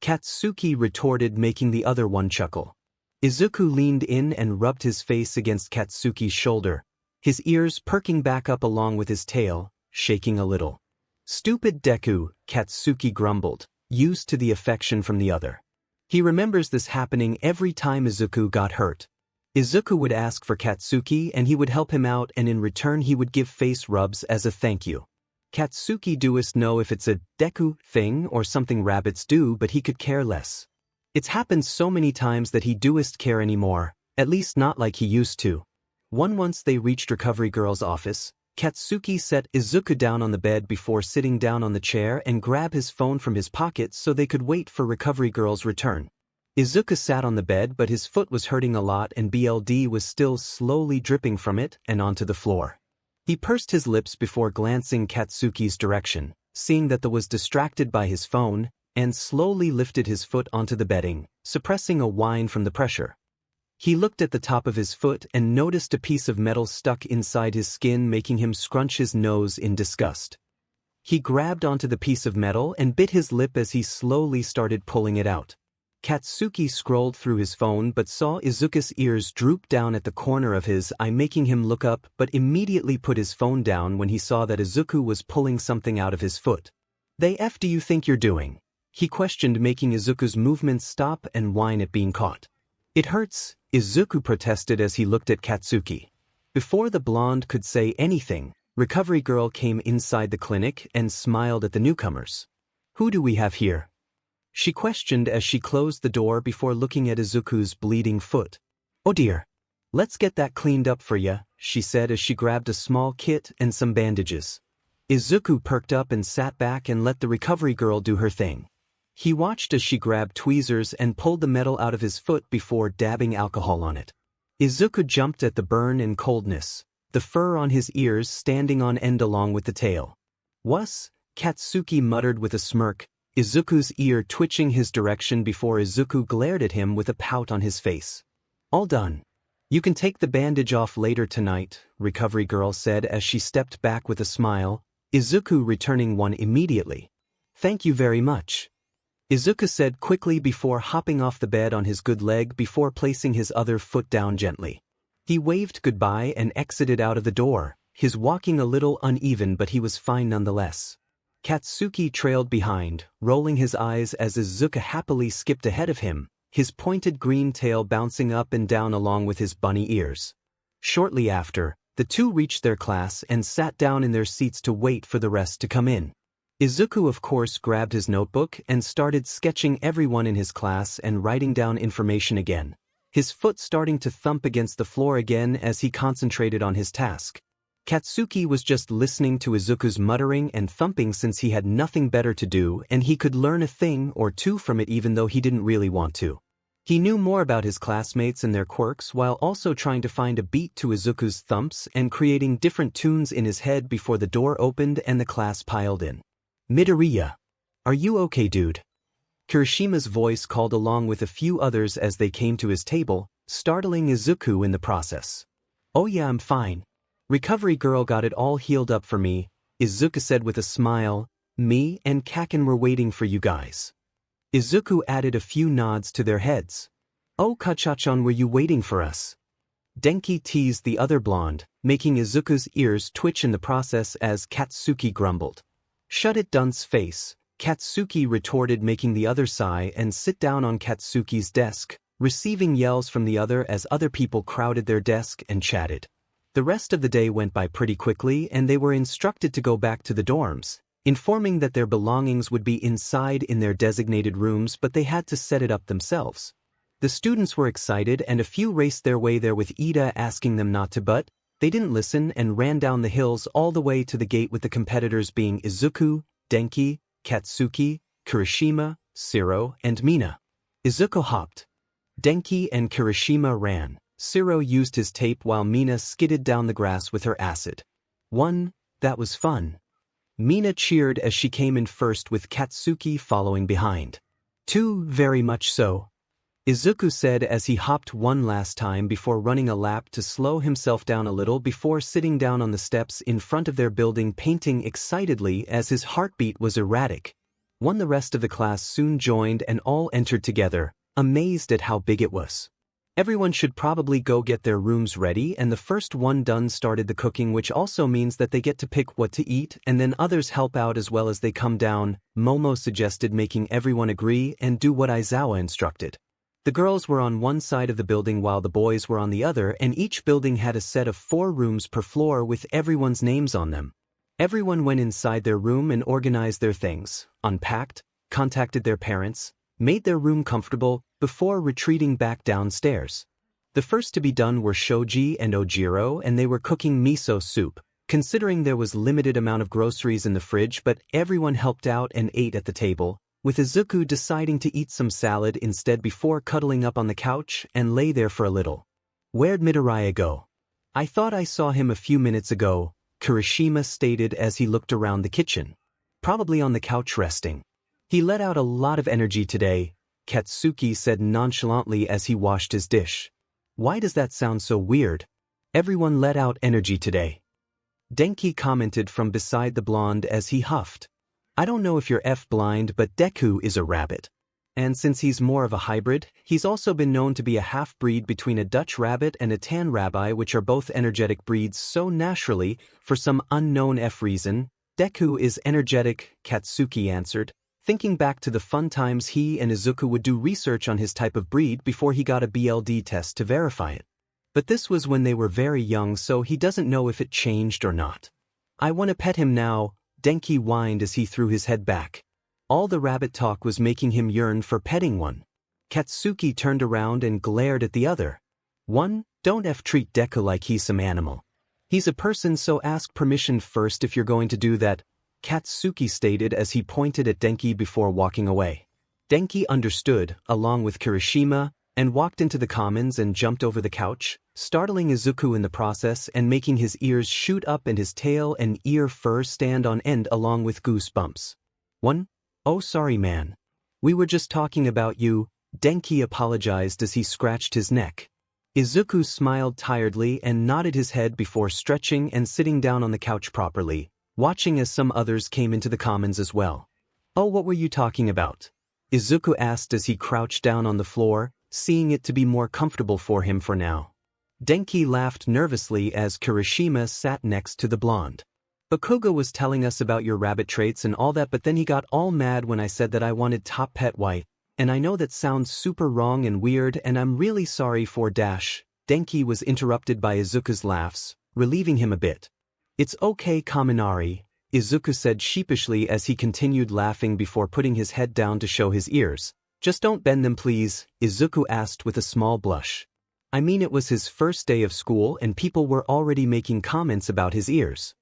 Katsuki retorted, making the other one chuckle. Izuku leaned in and rubbed his face against Katsuki's shoulder, his ears perking back up along with his tail, shaking a little. Stupid Deku, Katsuki grumbled, used to the affection from the other. He remembers this happening every time Izuku got hurt. Izuku would ask for Katsuki and he would help him out, and in return he would give face rubs as a thank you. Katsuki doest know if it's a Deku thing or something rabbits do, but he could care less. It's happened so many times that he doest care anymore, at least not like he used to. Once they reached Recovery Girl's office, Katsuki set Izuku down on the bed before sitting down on the chair and grabbed his phone from his pocket so they could wait for Recovery Girl's return. Izuku sat on the bed, but his foot was hurting a lot and BLD was still slowly dripping from it and onto the floor. He pursed his lips before glancing Katsuki's direction, seeing that the was distracted by his phone, and slowly lifted his foot onto the bedding, suppressing a whine from the pressure. He looked at the top of his foot and noticed a piece of metal stuck inside his skin, making him scrunch his nose in disgust. He grabbed onto the piece of metal and bit his lip as he slowly started pulling it out. Katsuki scrolled through his phone but saw Izuku's ears droop down at the corner of his eye, making him look up, but immediately put his phone down when he saw that Izuku was pulling something out of his foot. "The F do you think you're doing?" he questioned, making Izuku's movements stop and whine at being caught. "It hurts," Izuku protested as he looked at Katsuki. Before the blonde could say anything, Recovery Girl came inside the clinic and smiled at the newcomers. "Who do we have here?" she questioned as she closed the door before looking at Izuku's bleeding foot. "Oh dear. Let's get that cleaned up for ya," she said as she grabbed a small kit and some bandages. Izuku perked up and sat back and let the Recovery Girl do her thing. He watched as she grabbed tweezers and pulled the metal out of his foot before dabbing alcohol on it. Izuku jumped at the burn and coldness, the fur on his ears standing on end along with the tail. "Wuss?" Katsuki muttered with a smirk, Izuku's ear twitching his direction before Izuku glared at him with a pout on his face. "All done. You can take the bandage off later tonight," Recovery Girl said as she stepped back with a smile, Izuku returning one immediately. "Thank you very much," Izuku said quickly before hopping off the bed on his good leg before placing his other foot down gently. He waved goodbye and exited out of the door, his walking a little uneven but he was fine nonetheless. Katsuki trailed behind, rolling his eyes as Izuku happily skipped ahead of him, his pointed green tail bouncing up and down along with his bunny ears. Shortly after, the two reached their class and sat down in their seats to wait for the rest to come in. Izuku of course grabbed his notebook and started sketching everyone in his class and writing down information again, his foot starting to thump against the floor again as he concentrated on his task. Katsuki was just listening to Izuku's muttering and thumping since he had nothing better to do and he could learn a thing or two from it even though he didn't really want to. He knew more about his classmates and their quirks while also trying to find a beat to Izuku's thumps and creating different tunes in his head before the door opened and the class piled in. "Midoriya, are you okay, dude?" Kirishima's voice called along with a few others as they came to his table, startling Izuku in the process. "Oh yeah, I'm fine. Recovery Girl got it all healed up for me," Izuku said with a smile. "Me and Kaken were waiting for you guys." Izuku added a few nods to their heads. "Oh, Kachachan, were you waiting for us?" Denki teased the other blonde, making Izuku's ears twitch in the process as Katsuki grumbled. "Shut it, dunce face," Katsuki retorted, making the other sigh and sit down on Katsuki's desk, receiving yells from the other as other people crowded their desk and chatted. The rest of the day went by pretty quickly and they were instructed to go back to the dorms, informing that their belongings would be inside in their designated rooms but they had to set it up themselves. The students were excited and a few raced their way there with Ida asking them not to, but they didn't listen and ran down the hills all the way to the gate with the competitors being Izuku, Denki, Katsuki, Kirishima, Shiro, and Mina. Izuku hopped. Denki and Kirishima ran. Shiro used his tape while Mina skidded down the grass with her acid. 1. That was fun. Mina cheered as she came in first with Katsuki following behind. 2. Very much so, Izuku said as he hopped one last time before running a lap to slow himself down a little before sitting down on the steps in front of their building painting excitedly as his heartbeat was erratic. 1. The rest of the class soon joined and all entered together, amazed at how big it was. Everyone should probably go get their rooms ready and the first one done started the cooking, which also means that they get to pick what to eat and then others help out as well as they come down, Momo suggested, making everyone agree and do what Aizawa instructed. The girls were on one side of the building while the boys were on the other and each building had a set of 4 rooms per floor with everyone's names on them. Everyone went inside their room and organized their things, unpacked, contacted their parents, made their room comfortable, before retreating back downstairs. The first to be done were Shoji and Ojiro and they were cooking miso soup, considering there was limited amount of groceries in the fridge, but everyone helped out and ate at the table, with Izuku deciding to eat some salad instead before cuddling up on the couch and lay there for a little. "Where'd Midoriya go? I thought I saw him a few minutes ago," Kirishima stated as he looked around the kitchen. "Probably on the couch resting. He let out a lot of energy today," Katsuki said nonchalantly as he washed his dish. "Why does that sound so weird? Everyone let out energy today," Denki commented from beside the blonde as he huffed. "I don't know if you're blind, but Deku is a rabbit. And since he's more of a hybrid, he's also been known to be a half-breed between a Dutch rabbit and a tan rabbi, which are both energetic breeds, so naturally, for some unknown reason, Deku is energetic," Katsuki answered, thinking back to the fun times he and Izuku would do research on his type of breed before he got a BLD test to verify it. But this was when they were very young, so he doesn't know if it changed or not. "I want to pet him now," Denki whined as he threw his head back. All the rabbit talk was making him yearn for petting one. Katsuki turned around and glared at the other. 1. Don't treat Deku like he's some animal. He's a person, so ask permission first if you're going to do that, Katsuki stated as he pointed at Denki before walking away. Denki understood, along with Kirishima, and walked into the commons and jumped over the couch, startling Izuku in the process and making his ears shoot up and his tail and ear fur stand on end along with goosebumps. "Oh, sorry man. We were just talking about you," Denki apologized as he scratched his neck. Izuku smiled tiredly and nodded his head before stretching and sitting down on the couch properly, watching as some others came into the commons as well. "Oh, what were you talking about?" Izuku asked as he crouched down on the floor, seeing it to be more comfortable for him for now. Denki laughed nervously as Kirishima sat next to the blonde. "Bakugo was telling us about your rabbit traits and all that, but then he got all mad when I said that I wanted top pet white, and I know that sounds super wrong and weird and I'm really sorry for dash." Denki was interrupted by Izuku's laughs, relieving him a bit. "It's okay, Kaminari," Izuku said sheepishly as he continued laughing before putting his head down to show his ears. "Just don't bend them please," Izuku asked with a small blush. I mean, it was his first day of school and people were already making comments about his ears.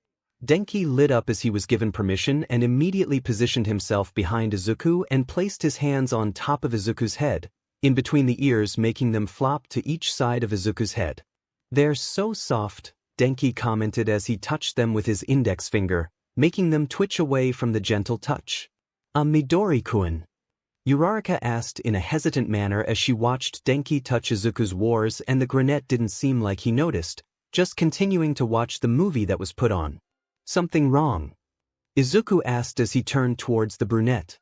Denki lit up as he was given permission and immediately positioned himself behind Izuku and placed his hands on top of Izuku's head, in between the ears, making them flop to each side of Izuku's head. "They're so soft," Denki commented as he touched them with his index finger, making them twitch away from the gentle touch. "Midori-kun?" Uraraka asked in a hesitant manner as she watched Denki touch Izuku's wars, and the brunette didn't seem like he noticed, just continuing to watch the movie that was put on. "Something wrong?" Izuku asked as he turned towards the brunette.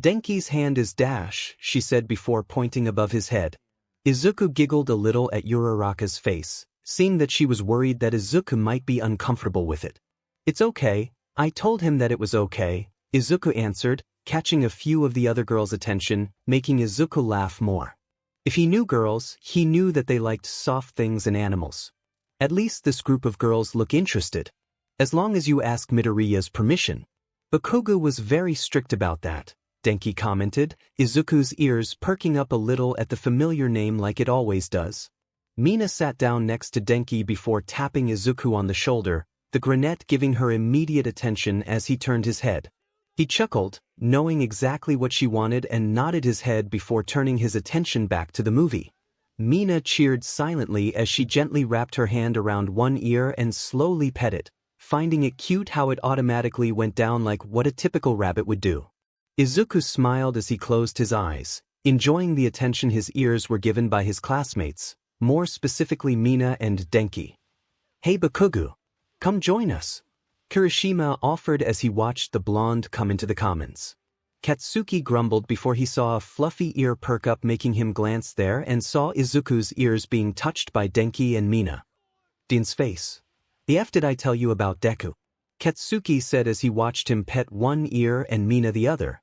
"Denki's hand is dash," she said before pointing above his head. Izuku giggled a little at Uraraka's face, seeing that she was worried that Izuku might be uncomfortable with it. "It's okay, I told him that it was okay," Izuku answered, catching a few of the other girls' attention, making Izuku laugh more. If he knew girls, he knew that they liked soft things and animals. "At least this group of girls look interested. As long as you ask Midoriya's permission." Bakugo was very strict about that, Denki commented, Izuku's ears perking up a little at the familiar name like it always does. Mina sat down next to Denki before tapping Izuku on the shoulder, the brunette giving her immediate attention as he turned his head. He chuckled, knowing exactly what she wanted, and nodded his head before turning his attention back to the movie. Mina cheered silently as she gently wrapped her hand around one ear and slowly pet it, finding it cute how it automatically went down like what a typical rabbit would do. Izuku smiled as he closed his eyes, enjoying the attention his ears were given by his classmates, more specifically Mina and Denki. "Hey Bakugo, come join us," Kirishima offered as he watched the blonde come into the commons. Katsuki grumbled before he saw a fluffy ear perk up, making him glance there and saw Izuku's ears being touched by Denki and Mina. "Din's face. The F did I tell you about Deku?" Katsuki said as he watched him pet one ear and Mina the other.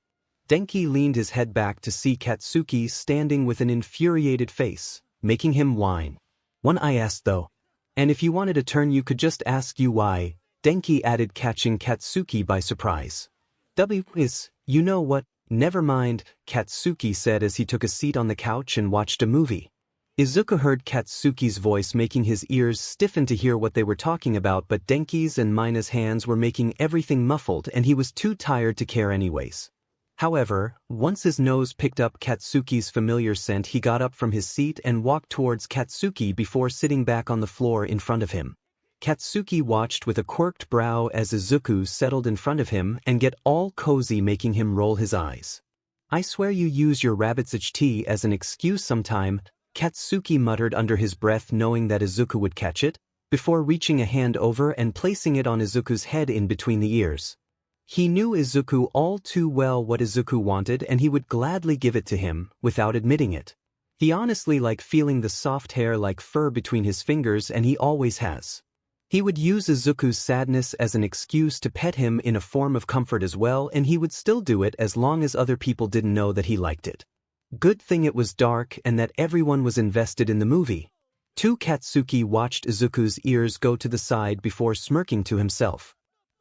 Denki leaned his head back to see Katsuki standing with an infuriated face, making him whine. "One I asked though. And if you wanted a turn you could just ask you why," Denki added, catching Katsuki by surprise. "You know what, never mind," Katsuki said as he took a seat on the couch and watched a movie. Izuku heard Katsuki's voice, making his ears stiffen to hear what they were talking about, but Denki's and Mina's hands were making everything muffled and he was too tired to care anyways. However, once his nose picked up Katsuki's familiar scent, he got up from his seat and walked towards Katsuki before sitting back on the floor in front of him. Katsuki watched with a quirked brow as Izuku settled in front of him and get all cozy, making him roll his eyes. "I swear you use your rabbit's tea as an excuse sometime," Katsuki muttered under his breath, knowing that Izuku would catch it, before reaching a hand over and placing it on Izuku's head in between the ears. He knew Izuku all too well what Izuku wanted and he would gladly give it to him, without admitting it. He honestly liked feeling the soft hair like fur between his fingers, and he always has. He would use Izuku's sadness as an excuse to pet him in a form of comfort as well, and he would still do it as long as other people didn't know that he liked it. Good thing it was dark and that everyone was invested in the movie. Katsuki watched Izuku's ears go to the side before smirking to himself.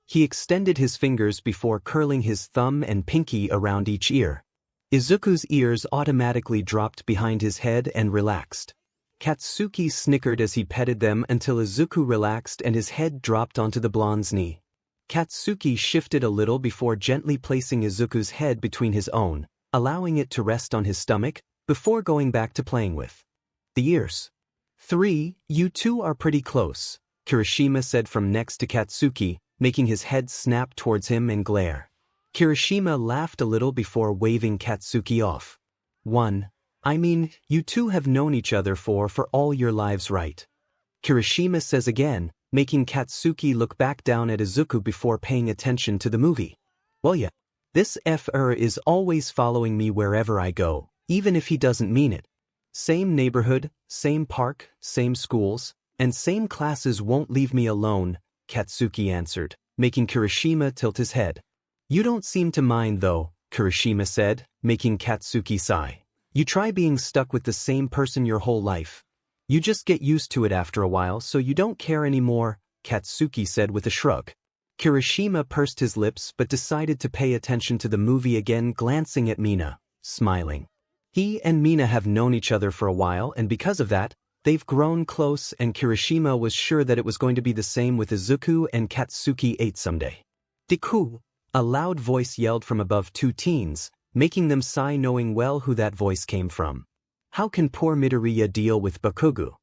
He extended his fingers before curling his thumb and pinky around each ear. Izuku's ears automatically dropped behind his head and relaxed. Katsuki snickered as he petted them until Izuku relaxed and his head dropped onto the blonde's knee. Katsuki shifted a little before gently placing Izuku's head between his own, allowing it to rest on his stomach before going back to playing with the ears. 3. You two are pretty close, Kirishima said from next to Katsuki, making his head snap towards him and glare. Kirishima laughed a little before waving Katsuki off. 1. I mean, you two have known each other for all your lives, right? Kirishima says again, making Katsuki look back down at Izuku before paying attention to the movie. Well yeah. This F.R. is always following me wherever I go, even if he doesn't mean it. Same neighborhood, same park, same schools, and same classes won't leave me alone, Katsuki answered, making Kirishima tilt his head. You don't seem to mind though, Kirishima said, making Katsuki sigh. You try being stuck with the same person your whole life. You just get used to it after a while so you don't care anymore, Katsuki said with a shrug. Kirishima pursed his lips but decided to pay attention to the movie again, glancing at Mina, smiling. He and Mina have known each other for a while, and because of that, they've grown close, and Kirishima was sure that it was going to be the same with Izuku and Katsuki ate someday. Deku, a loud voice yelled from above two teens, making them sigh knowing well who that voice came from. How can poor Midoriya deal with Bakugo?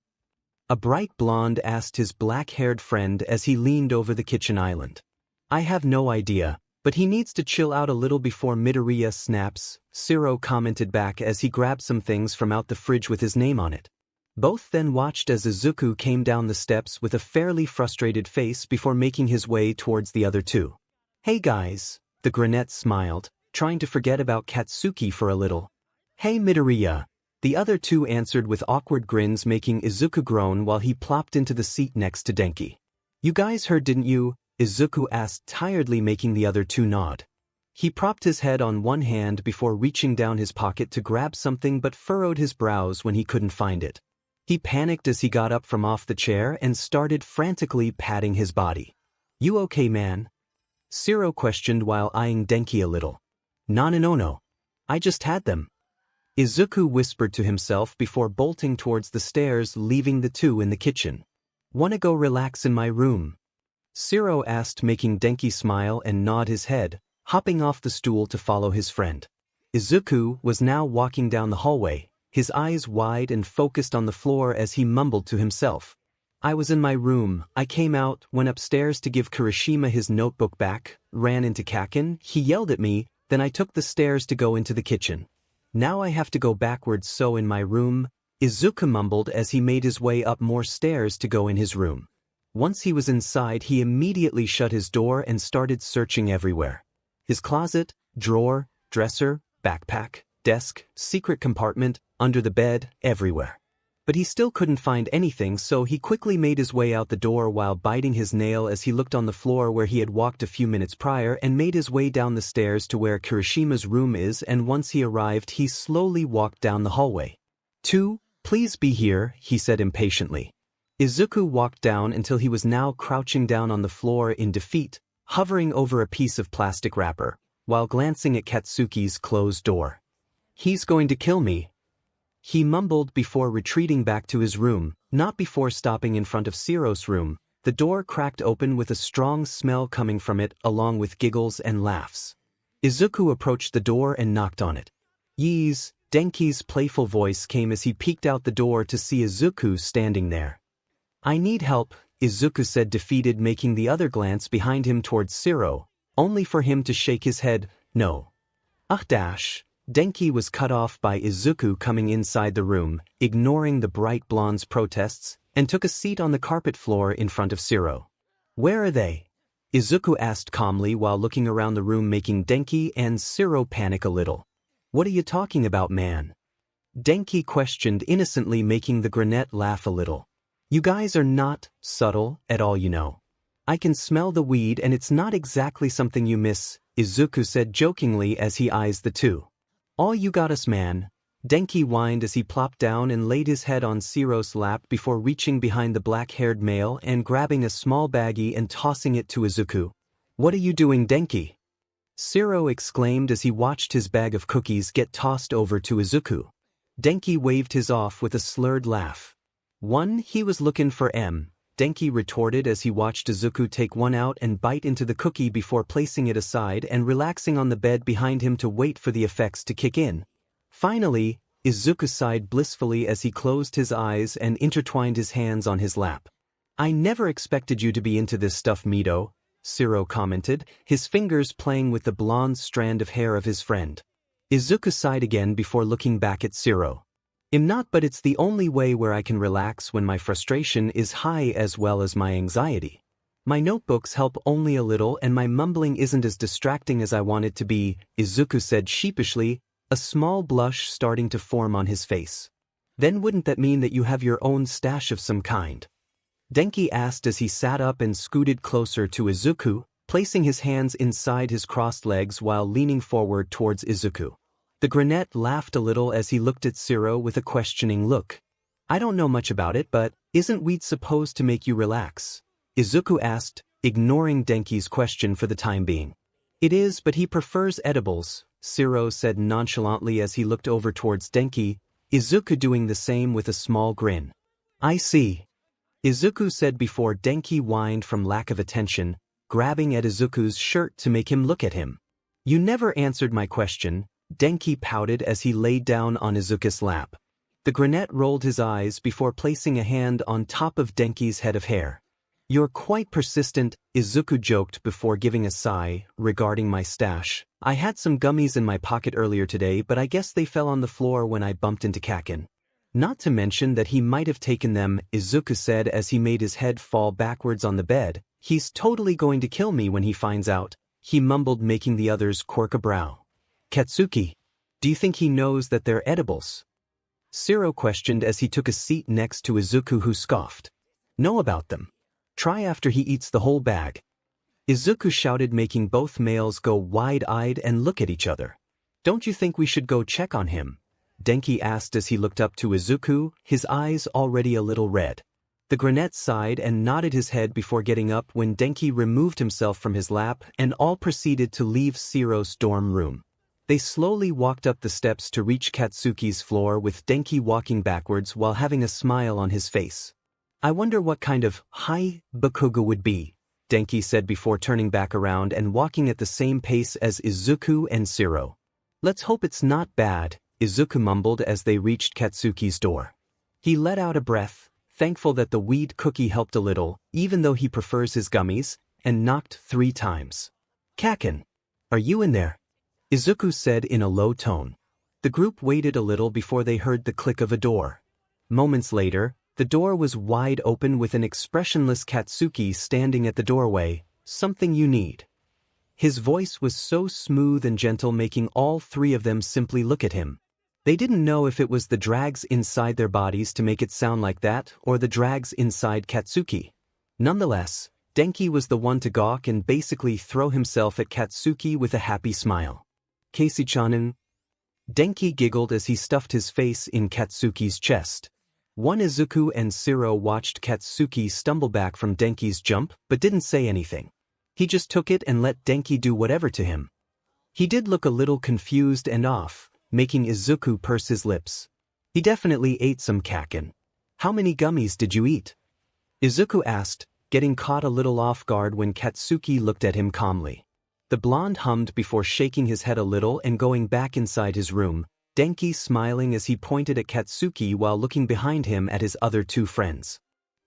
A bright blonde asked his black-haired friend as he leaned over the kitchen island. I have no idea, but he needs to chill out a little before Midoriya snaps, 𝗧𝗪 commented back as he grabbed some things from out the fridge with his name on it. Both then watched as Izuku came down the steps with a fairly frustrated face before making his way towards the other two. Hey guys, the brunette smiled, trying to forget about Katsuki for a little. Hey Midoriya. The other two answered with awkward grins, making Izuku groan while he plopped into the seat next to Denki. You guys heard, didn't you? Izuku asked tiredly, making the other two nod. He propped his head on one hand before reaching down his pocket to grab something but furrowed his brows when he couldn't find it. He panicked as he got up from off the chair and started frantically patting his body. You okay, man? 𝗧𝗪 questioned while eyeing Denki a little. No. I just had them. Izuku whispered to himself before bolting towards the stairs, leaving the two in the kitchen. Wanna go relax in my room? 𝗧𝗪 asked, making Denki smile and nod his head, hopping off the stool to follow his friend. Izuku was now walking down the hallway, his eyes wide and focused on the floor as he mumbled to himself. I was in my room, I came out, went upstairs to give Kirishima his notebook back, ran into Kaken, he yelled at me, then I took the stairs to go into the kitchen. Now I have to go backwards, so in my room, Izuku mumbled as he made his way up more stairs to go in his room. Once he was inside, he immediately shut his door and started searching everywhere. His closet, drawer, dresser, backpack, desk, secret compartment, under the bed, everywhere. But he still couldn't find anything, so he quickly made his way out the door while biting his nail as he looked on the floor where he had walked a few minutes prior and made his way down the stairs to where Kirishima's room is, and once he arrived he slowly walked down the hallway. Please be here, he said impatiently. Izuku walked down until he was now crouching down on the floor in defeat, hovering over a piece of plastic wrapper, while glancing at Katsuki's closed door. He's going to kill me, he mumbled before retreating back to his room, not before stopping in front of 𝗧𝗪's room. The door cracked open with a strong smell coming from it, along with giggles and laughs. Izuku approached the door and knocked on it. Yeez, Denki's playful voice came as he peeked out the door to see Izuku standing there. I need help, Izuku said, defeated, making the other glance behind him towards 𝗧𝗪, only for him to shake his head, no. Denki was cut off by Izuku coming inside the room, ignoring the bright blonde's protests, and took a seat on the carpet floor in front of 𝗧𝗪. Where are they? Izuku asked calmly while looking around the room, making Denki and 𝗧𝗪 panic a little. What are you talking about, man? Denki questioned innocently, making the brunette laugh a little. You guys are not subtle at all, you know. I can smell the weed and it's not exactly something you miss, Izuku said jokingly as he eyes the two. All you got us, man. Denki whined as he plopped down and laid his head on 𝗧𝗪's lap before reaching behind the black-haired male and grabbing a small baggie and tossing it to Izuku. What are you doing, Denki? 𝗧𝗪 exclaimed as he watched his bag of cookies get tossed over to Izuku. Denki waved his off with a slurred laugh. He was looking for Denki retorted as he watched Izuku take one out and bite into the cookie before placing it aside and relaxing on the bed behind him to wait for the effects to kick in. Finally, Izuku sighed blissfully as he closed his eyes and intertwined his hands on his lap. "I never expected you to be into this stuff, Mido," 𝗧𝗏 commented, his fingers playing with the blonde strand of hair of his friend. Izuku sighed again before looking back at 𝗧𝗏. "I'm not, but it's the only way where I can relax when my frustration is high as well as my anxiety. My notebooks help only a little and my mumbling isn't as distracting as I want it to be," Izuku said sheepishly, a small blush starting to form on his face. "Then wouldn't that mean that you have your own stash of some kind?" Denki asked as he sat up and scooted closer to Izuku, placing his hands inside his crossed legs while leaning forward towards Izuku. The brunette laughed a little as he looked at 𝗧𝗏 with a questioning look. "I don't know much about it, but isn't weed supposed to make you relax?" Izuku asked, ignoring Denki's question for the time being. "It is, but he prefers edibles," 𝗧𝗏 said nonchalantly as he looked over towards Denki, Izuku doing the same with a small grin. "I see," Izuku said before Denki whined from lack of attention, grabbing at Izuku's shirt to make him look at him. "You never answered my question," Denki pouted as he laid down on Izuku's lap. The brunette rolled his eyes before placing a hand on top of Denki's head of hair. "You're quite persistent," Izuku joked before giving a sigh. "Regarding my stash, I had some gummies in my pocket earlier today, but I guess they fell on the floor when I bumped into 𝗂𝐿. Not to mention that he might have taken them," Izuku said as he made his head fall backwards on the bed. "He's totally going to kill me when he finds out," he mumbled, making the others quirk a brow. "Katsuki, do you think he knows that they're edibles?" 𝗧𝗏 questioned as he took a seat next to Izuku, who scoffed. "Know about them. Try after he eats the whole bag," Izuku shouted, making both males go wide-eyed and look at each other. "Don't you think we should go check on him?" Denki asked as he looked up to Izuku, his eyes already a little red. The brunette sighed and nodded his head before getting up when Denki removed himself from his lap and all proceeded to leave 𝗧𝗏's dorm room. They slowly walked up the steps to reach Katsuki's floor, with Denki walking backwards while having a smile on his face. "I wonder what kind of BakuDeku would be," Denki said before turning back around and walking at the same pace as Izuku and 𝗧𝗏. "Let's hope it's not bad," Izuku mumbled as they reached Katsuki's door. He let out a breath, thankful that the weed cookie helped a little, even though he prefers his gummies, and knocked 3 times. "𝗂𝐿, are you in there?" Izuku said in a low tone. The group waited a little before they heard the click of a door. Moments later, the door was wide open with an expressionless Katsuki standing at the doorway. "Something you need?" His voice was so smooth and gentle, making all 3 of them simply look at him. They didn't know if it was the drags inside their bodies to make it sound like that, or the drags inside Katsuki. Nonetheless, Denki was the one to gawk and basically throw himself at Katsuki with a happy smile. "Casey-chan?" Denki giggled as he stuffed his face in Katsuki's chest. One Izuku and 𝗧𝗏 watched Katsuki stumble back from Denki's jump, but didn't say anything. He just took it and let Denki do whatever to him. He did look a little confused and off, making Izuku purse his lips. "He definitely ate some 𝗂𝐿. How many gummies did you eat?" Izuku asked, getting caught a little off guard when Katsuki looked at him calmly. The blonde hummed before shaking his head a little and going back inside his room, Denki smiling as he pointed at Katsuki while looking behind him at his other 2 friends.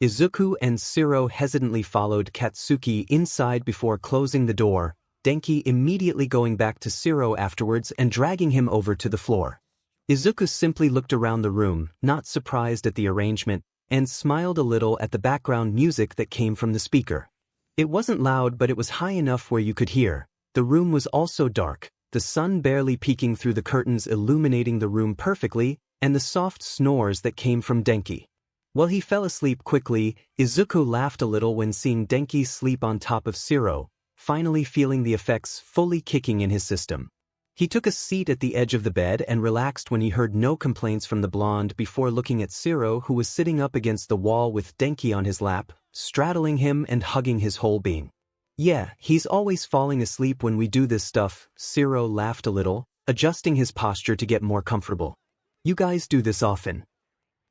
Izuku and 𝗧𝗏 hesitantly followed Katsuki inside before closing the door, Denki immediately going back to 𝗧𝗏 afterwards and dragging him over to the floor. Izuku simply looked around the room, not surprised at the arrangement, and smiled a little at the background music that came from the speaker. It wasn't loud, but it was high enough where you could hear. The room was also dark, the sun barely peeking through the curtains illuminating the room perfectly, and the soft snores that came from Denki. While he fell asleep quickly, Izuku laughed a little when seeing Denki sleep on top of 𝗧𝗏, finally feeling the effects fully kicking in his system. He took a seat at the edge of the bed and relaxed when he heard no complaints from the blonde before looking at 𝗧𝗏, who was sitting up against the wall with Denki on his lap, straddling him and hugging his whole being. "Yeah, he's always falling asleep when we do this stuff," 𝗧𝗏 laughed a little, adjusting his posture to get more comfortable. "You guys do this often?"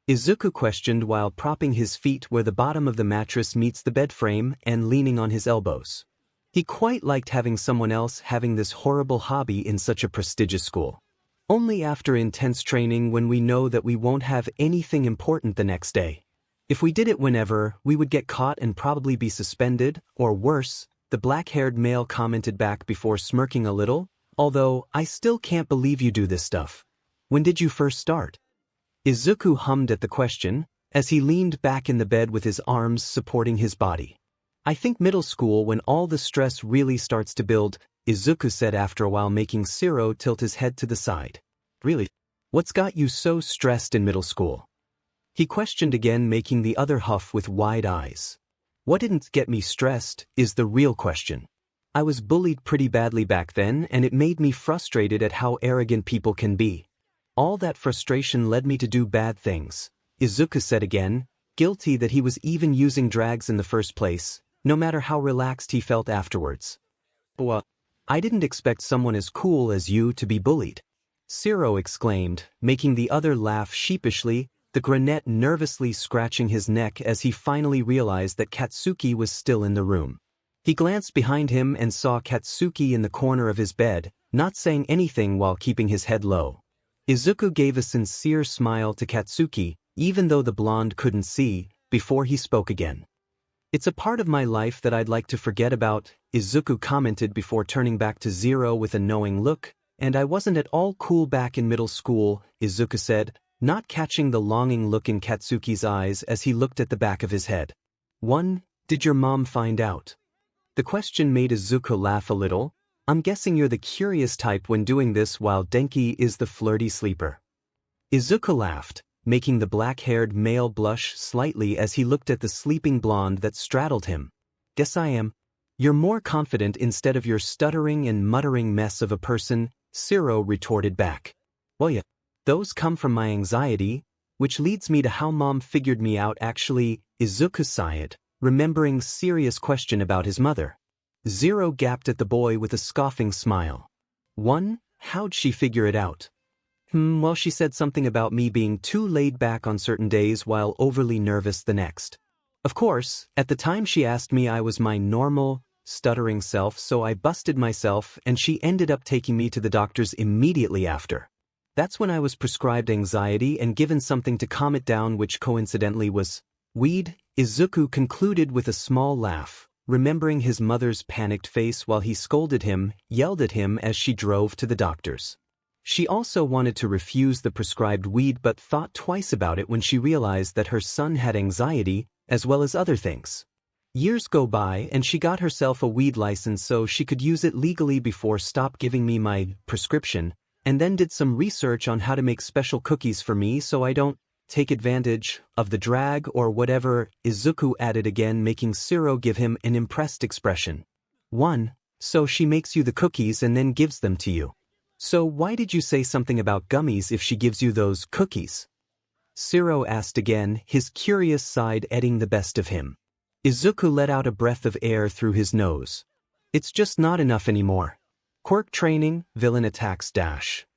Izuku questioned while propping his feet where the bottom of the mattress meets the bed frame and leaning on his elbows. He quite liked having someone else having this horrible hobby in such a prestigious school. Only after intense training when we know that we won't have anything important the next day. If we did it whenever, we would get caught and probably be suspended, or worse, the black-haired male commented back before smirking a little, although I still can't believe you do this stuff. When did you first start? Izuku hummed at the question, as he leaned back in the bed with his arms supporting his body. I think middle school when all the stress really starts to build, Izuku said after a while, making 𝗧𝗧 tilt his head to the side. Really? What's got you so stressed in middle school? He questioned again, making the other huff with wide eyes. What didn't get me stressed is the real question. I was bullied pretty badly back then and it made me frustrated at how arrogant people can be. All that frustration led me to do bad things, Izuku said again, guilty that he was even using drags in the first place, no matter how relaxed he felt afterwards. Well, I didn't expect someone as cool as you to be bullied. 𝗧𝗧 exclaimed, making the other laugh sheepishly, the brunette nervously scratching his neck as he finally realized that Katsuki was still in the room. He glanced behind him and saw Katsuki in the corner of his bed, not saying anything while keeping his head low. Izuku gave a sincere smile to Katsuki, even though the blonde couldn't see, before he spoke again. It's a part of my life that I'd like to forget about, Izuku commented before turning back to 𝗧𝗧 with a knowing look, and I wasn't at all cool back in middle school, Izuku said, not catching the longing look in Katsuki's eyes as he looked at the back of his head. Did your mom find out? The question made Izuku laugh a little. I'm guessing you're the curious type when doing this while Denki is the flirty sleeper. Izuku laughed, making the black-haired male blush slightly as he looked at the sleeping blonde that straddled him. Guess I am. You're more confident instead of your stuttering and muttering mess of a person, 𝗧𝗧 retorted back. Well yeah, those come from my anxiety, which leads me to how mom figured me out actually, Izuku sighed, remembering serious question about his mother. 𝗧𝗧 gaped at the boy with a scoffing smile. How'd she figure it out? Well, she said something about me being too laid back on certain days while overly nervous the next. Of course, at the time she asked me I was my normal, stuttering self, so I busted myself and she ended up taking me to the doctors immediately after. That's when I was prescribed anxiety and given something to calm it down, which coincidentally was weed, Izuku concluded with a small laugh, remembering his mother's panicked face while he scolded him, yelled at him as she drove to the doctors. She also wanted to refuse the prescribed weed but thought twice about it when she realized that her son had anxiety, as well as other things. Years go by and she got herself a weed license so she could use it legally before stop giving me my prescription, and then did some research on how to make special cookies for me so I don't take advantage of the drag or whatever, Izuku added again, making 𝗧𝗧 give him an impressed expression. So she makes you the cookies and then gives them to you. So why did you say something about gummies if she gives you those cookies? 𝗧𝗧 asked again, his curious side getting the best of him. Izuku let out a breath of air through his nose. It's just not enough anymore. Quirk training, villain attacks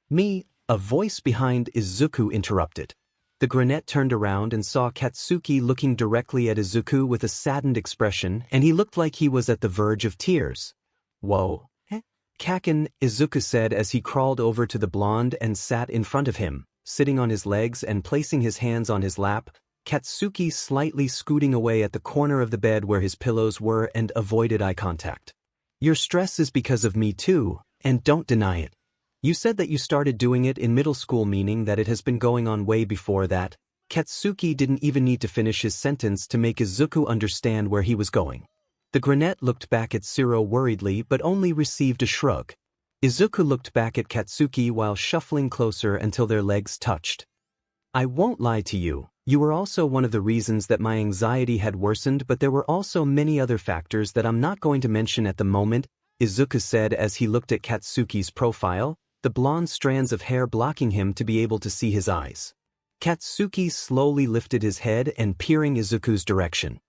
me, a voice behind Izuku interrupted. The brunette turned around and saw Katsuki looking directly at Izuku with a saddened expression, and he looked like he was at the verge of tears. Whoa. Kaken, Izuku said as he crawled over to the blonde and sat in front of him, sitting on his legs and placing his hands on his lap, Katsuki slightly scooting away at the corner of the bed where his pillows were and avoided eye contact. Your stress is because of me too, and don't deny it. You said that you started doing it in middle school, meaning that it has been going on way before that. Katsuki didn't even need to finish his sentence to make Izuku understand where he was going. The brunette looked back at 𝗧𝗧 worriedly but only received a shrug. Izuku looked back at Katsuki while shuffling closer until their legs touched. I won't lie to you, you were also one of the reasons that my anxiety had worsened, but there were also many other factors that I'm not going to mention at the moment, Izuku said as he looked at Katsuki's profile, the blonde strands of hair blocking him to be able to see his eyes. Katsuki slowly lifted his head and peering Izuku's direction.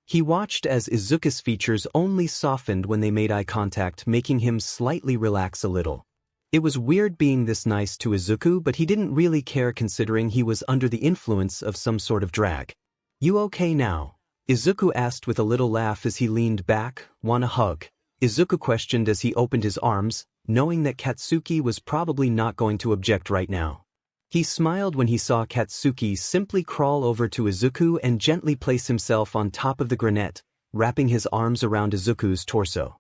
He watched as Izuku's features only softened when they made eye contact, making him slightly relax a little. It was weird being this nice to Izuku, but he didn't really care considering he was under the influence of some sort of drag. "You okay now?" Izuku asked with a little laugh as he leaned back. "Want a hug?" Izuku questioned as he opened his arms, knowing that Katsuki was probably not going to object right now. He smiled when he saw Katsuki simply crawl over to Izuku and gently place himself on top of the grenade, wrapping his arms around Izuku's torso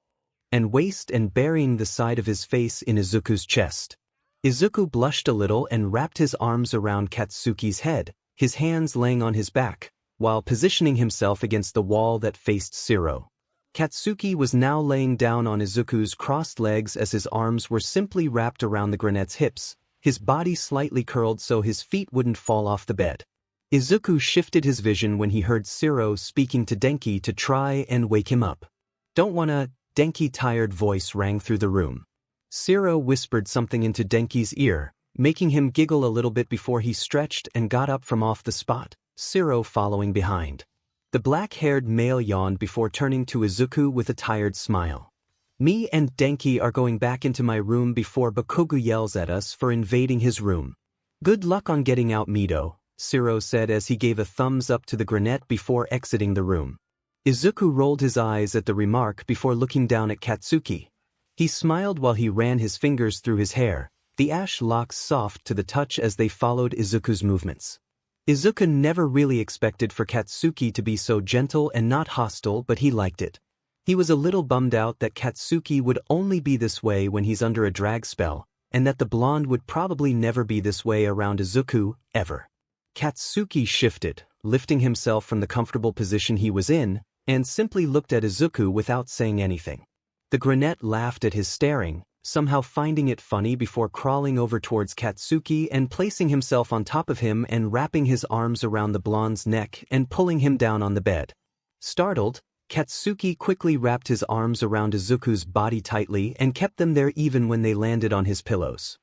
and waist and burying the side of his face in Izuku's chest. Izuku blushed a little and wrapped his arms around Katsuki's head, his hands laying on his back, while positioning himself against the wall that faced 𝗧𝗪. Katsuki was now laying down on Izuku's crossed legs as his arms were simply wrapped around the grenade's hips, his body slightly curled so his feet wouldn't fall off the bed. Izuku shifted his vision when he heard 𝗧𝗪 speaking to Denki to try and wake him up. "Don't wanna," Denki's tired voice rang through the room. 𝗧𝗪 whispered something into Denki's ear, making him giggle a little bit before he stretched and got up from off the spot, 𝗧𝗪 following behind. The black-haired male yawned before turning to Izuku with a tired smile. "Me and Denki are going back into my room before Bakugo yells at us for invading his room. Good luck on getting out, Mido," 𝗧𝗪 said as he gave a thumbs up to the grenade before exiting the room. Izuku rolled his eyes at the remark before looking down at Katsuki. He smiled while he ran his fingers through his hair, the ash locks soft to the touch as they followed Izuku's movements. Izuku never really expected for Katsuki to be so gentle and not hostile, but he liked it. He was a little bummed out that Katsuki would only be this way when he's under a drag spell, and that the blonde would probably never be this way around Izuku, ever. Katsuki shifted, lifting himself from the comfortable position he was in, and simply looked at Izuku without saying anything. The grenade laughed at his staring, somehow finding it funny before crawling over towards Katsuki and placing himself on top of him and wrapping his arms around the blonde's neck and pulling him down on the bed. Startled, Katsuki quickly wrapped his arms around Izuku's body tightly and kept them there even when they landed on his pillows.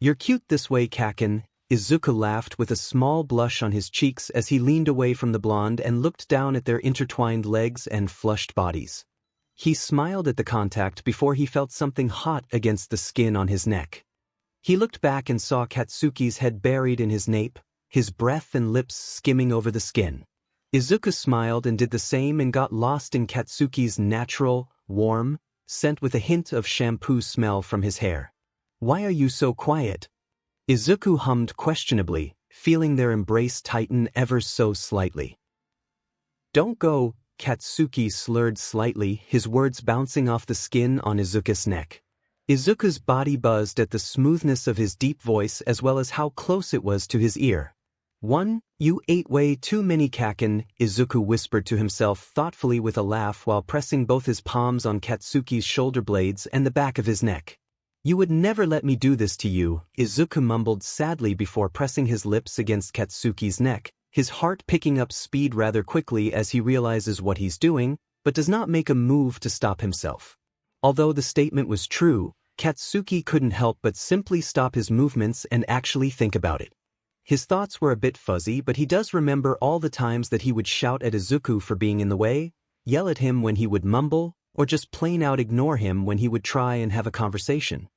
"You're cute this way, Kaken," Izuku laughed with a small blush on his cheeks as he leaned away from the blonde and looked down at their intertwined legs and flushed bodies. He smiled at the contact before he felt something hot against the skin on his neck. He looked back and saw Katsuki's head buried in his nape, his breath and lips skimming over the skin. Izuku smiled and did the same and got lost in Katsuki's natural, warm scent with a hint of shampoo smell from his hair. "Why are you so quiet?" Izuku hummed questionably, feeling their embrace tighten ever so slightly. "Don't go," Katsuki slurred slightly, his words bouncing off the skin on Izuku's neck. Izuku's body buzzed at the smoothness of his deep voice as well as how close it was to his ear. "You ate way too many Kaken," Izuku whispered to himself thoughtfully with a laugh while pressing both his palms on Katsuki's shoulder blades and the back of his neck. "You would never let me do this to you," Izuku mumbled sadly before pressing his lips against Katsuki's neck, his heart picking up speed rather quickly as he realizes what he's doing, but does not make a move to stop himself. Although the statement was true, Katsuki couldn't help but simply stop his movements and actually think about it. His thoughts were a bit fuzzy, but he does remember all the times that he would shout at Izuku for being in the way, yell at him when he would mumble, or just plain out ignore him when he would try and have a conversation.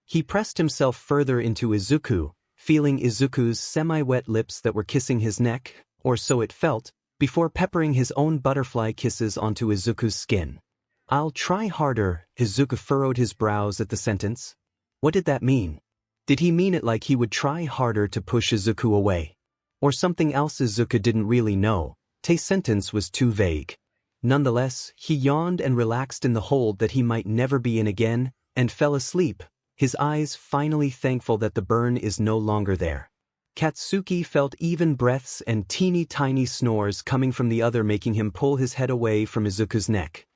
He pressed himself further into Izuku, feeling Izuku's semi-wet lips that were kissing his neck, or so it felt, before peppering his own butterfly kisses onto Izuku's skin. "I'll try harder," Izuku furrowed his brows at the sentence. What did that mean? Did he mean it like he would try harder to push Izuku away? Or something else Izuku didn't really know? Tae's sentence was too vague. Nonetheless, he yawned and relaxed in the hold that he might never be in again, and fell asleep, his eyes finally thankful that the burn is no longer there. Katsuki felt even breaths and teeny-tiny snores coming from the other, making him pull his head away from Izuku's neck.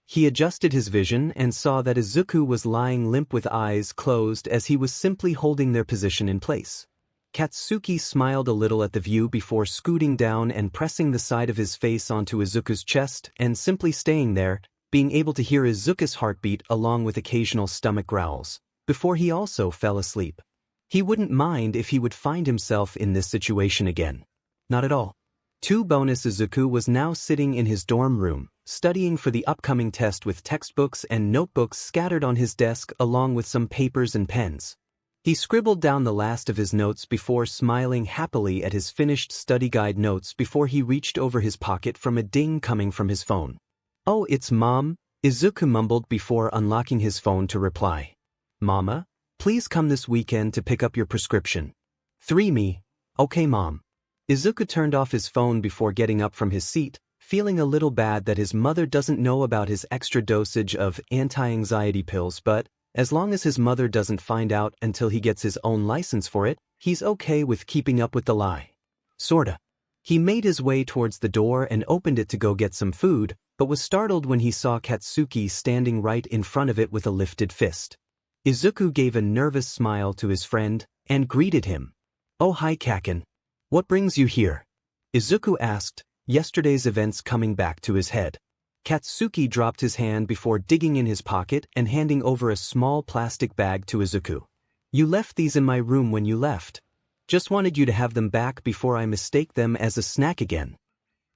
He adjusted his vision and saw that Izuku was lying limp with eyes closed as he was simply holding their position in place. Katsuki smiled a little at the view before scooting down and pressing the side of his face onto Izuku's chest and simply staying there, being able to hear Izuku's heartbeat along with occasional stomach growls, before he also fell asleep. He wouldn't mind if he would find himself in this situation again. Not at all. 𝗂𝗵𝗵 was now sitting in his dorm room, studying for the upcoming test with textbooks and notebooks scattered on his desk along with some papers and pens. He scribbled down the last of his notes before smiling happily at his finished study guide notes before he reached over his pocket from a ding coming from his phone. "Oh, it's Mom," Izuku mumbled before unlocking his phone to reply. "Mama, please come this weekend to pick up your prescription." '3 "Okay, Mom." Izuku turned off his phone before getting up from his seat, feeling a little bad that his mother doesn't know about his extra dosage of anti-anxiety pills, but as long as his mother doesn't find out until he gets his own license for it, he's okay with keeping up with the lie. Sorta. He made his way towards the door and opened it to go get some food, but was startled when he saw Katsuki standing right in front of it with a lifted fist. Izuku gave a nervous smile to his friend and greeted him. "Oh, hi Kaken. What brings you here?" Izuku asked, yesterday's events coming back to his head. Katsuki dropped his hand before digging in his pocket and handing over a small plastic bag to Izuku. "You left these in my room when you left. Just wanted you to have them back before I mistake them as a snack again,"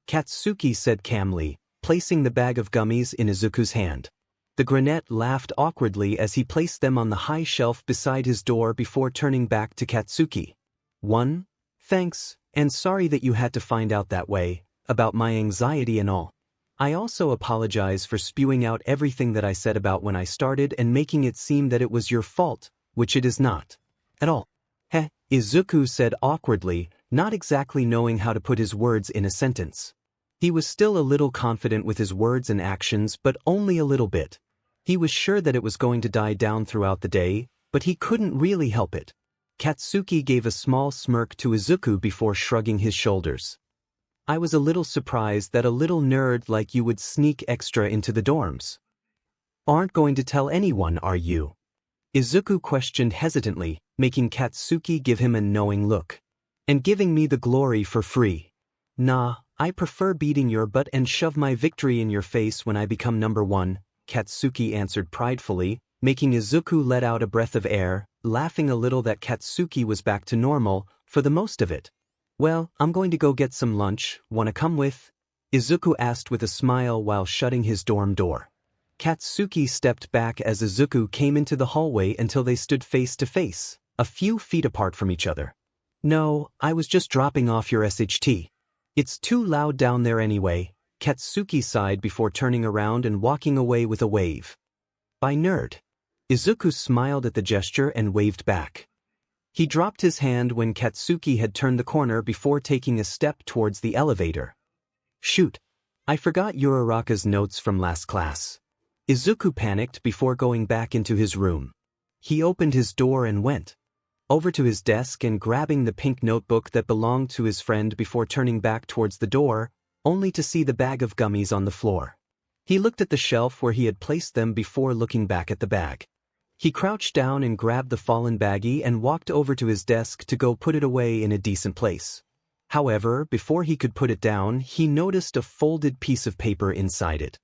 Katsuki said calmly, placing the bag of gummies in Izuku's hand. The brunette laughed awkwardly as he placed them on the high shelf beside his door before turning back to Katsuki. Thanks, and sorry that you had to find out that way, about my anxiety and all. I also apologize for spewing out everything that I said about when I started and making it seem that it was your fault, which it is not. At all." Izuku said awkwardly, not exactly knowing how to put his words in a sentence. He was still a little confident with his words and actions, but only a little bit. He was sure that it was going to die down throughout the day, but he couldn't really help it. Katsuki gave a small smirk to Izuku before shrugging his shoulders. "I was a little surprised that a little nerd like you would sneak extra into the dorms. Aren't going to tell anyone, are you?" Izuku questioned hesitantly, making Katsuki give him a knowing look. "And giving me the glory for free? Nah, I prefer beating your butt and shove my victory in your face when I become number one," Katsuki answered pridefully, making Izuku let out a breath of air, laughing a little that Katsuki was back to normal, for the most of it. "Well, I'm going to go get some lunch, wanna come with?" Izuku asked with a smile while shutting his dorm door. Katsuki stepped back as Izuku came into the hallway until they stood face to face, a few feet apart from each other. "No, I was just dropping off your SHT. It's too loud down there anyway," Katsuki sighed before turning around and walking away with a wave. "Bye, nerd." Izuku smiled at the gesture and waved back. He dropped his hand when Katsuki had turned the corner before taking a step towards the elevator. "Shoot, I forgot Uraraka's notes from last class." Izuku panicked before going back into his room. He opened his door and went over to his desk and grabbing the pink notebook that belonged to his friend before turning back towards the door, only to see the bag of gummies on the floor. He looked at the shelf where he had placed them before looking back at the bag. He crouched down and grabbed the fallen baggie and walked over to his desk to go put it away in a decent place. However, before he could put it down, he noticed a folded piece of paper inside it.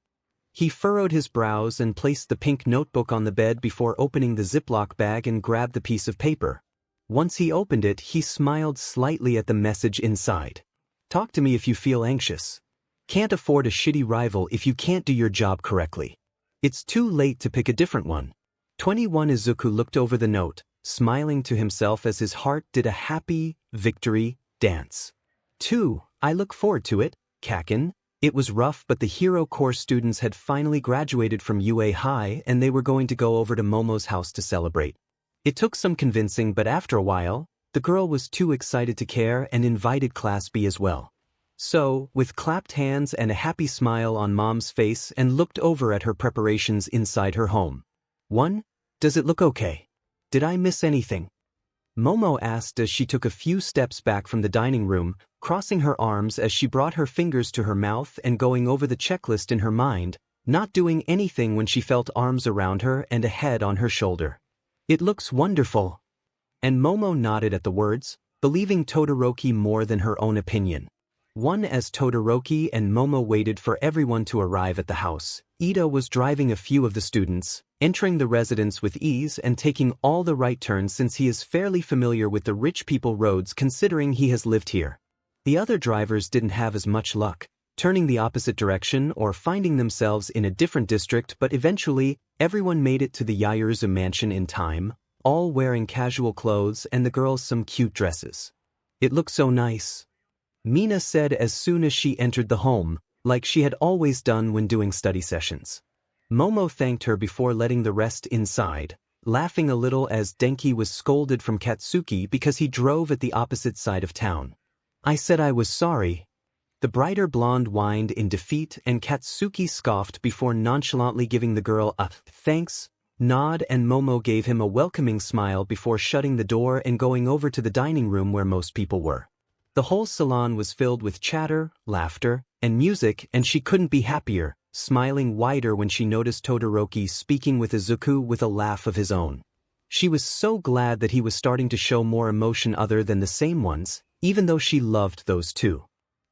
He furrowed his brows and placed the pink notebook on the bed before opening the Ziploc bag and grabbed the piece of paper. Once he opened it, he smiled slightly at the message inside. "Talk to me if you feel anxious. Can't afford a shitty rival if you can't do your job correctly. It's too late to pick a different one." 21 Izuku looked over the note, smiling to himself as his heart did a happy victory dance. 2. I look forward to it, Kaken. It was rough, but the Hero Corps students had finally graduated from UA High and they were going to go over to Momo's house to celebrate. It took some convincing, but after a while, the girl was too excited to care and invited Class B as well. So, with clapped hands and a happy smile on Mom's face and looked over at her preparations inside her home. 1. Does it look okay? Did I miss anything? Momo asked as she took a few steps back from the dining room, crossing her arms as she brought her fingers to her mouth and going over the checklist in her mind, not doing anything when she felt arms around her and a head on her shoulder. "It looks wonderful." And Momo nodded at the words, believing Todoroki more than her own opinion. 1. As Todoroki and Momo waited for everyone to arrive at the house, Ida was driving a few of the students, entering the residence with ease and taking all the right turns since he is fairly familiar with the rich people roads considering he has lived here. The other drivers didn't have as much luck, turning the opposite direction or finding themselves in a different district, but eventually, everyone made it to the 𝐒𝐬𝐫 mansion in time, all wearing casual clothes and the girls some cute dresses. It looked so nice, Mina said as soon as she entered the home, like she had always done when doing study sessions. Momo thanked her before letting the rest inside, laughing a little as Denki was scolded from Katsuki because he drove at the opposite side of town. I said I was sorry. The brighter blonde whined in defeat and Katsuki scoffed before nonchalantly giving the girl a thanks nod, and Momo gave him a welcoming smile before shutting the door and going over to the dining room where most people were. The whole salon was filled with chatter, laughter, and music, and she couldn't be happier, smiling wider when she noticed Todoroki speaking with Izuku with a laugh of his own. She was so glad that he was starting to show more emotion other than the same ones, even though she loved those two.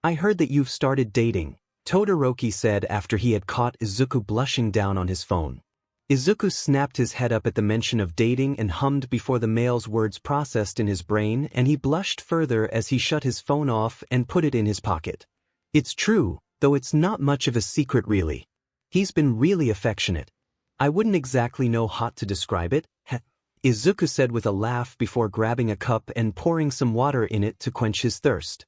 I heard that you've started dating, Todoroki said after he had caught Izuku blushing down on his phone. Izuku snapped his head up at the mention of dating and hummed before the male's words processed in his brain, and he blushed further as he shut his phone off and put it in his pocket. It's true, though it's not much of a secret really. He's been really affectionate. I wouldn't exactly know how to describe it, Izuku said with a laugh before grabbing a cup and pouring some water in it to quench his thirst.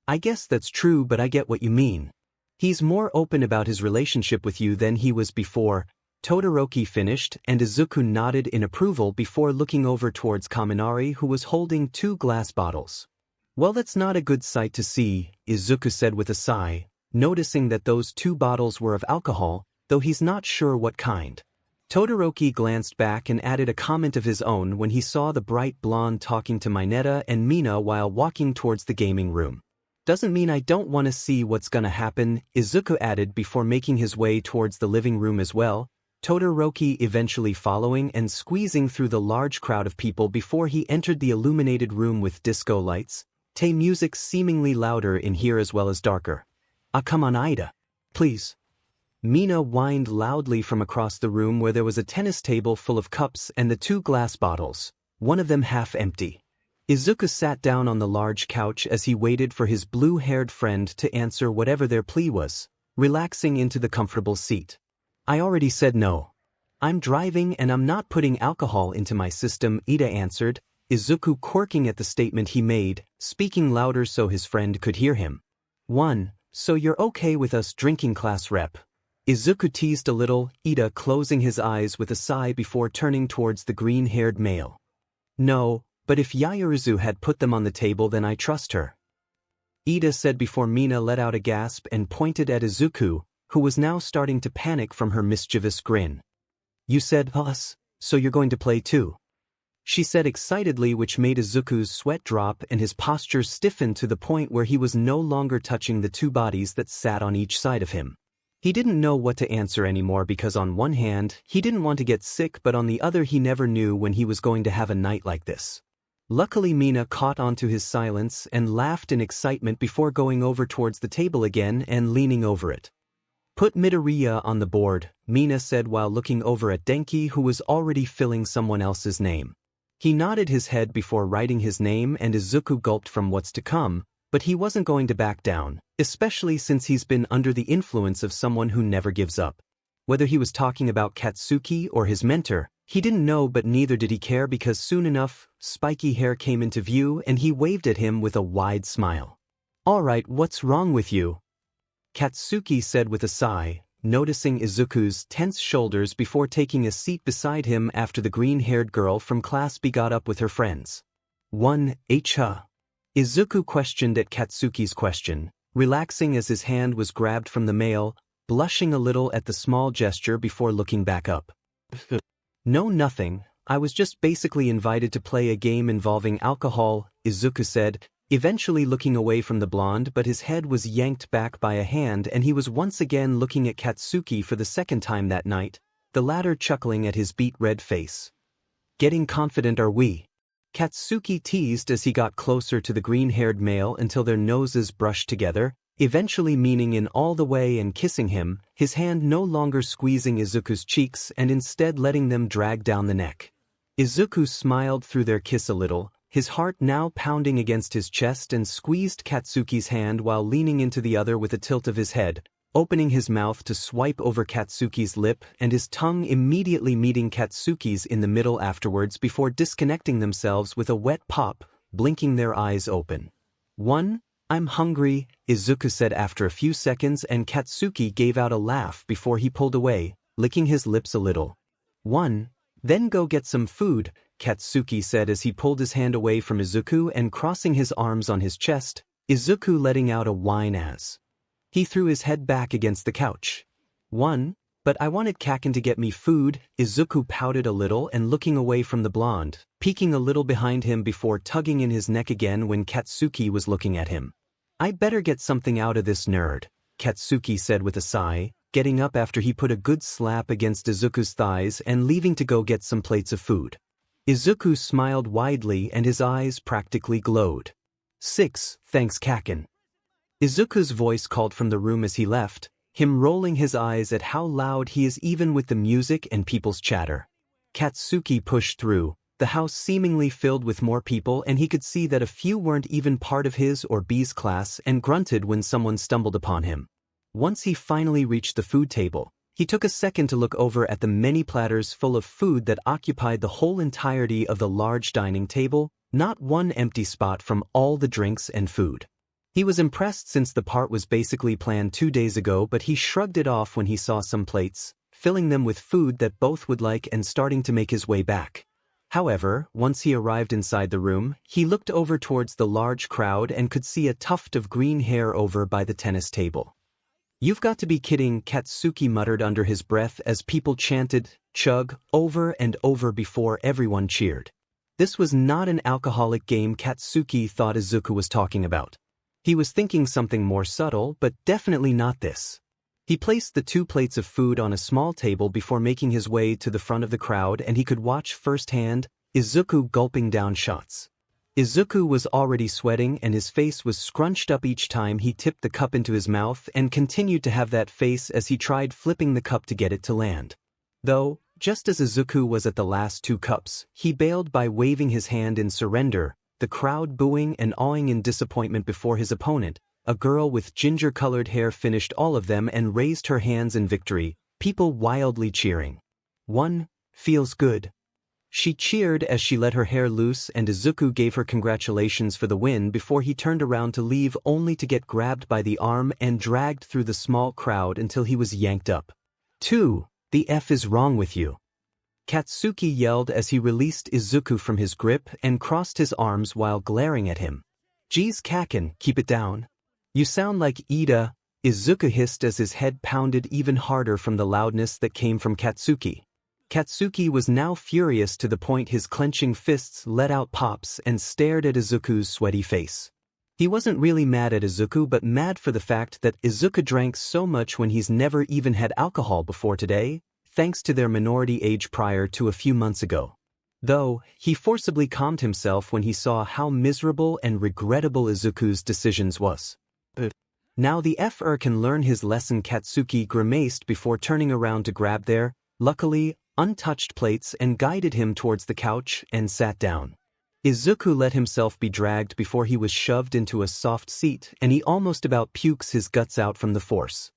I guess that's true, but I get what you mean. He's more open about his relationship with you than he was before, Todoroki finished, and Izuku nodded in approval before looking over towards Kaminari, who was holding 2 glass bottles. Well, that's not a good sight to see, Izuku said with a sigh, noticing that those 2 bottles were of alcohol, though he's not sure what kind. Todoroki glanced back and added a comment of his own when he saw the bright blonde talking to Mineta and Mina while walking towards the gaming room. Doesn't mean I don't want to see what's gonna happen, Izuku added before making his way towards the living room as well, Todoroki eventually following and squeezing through the large crowd of people before he entered the illuminated room with disco lights, music seemingly louder in here as well as darker. Come on Ida. Please. Mina whined loudly from across the room where there was a tennis table full of cups and the 2 glass bottles, one of them half empty. Izuku sat down on the large couch as he waited for his blue-haired friend to answer whatever their plea was, relaxing into the comfortable seat. I already said no. I'm driving and I'm not putting alcohol into my system, Ida answered, Izuku quirking at the statement he made, speaking louder so his friend could hear him. So you're okay with us drinking, class rep? Izuku teased a little, Ida closing his eyes with a sigh before turning towards the green-haired male. No, but if Yaoyorozu had put them on the table then I trust her, Ida said before Mina let out a gasp and pointed at Izuku, who was now starting to panic from her mischievous grin. You said us, so you're going to play too? She said excitedly, which made Izuku's sweat drop and his posture stiffen to the point where he was no longer touching the 2 bodies that sat on each side of him. He didn't know what to answer anymore because on one hand, he didn't want to get sick, but on the other he never knew when he was going to have a night like this. Luckily Mina caught onto his silence and laughed in excitement before going over towards the table again and leaning over it. Put Midoriya on the board, Mina said while looking over at Denki, who was already filling someone else's name. He nodded his head before writing his name, and Izuku gulped from what's to come, but he wasn't going to back down, especially since he's been under the influence of someone who never gives up. Whether he was talking about Katsuki or his mentor, he didn't know, but neither did he care because soon enough, spiky hair came into view and he waved at him with a wide smile. Alright, what's wrong with you? Katsuki said with a sigh, noticing Izuku's tense shoulders before taking a seat beside him after the green-haired girl from Class B got up with her friends. Izuku questioned at Katsuki's question, relaxing as his hand was grabbed from the male, blushing a little at the small gesture before looking back up. No, nothing, I was just basically invited to play a game involving alcohol, Izuku said, eventually looking away from the blonde, but his head was yanked back by a hand and he was once again looking at Katsuki for the second time that night, the latter chuckling at his beet-red face. Getting confident are we? Katsuki teased as he got closer to the green-haired male until their noses brushed together, eventually leaning in all the way and kissing him, his hand no longer squeezing Izuku's cheeks and instead letting them drag down the neck. Izuku smiled through their kiss a little, his heart now pounding against his chest, and squeezed Katsuki's hand while leaning into the other with a tilt of his head, opening his mouth to swipe over Katsuki's lip and his tongue immediately meeting Katsuki's in the middle afterwards before disconnecting themselves with a wet pop, blinking their eyes open. "I'm hungry," Izuku said after a few seconds, and Katsuki gave out a laugh before he pulled away, licking his lips a little. "Then go get some food," Katsuki said as he pulled his hand away from Izuku and crossing his arms on his chest, Izuku letting out a whine as he threw his head back against the couch. "But I wanted Kaken to get me food," Izuku pouted a little and looking away from the blonde, peeking a little behind him before tugging in his neck again when Katsuki was looking at him. "I better get something out of this nerd," Katsuki said with a sigh, getting up after he put a good slap against Izuku's thighs and leaving to go get some plates of food. Izuku smiled widely and his eyes practically glowed. "Thanks Kaken." Izuku's voice called from the room as he left, him rolling his eyes at how loud he is even with the music and people's chatter. Katsuki pushed through, the house seemingly filled with more people, and he could see that a few weren't even part of his or B's class, and grunted when someone stumbled upon him. Once he finally reached the food table, he took a second to look over at the many platters full of food that occupied the whole entirety of the large dining table, not one empty spot from all the drinks and food. He was impressed since the part was basically planned 2 days ago, but he shrugged it off when he saw some plates, filling them with food that both would like, and starting to make his way back. However, once he arrived inside the room, he looked over towards the large crowd and could see a tuft of green hair over by the tennis table. "You've got to be kidding," Katsuki muttered under his breath as people chanted, "Chug," over and over before everyone cheered. This was not an alcoholic game Katsuki thought Izuku was talking about. He was thinking something more subtle, but definitely not this. He placed the 2 plates of food on a small table before making his way to the front of the crowd, and he could watch firsthand Izuku gulping down shots. Izuku was already sweating and his face was scrunched up each time he tipped the cup into his mouth, and continued to have that face as he tried flipping the cup to get it to land. Though, just as Izuku was at the last 2 cups, he bailed by waving his hand in surrender, the crowd booing and awing in disappointment before his opponent. A girl with ginger-colored hair finished all of them and raised her hands in victory, people wildly cheering. "Feels good." She cheered as she let her hair loose, and Izuku gave her congratulations for the win before he turned around to leave, only to get grabbed by the arm and dragged through the small crowd until he was yanked up. "The F is wrong with you?" Katsuki yelled as he released Izuku from his grip and crossed his arms while glaring at him. "Geez Kaken, keep it down. You sound like Ida," Izuku hissed as his head pounded even harder from the loudness that came from Katsuki. Katsuki was now furious to the point his clenching fists let out pops and stared at Izuku's sweaty face. He wasn't really mad at Izuku, but mad for the fact that Izuku drank so much when he's never even had alcohol before today, thanks to their minority age prior to a few months ago. Though, he forcibly calmed himself when he saw how miserable and regrettable Izuku's decisions was. Now the F-er can learn his lesson, Katsuki grimaced before turning around to grab their, luckily, untouched plates and guided him towards the couch and sat down. Izuku let himself be dragged before he was shoved into a soft seat, and he almost about pukes his guts out from the force.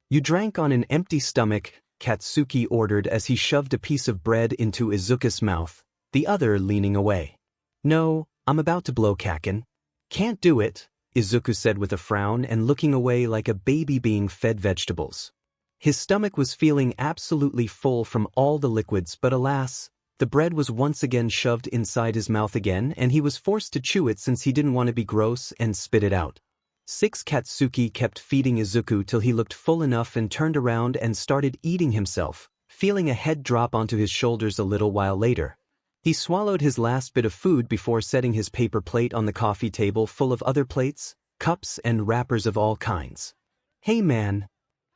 "You drank on an empty stomach," Katsuki ordered as he shoved a piece of bread into Izuku's mouth, the other leaning away. "No, I'm about to blow Kaken." "Can't do it," Izuku said with a frown and looking away like a baby being fed vegetables. His stomach was feeling absolutely full from all the liquids, but alas, the bread was once again shoved inside his mouth again, and he was forced to chew it since he didn't want to be gross and spit it out. Katsuki kept feeding Izuku till he looked full enough and turned around and started eating himself, feeling a head drop onto his shoulders a little while later. He swallowed his last bit of food before setting his paper plate on the coffee table full of other plates, cups, and wrappers of all kinds. "Hey man,"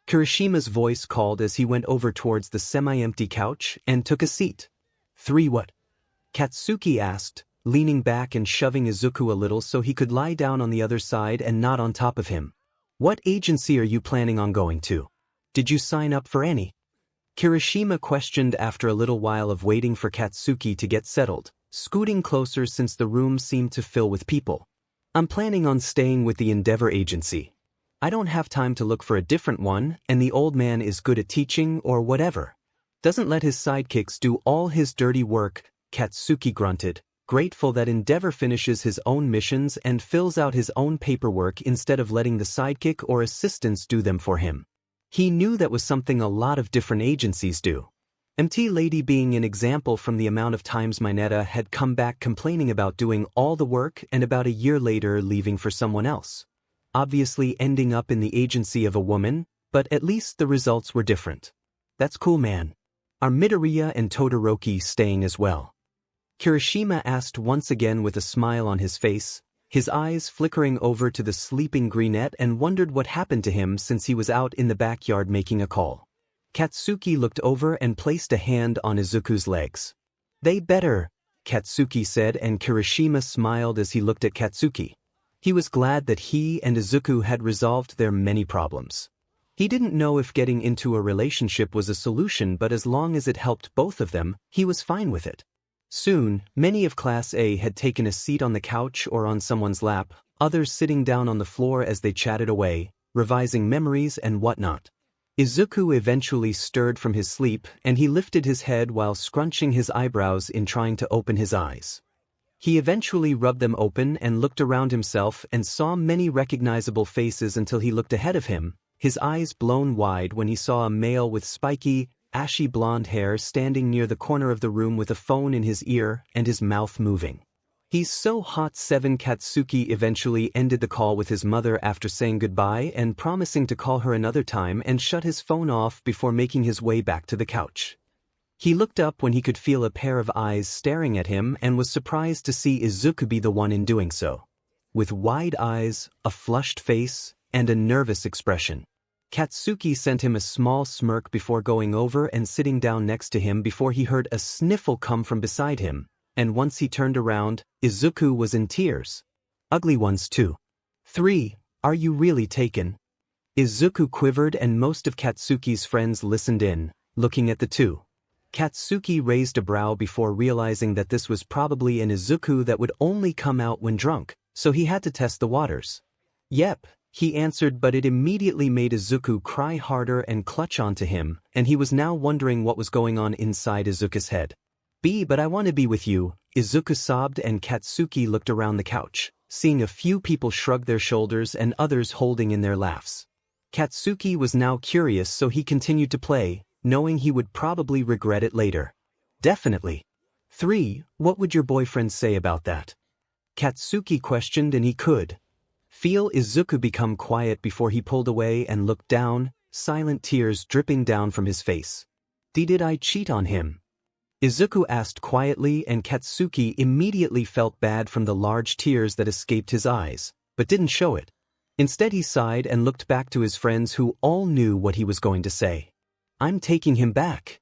Kirishima's voice called as he went over towards the semi-empty couch and took a seat. What?" Katsuki asked, leaning back and shoving Izuku a little so he could lie down on the other side and not on top of him. "What agency are you planning on going to? Did you sign up for any?" Kirishima questioned after a little while of waiting for Katsuki to get settled, scooting closer since the room seemed to fill with people. I'm planning on staying with the Endeavor Agency. I don't have time to look for a different one, and the old man is good at teaching or whatever. Doesn't let his sidekicks do all his dirty work, Katsuki grunted, grateful that Endeavor finishes his own missions and fills out his own paperwork instead of letting the sidekick or assistants do them for him. He knew that was something a lot of different agencies do. 𝗵𝗲 being an example from the amount of times myheroacademia had come back complaining about doing all the work and about a year later leaving for someone else. Obviously ending up in the agency of a woman, but at least the results were different. That's cool, man. Are Midoriya and Todoroki staying as well? Kirishima asked once again with a smile on his face, his eyes flickering over to the sleeping Greenette, and wondered what happened to him since he was out in the backyard making a call. Katsuki looked over and placed a hand on Izuku's legs. They better, Katsuki said, and Kirishima smiled as he looked at Katsuki. He was glad that he and Izuku had resolved their many problems. He didn't know if getting into a relationship was a solution, but as long as it helped both of them, he was fine with it. Soon, many of Class A had taken a seat on the couch or on someone's lap, others sitting down on the floor as they chatted away, revising memories and whatnot. Izuku eventually stirred from his sleep, and he lifted his head while scrunching his eyebrows in trying to open his eyes. He eventually rubbed them open and looked around himself and saw many recognizable faces until he looked ahead of him, his eyes blown wide when he saw a male with spiky, ashy blonde hair standing near the corner of the room with a phone in his ear and his mouth moving. He's so hot. 7 Katsuki eventually ended the call with his mother after saying goodbye and promising to call her another time, and shut his phone off before making his way back to the couch. He looked up when he could feel a pair of eyes staring at him and was surprised to see Izuku be the one in doing so. With wide eyes, a flushed face, and a nervous expression. Katsuki sent him a small smirk before going over and sitting down next to him before he heard a sniffle come from beside him, and once he turned around, Izuku was in tears. Ugly ones too. 3. Are you really taken? Izuku quivered, and most of Katsuki's friends listened in, looking at the two. Katsuki raised a brow before realizing that this was probably an Izuku that would only come out when drunk, so he had to test the waters. Yep, he answered, but it immediately made Izuku cry harder and clutch onto him, and he was now wondering what was going on inside Izuku's head. But I want to be with you, Izuku sobbed, and Katsuki looked around the couch, seeing a few people shrug their shoulders and others holding in their laughs. Katsuki was now curious, so he continued to play, knowing he would probably regret it later. Definitely. 3. What would your boyfriend say about that? Katsuki questioned, and he could feel Izuku become quiet before he pulled away and looked down, silent tears dripping down from his face. Did I cheat on him? Izuku asked quietly, and Katsuki immediately felt bad from the large tears that escaped his eyes, but didn't show it. Instead he sighed and looked back to his friends, who all knew what he was going to say. I'm taking him back,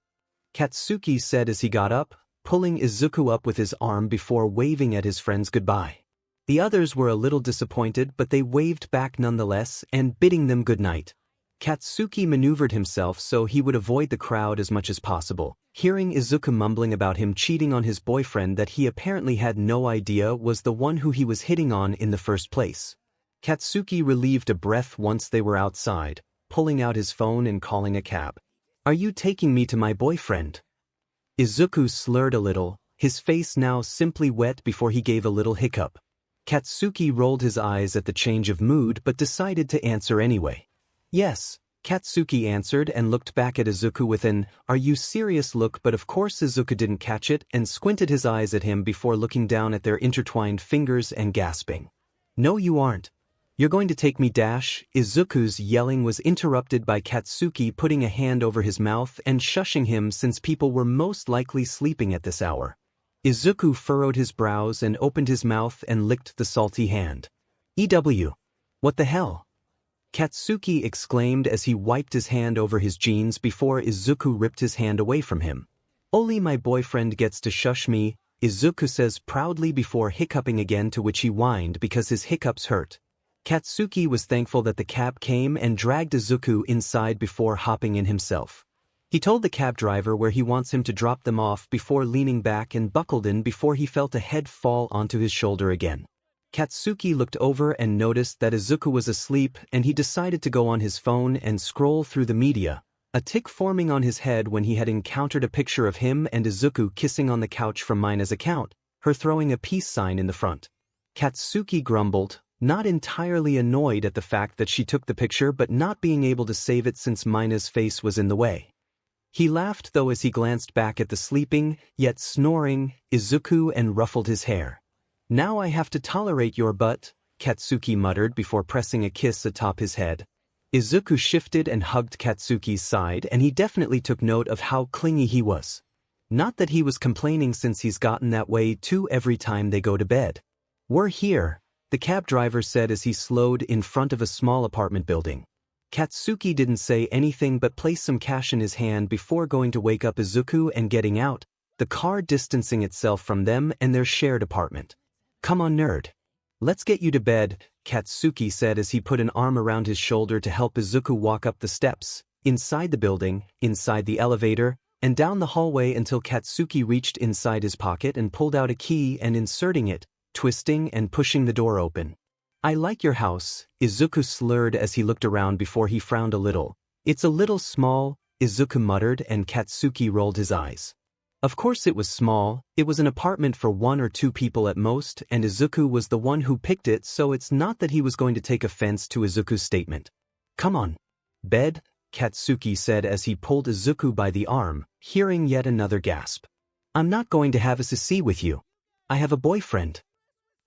Katsuki said as he got up, pulling Izuku up with his arm before waving at his friends goodbye. The others were a little disappointed, but they waved back nonetheless and bidding them good night. Katsuki maneuvered himself so he would avoid the crowd as much as possible, hearing Izuku mumbling about him cheating on his boyfriend that he apparently had no idea was the one who he was hitting on in the first place. Katsuki relieved a breath once they were outside, pulling out his phone and calling a cab. Are you taking me to my boyfriend? Izuku slurred a little, his face now simply wet before he gave a little hiccup. Katsuki rolled his eyes at the change of mood but decided to answer anyway. Yes, Katsuki answered and looked back at Izuku with an "Are you serious?" look, but of course Izuku didn't catch it and squinted his eyes at him before looking down at their intertwined fingers and gasping. No, you aren't. You're going to take me dash. Izuku's yelling was interrupted by Katsuki putting a hand over his mouth and shushing him since people were most likely sleeping at this hour. Izuku furrowed his brows and opened his mouth and licked the salty hand. What the hell? Katsuki exclaimed as he wiped his hand over his jeans before Izuku ripped his hand away from him. Only my boyfriend gets to shush me, Izuku says proudly before hiccuping again, to which he whined because his hiccups hurt. Katsuki was thankful that the cab came and dragged Izuku inside before hopping in himself. He told the cab driver where he wants him to drop them off before leaning back and buckled in before he felt a head fall onto his shoulder again. Katsuki looked over and noticed that Izuku was asleep, and he decided to go on his phone and scroll through the media, a tic forming on his head when he had encountered a picture of him and Izuku kissing on the couch from Mina's account, her throwing a peace sign in the front. Katsuki grumbled, not entirely annoyed at the fact that she took the picture but not being able to save it since Mina's face was in the way. He laughed though as he glanced back at the sleeping, yet snoring, Izuku and ruffled his hair. "Now I have to tolerate your butt," Katsuki muttered before pressing a kiss atop his head. Izuku shifted and hugged Katsuki's side, and he definitely took note of how clingy he was. Not that he was complaining since he's gotten that way too every time they go to bed. "We're here," the cab driver said as he slowed in front of a small apartment building. Katsuki didn't say anything but placed some cash in his hand before going to wake up Izuku and getting out, the car distancing itself from them and their shared apartment. "Come on, nerd. Let's get you to bed," Katsuki said as he put an arm around his shoulder to help Izuku walk up the steps, inside the building, inside the elevator, and down the hallway until Katsuki reached inside his pocket and pulled out a key and inserting it, twisting and pushing the door open. "I like your house," Izuku slurred as he looked around before he frowned a little. "It's a little small," Izuku muttered, and Katsuki rolled his eyes. Of course it was small, it was an apartment for 1 or 2 people at most, and Izuku was the one who picked it, so it's not that he was going to take offense to Izuku's statement. "Come on. Bed," Katsuki said as he pulled Izuku by the arm, hearing yet another gasp. "I'm not going to have a sissy with you. I have a boyfriend,"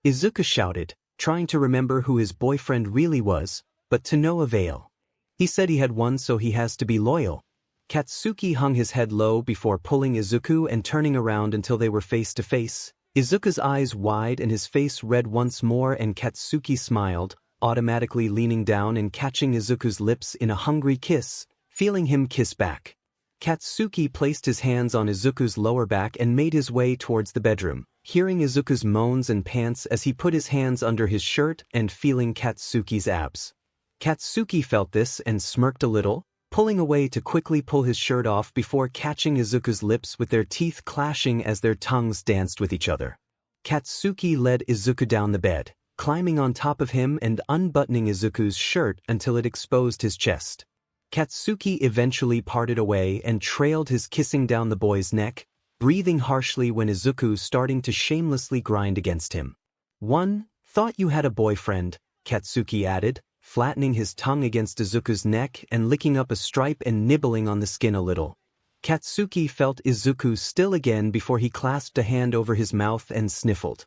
Izuku shouted, trying to remember who his boyfriend really was, but to no avail. "He said he had one, so he has to be loyal." Katsuki hung his head low before pulling Izuku and turning around until they were face to face, Izuku's eyes wide and his face red once more, and Katsuki smiled, automatically leaning down and catching Izuku's lips in a hungry kiss, feeling him kiss back. Katsuki placed his hands on Izuku's lower back and made his way towards the bedroom, hearing Izuku's moans and pants as he put his hands under his shirt and feeling Katsuki's abs. Katsuki felt this and smirked a little, pulling away to quickly pull his shirt off before catching Izuku's lips with their teeth clashing as their tongues danced with each other. Katsuki led Izuku down the bed, climbing on top of him and unbuttoning Izuku's shirt until it exposed his chest. Katsuki eventually parted away and trailed his kissing down the boy's neck, breathing harshly when Izuku starting to shamelessly grind against him. "Thought you had a boyfriend," Katsuki added, flattening his tongue against Izuku's neck and licking up a stripe and nibbling on the skin a little. Katsuki felt Izuku still again before he clasped a hand over his mouth and sniffled.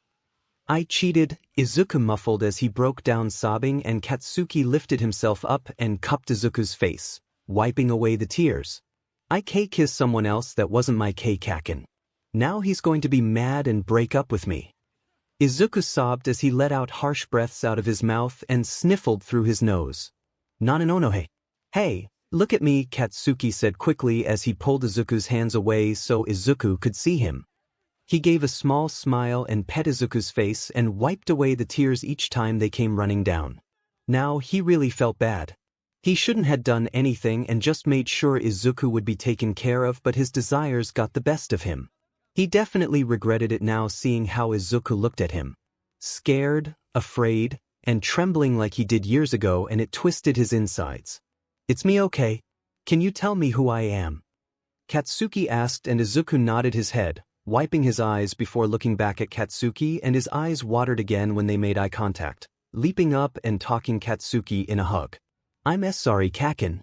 "I cheated," Izuku muffled as he broke down sobbing, and Katsuki lifted himself up and cupped Izuku's face, wiping away the tears. "I kissed someone else that wasn't my Kaken. Now he's going to be mad and break up with me." Izuku sobbed as he let out harsh breaths out of his mouth and sniffled through his nose. "Nananonohe. Hey, look at me," Katsuki said quickly as he pulled Izuku's hands away so Izuku could see him. He gave a small smile and pet Izuku's face and wiped away the tears each time they came running down. Now he really felt bad. He shouldn't have done anything and just made sure Izuku would be taken care of, but his desires got the best of him. He definitely regretted it now, seeing how Izuku looked at him. Scared, afraid, and trembling like he did years ago, and it twisted his insides. "It's me, okay? Can you tell me who I am?" Katsuki asked, and Izuku nodded his head, wiping his eyes before looking back at Katsuki, and his eyes watered again when they made eye contact, leaping up and talking Katsuki in a hug. "I'm sorry, Kaken,"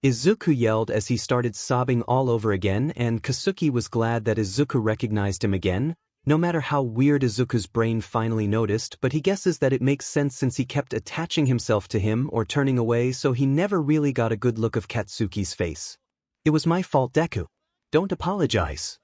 Izuku yelled as he started sobbing all over again, and Katsuki was glad that Izuku recognized him again, no matter how weird Izuku's brain finally noticed, but he guesses that it makes sense since he kept attaching himself to him or turning away, so he never really got a good look of Katsuki's face. "It was my fault, Deku. Don't apologize,"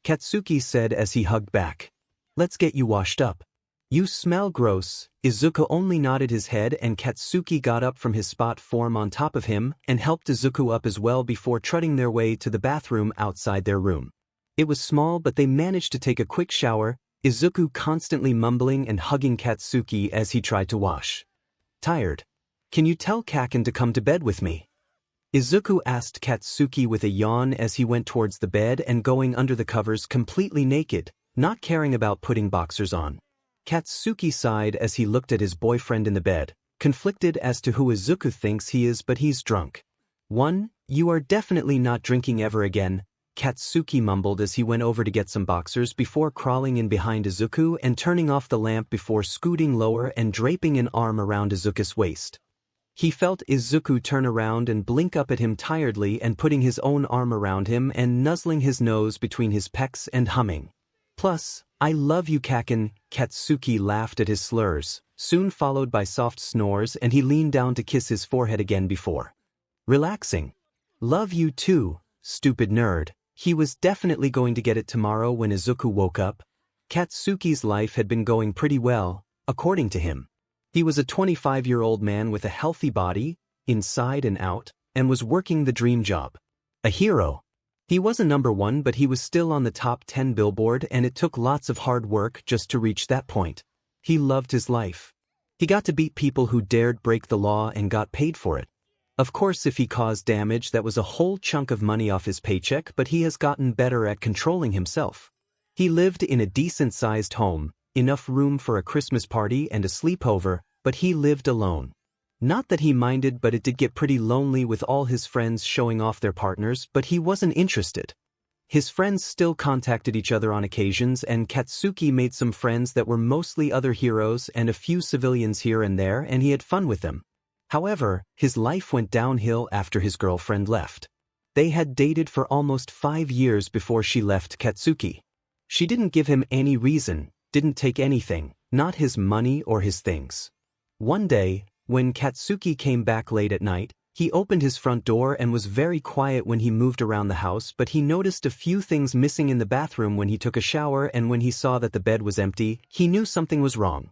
Katsuki said as he hugged back. "Let's get you washed up. You smell gross." Izuku only nodded his head, and Katsuki got up from his spot form on top of him and helped Izuku up as well before trotting their way to the bathroom outside their room. It was small, but they managed to take a quick shower, Izuku constantly mumbling and hugging Katsuki as he tried to wash. "Tired. Can you tell Kaken to come to bed with me?" Izuku asked Katsuki with a yawn as he went towards the bed and going under the covers completely naked, not caring about putting boxers on. Katsuki sighed as he looked at his boyfriend in the bed, conflicted as to who Izuku thinks he is, but he's drunk. You are definitely not drinking ever again, Katsuki mumbled as he went over to get some boxers before crawling in behind Izuku and turning off the lamp before scooting lower and draping an arm around Izuku's waist. He felt Izuku turn around and blink up at him tiredly and putting his own arm around him and nuzzling his nose between his pecs and humming. Plus, I love you Kaken, Katsuki laughed at his slurs, soon followed by soft snores, and he leaned down to kiss his forehead again before relaxing. Love you too, stupid nerd. He was definitely going to get it tomorrow when Izuku woke up. Katsuki's life had been going pretty well, according to him. He was a 25-year-old man with a healthy body, inside and out, and was working the dream job. A hero. He was a number 1, but he was still on the top 10 Billboard, and it took lots of hard work just to reach that point. He loved his life. He got to beat people who dared break the law and got paid for it. Of course, if he caused damage, that was a whole chunk of money off his paycheck, but he has gotten better at controlling himself. He lived in a decent-sized home, enough room for a Christmas party and a sleepover, but he lived alone. Not that he minded, but it did get pretty lonely with all his friends showing off their partners, but he wasn't interested. His friends still contacted each other on occasions, and Katsuki made some friends that were mostly other heroes and a few civilians here and there, and he had fun with them. However, his life went downhill after his girlfriend left. They had dated for almost 5 years before she left Katsuki. She didn't give him any reason, didn't take anything, not his money or his things. One day, when Katsuki came back late at night, he opened his front door and was very quiet when he moved around the house, but he noticed a few things missing in the bathroom when he took a shower, and when he saw that the bed was empty, he knew something was wrong.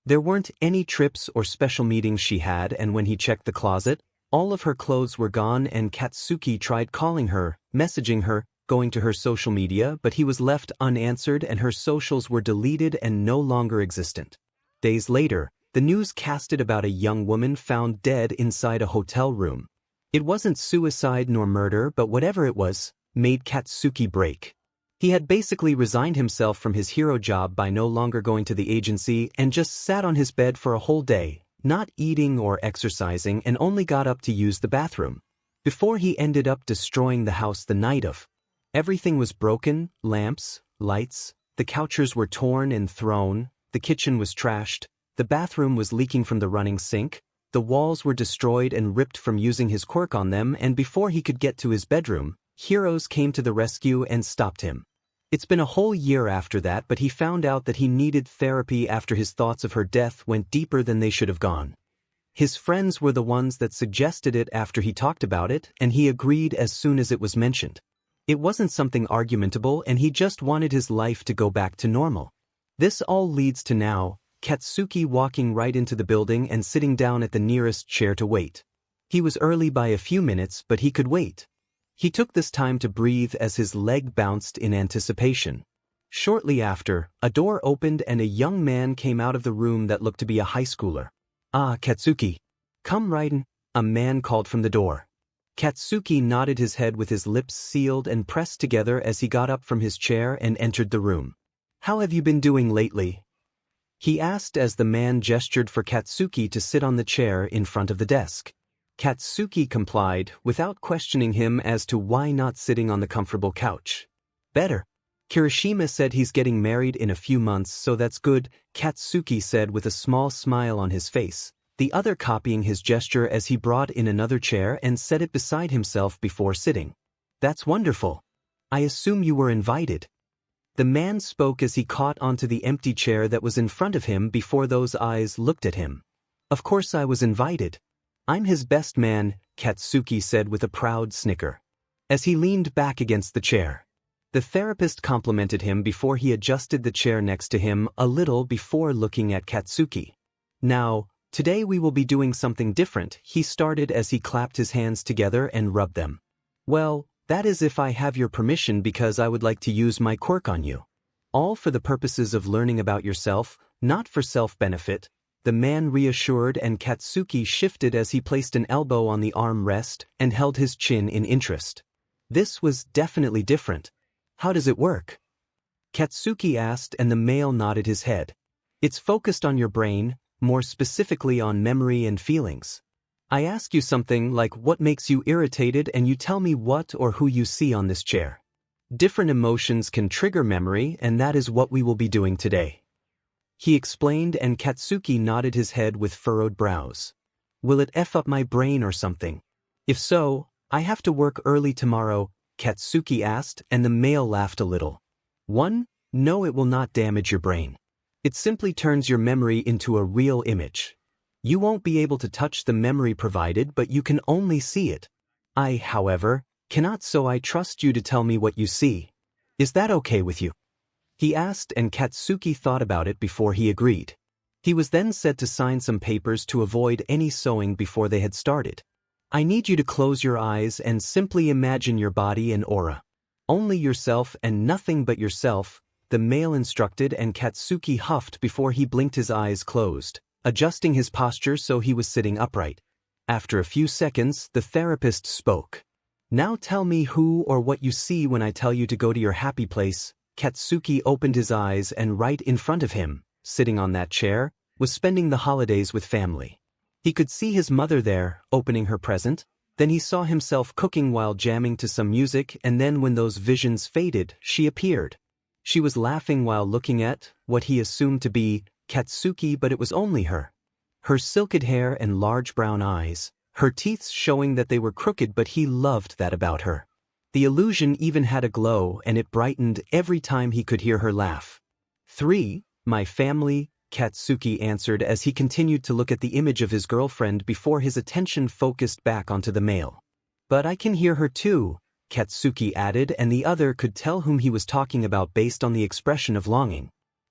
There weren't any trips or special meetings she had, and when he checked the closet, all of her clothes were gone, and Katsuki tried calling her, messaging her, going to her social media, but he was left unanswered and her socials were deleted and no longer existent. Days later, the news casted about a young woman found dead inside a hotel room. It wasn't suicide nor murder, but whatever it was, made Katsuki break. He had basically resigned himself from his hero job by no longer going to the agency and just sat on his bed for a whole day, not eating or exercising, and only got up to use the bathroom. Before he ended up destroying the house the night of. Everything was broken, lamps, lights, the couches were torn and thrown, the kitchen was trashed, the bathroom was leaking from the running sink, the walls were destroyed and ripped from using his quirk on them, and before he could get to his bedroom, heroes came to the rescue and stopped him. It's been a whole year after that, but he found out that he needed therapy after his thoughts of her death went deeper than they should have gone. His friends were the ones that suggested it after he talked about it, and he agreed as soon as it was mentioned. It wasn't something argumentable, and he just wanted his life to go back to normal. This all leads to now, Katsuki walking right into the building and sitting down at the nearest chair to wait. He was early by a few minutes, but he could wait. He took this time to breathe as his leg bounced in anticipation. Shortly after, a door opened and a young man came out of the room that looked to be a high schooler. "Ah, Katsuki. Come right in," a man called from the door. Katsuki nodded his head with his lips sealed and pressed together as he got up from his chair and entered the room. "How have you been doing lately?" he asked as the man gestured for Katsuki to sit on the chair in front of the desk. Katsuki complied, without questioning him as to why not sitting on the comfortable couch. "Better. Kirishima said he's getting married in a few months, so that's good," Katsuki said with a small smile on his face, the other copying his gesture as he brought in another chair and set it beside himself before sitting. "That's wonderful. I assume you were invited." The man spoke as he caught onto the empty chair that was in front of him before those eyes looked at him. "Of course I was invited. I'm his best man," Katsuki said with a proud snicker. As he leaned back against the chair, the therapist complimented him before he adjusted the chair next to him a little before looking at Katsuki. "Now, today we will be doing something different," he started as he clapped his hands together and rubbed them. "Well, that is if I have your permission, because I would like to use my quirk on you. All for the purposes of learning about yourself, not for self-benefit. the man reassured, and Katsuki shifted as he placed an elbow on the arm rest and held his chin in interest. This was definitely different. How does it work? Katsuki asked, and the male nodded his head. It's focused on your brain, more specifically on memory and feelings. I ask you something like what makes you irritated and you tell me what or who you see on this chair. Different emotions can trigger memory, and that is what we will be doing today. He explained, and Katsuki nodded his head with furrowed brows. Will it F up my brain or something? If so, I have to work early tomorrow, Katsuki asked, and the male laughed a little. No, it will not damage your brain. It simply turns your memory into a real image. You won't be able to touch the memory provided, but you can only see it. I, however, cannot, so I trust you to tell me what you see. Is that okay with you? He asked, and Katsuki thought about it before he agreed. He was then said to sign some papers to avoid any sewing before they had started. I need you to close your eyes and simply imagine your body and aura. Only yourself and nothing but yourself, the male instructed, and Katsuki huffed before he blinked, his eyes closed, adjusting his posture so he was sitting upright. After a few seconds, the therapist spoke. Now tell me who or what you see when I tell you to go to your happy place. Katsuki opened his eyes, and right in front of him, sitting on that chair, was spending the holidays with family. He could see his mother there, opening her present. Then he saw himself cooking while jamming to some music, and then when those visions faded, she appeared. She was laughing while looking at what he assumed to be Katsuki, but it was only her. Her silken hair and large brown eyes, her teeth showing that they were crooked, but he loved that about her. The illusion even had a glow, and it brightened every time he could hear her laugh. My family, Katsuki answered as he continued to look at the image of his girlfriend before his attention focused back onto the male. But I can hear her too, Katsuki added, and the other could tell whom he was talking about based on the expression of longing.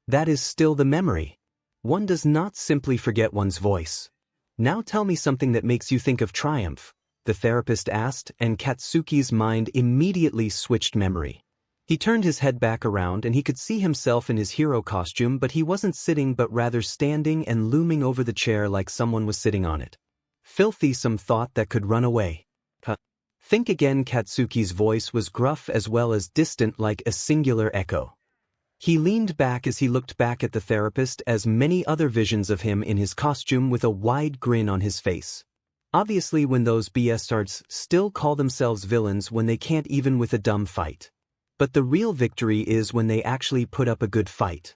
That is still the memory. One does not simply forget one's voice. Now tell me something that makes you think of triumph, the therapist asked, and Katsuki's mind immediately switched memory. He turned his head back around and he could see himself in his hero costume, but he wasn't sitting but rather standing and looming over the chair like someone was sitting on it. Filthy, some thought that could run away. Think again. Katsuki's voice was gruff as well as distant, like a singular echo. He leaned back as he looked back at the therapist, as many other visions of him in his costume with a wide grin on his face. Obviously, when those bastards still call themselves villains when they can't even with a dumb fight. But the real victory is when they actually put up a good fight.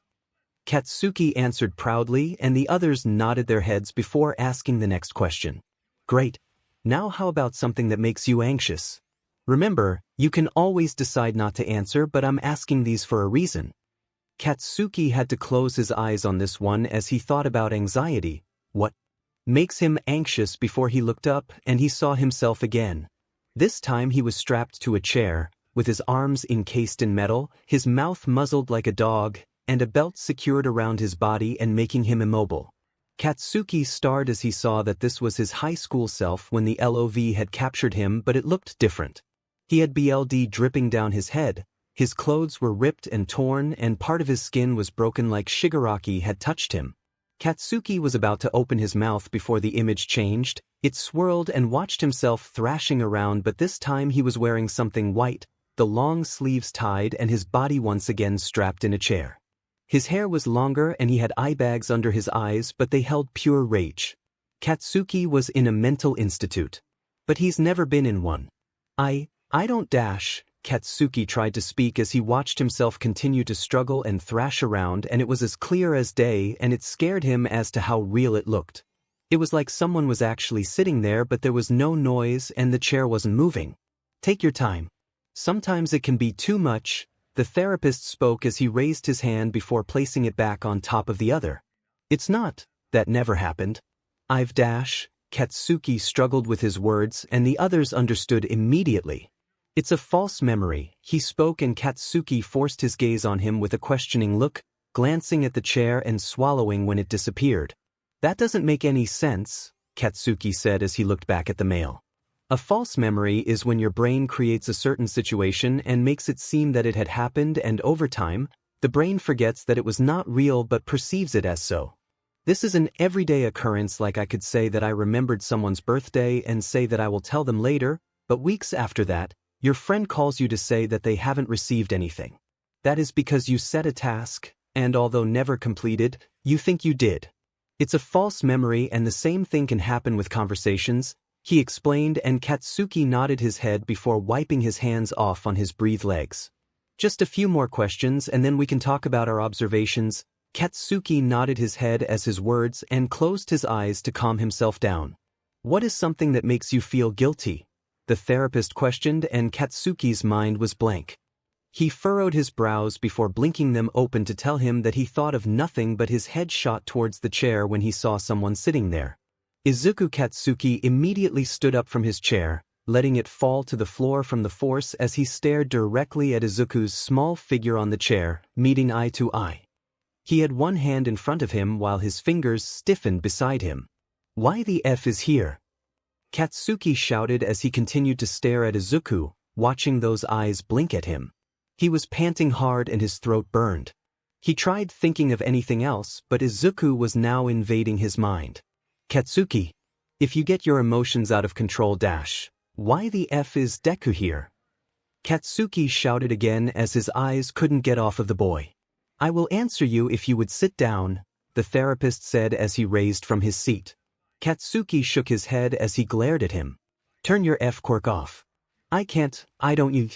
Katsuki answered proudly, and the others nodded their heads before asking the next question. Great. Now how about something that makes you anxious? Remember, you can always decide not to answer, but I'm asking these for a reason. Katsuki had to close his eyes on this one as he thought about anxiety. What makes him anxious? Before he looked up, and he saw himself again. This time he was strapped to a chair, with his arms encased in metal, his mouth muzzled like a dog, and a belt secured around his body and making him immobile. Katsuki stared as he saw that this was his high school self when the LOV had captured him, but it looked different. He had blood dripping down his head, his clothes were ripped and torn, and part of his skin was broken like Shigaraki had touched him. Katsuki was about to open his mouth before the image changed. It swirled and watched himself thrashing around, but this time he was wearing something white, the long sleeves tied, and his body once again strapped in a chair. His hair was longer and he had eye bags under his eyes, but they held pure rage. Katsuki was in a mental institute. But he's never been in one. I don't dash. Katsuki tried to speak as he watched himself continue to struggle and thrash around, and it was as clear as day, and it scared him as to how real it looked. It was like someone was actually sitting there, but there was no noise and the chair wasn't moving. Take your time. Sometimes it can be too much, the therapist spoke as he raised his hand before placing it back on top of the other. It's not, that never happened. Katsuki struggled with his words, and the others understood immediately. It's a false memory, he spoke, and Katsuki forced his gaze on him with a questioning look, glancing at the chair and swallowing when it disappeared. That doesn't make any sense, Katsuki said as he looked back at the male. A false memory is when your brain creates a certain situation and makes it seem that it had happened, and over time, the brain forgets that it was not real but perceives it as so. This is an everyday occurrence, like I could say that I remembered someone's birthday and say that I will tell them later, but weeks after that, your friend calls you to say that they haven't received anything. That is because you set a task, and although never completed, you think you did. It's a false memory, and the same thing can happen with conversations, he explained, and Katsuki nodded his head before wiping his hands off on his breathed legs. Just a few more questions and then we can talk about our observations. Katsuki nodded his head as his words and closed his eyes to calm himself down. What is something that makes you feel guilty? The therapist questioned, and Katsuki's mind was blank. He furrowed his brows before blinking them open to tell him that he thought of nothing, but his head shot towards the chair when he saw someone sitting there. Izuku. Katsuki immediately stood up from his chair, letting it fall to the floor from the force as he stared directly at Izuku's small figure on the chair, meeting eye to eye. He had one hand in front of him while his fingers stiffened beside him. Why the F is here? Katsuki shouted as he continued to stare at Izuku, watching those eyes blink at him. He was panting hard and his throat burned. He tried thinking of anything else, but Izuku was now invading his mind. Katsuki, if you get your emotions out of control why the F is Deku here? Katsuki shouted again as his eyes couldn't get off of the boy. I will answer you if you would sit down, the therapist said as he raised from his seat. Katsuki shook his head as he glared at him. Turn your F quirk off. I can't, I don't you.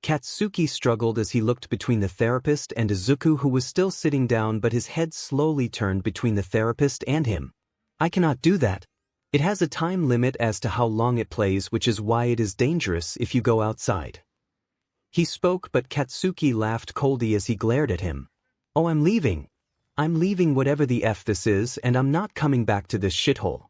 Katsuki struggled as he looked between the therapist and Izuku, who was still sitting down, but his head slowly turned between the therapist and him. I cannot do that. It has a time limit as to how long it plays, which is why it is dangerous if you go outside. He spoke, but Katsuki laughed coldly as he glared at him. Oh, I'm leaving. I'm leaving whatever the F this is, and I'm not coming back to this shithole.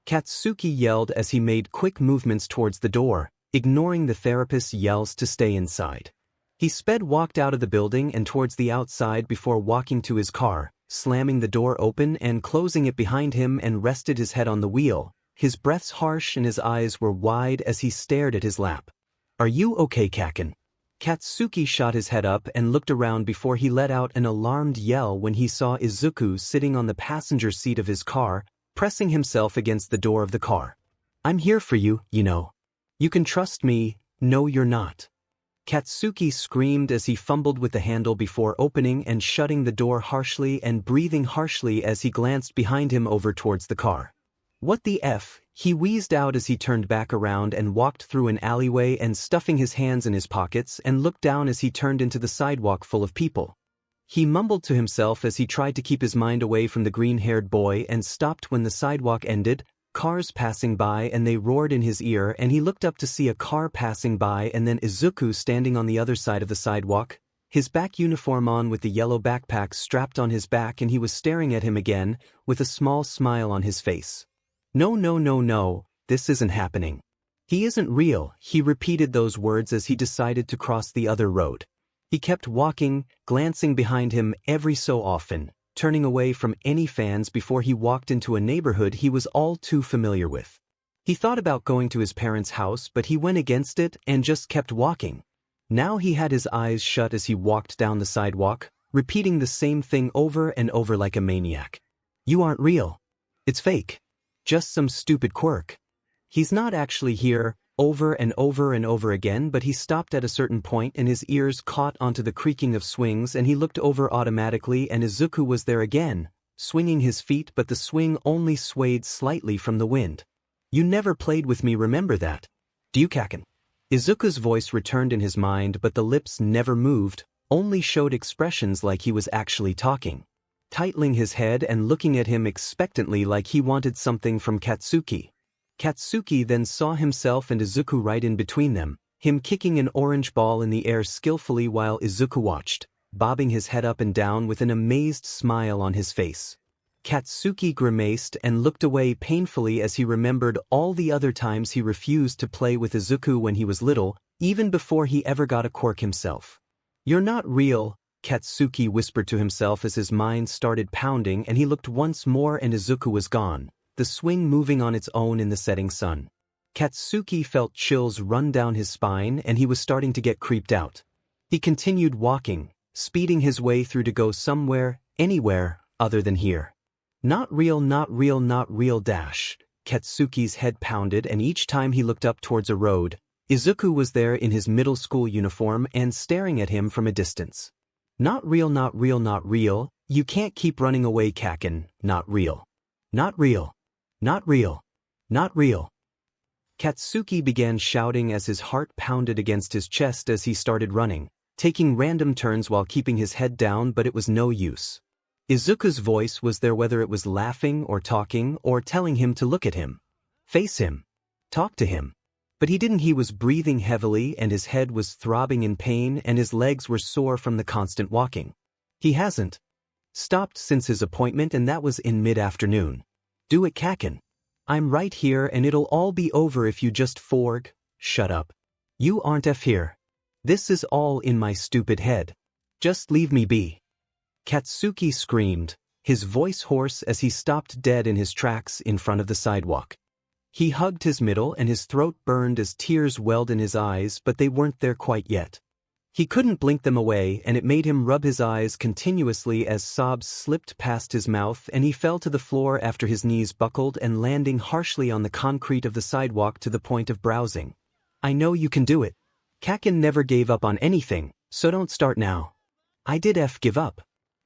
Katsuki yelled as he made quick movements towards the door, ignoring the therapist's yells to stay inside. He walked out of the building and towards the outside before walking to his car, slamming the door open and closing it behind him, and rested his head on the wheel. His breaths harsh and his eyes were wide as he stared at his lap. Are you okay, Kaken? Katsuki shot his head up and looked around before he let out an alarmed yell when he saw Izuku sitting on the passenger seat of his car, pressing himself against the door of the car. I'm here for you, you know. You can trust me. No, you're not. Katsuki screamed as he fumbled with the handle before opening and shutting the door harshly and breathing harshly as he glanced behind him over towards the car. What the F? He wheezed out as he turned back around and walked through an alleyway and stuffing his hands in his pockets and looked down as he turned into the sidewalk full of people. He mumbled to himself as he tried to keep his mind away from the green-haired boy and stopped when the sidewalk ended, cars passing by, and they roared in his ear, and he looked up to see a car passing by and then Izuku standing on the other side of the sidewalk, his back uniform on with the yellow backpack strapped on his back, and he was staring at him again with a small smile on his face. No, no, no, no, this isn't happening. He isn't real. He repeated those words as he decided to cross the other road. He kept walking, glancing behind him every so often, turning away from any fans before he walked into a neighborhood he was all too familiar with. He thought about going to his parents' house, but he went against it and just kept walking. Now he had his eyes shut as he walked down the sidewalk, repeating the same thing over and over like a maniac. You aren't real. It's fake. Just some stupid quirk. He's not actually here, over and over and over again. But he stopped at a certain point and his ears caught onto the creaking of swings, and he looked over automatically, and Izuku was there again, swinging his feet, but the swing only swayed slightly from the wind. You never played with me, remember that? Do you, Kaken? Izuku's voice returned in his mind, but the lips never moved, only showed expressions like he was actually talking. Tightening his head and looking at him expectantly like he wanted something from Katsuki. Katsuki then saw himself and Izuku right in between them, him kicking an orange ball in the air skillfully while Izuku watched, bobbing his head up and down with an amazed smile on his face. Katsuki grimaced and looked away painfully as he remembered all the other times he refused to play with Izuku when he was little, even before he ever got a quirk himself. You're not real, Katsuki whispered to himself as his mind started pounding, and he looked once more and Izuku was gone, the swing moving on its own in the setting sun. Katsuki felt chills run down his spine and he was starting to get creeped out. He continued walking, speeding his way through to go somewhere, anywhere, other than here. Not real, not real, not real dash. Katsuki's head pounded, and each time he looked up towards a road, Izuku was there in his middle school uniform and staring at him from a distance. Not real, not real, not real. You can't keep running away, Kaken. Not real. Not real. Not real. Not real. Katsuki began shouting as his heart pounded against his chest as he started running, taking random turns while keeping his head down, but it was no use. Izuku's voice was there, whether it was laughing or talking or telling him to look at him, face him, talk to him. But he didn't. He was breathing heavily and his head was throbbing in pain and his legs were sore from the constant walking. He hasn't stopped since his appointment, and that was in mid-afternoon. Do it, Kaken. I'm right here and it'll all be over if you just shut up. You aren't here. This is all in my stupid head. Just leave me be. Katsuki screamed, his voice hoarse as he stopped dead in his tracks in front of the sidewalk. He hugged his middle and his throat burned as tears welled in his eyes, but they weren't there quite yet. He couldn't blink them away, and it made him rub his eyes continuously as sobs slipped past his mouth and he fell to the floor after his knees buckled and landing harshly on the concrete of the sidewalk to the point of browsing. I know you can do it. Kaken never gave up on anything, so don't start now. I did give up.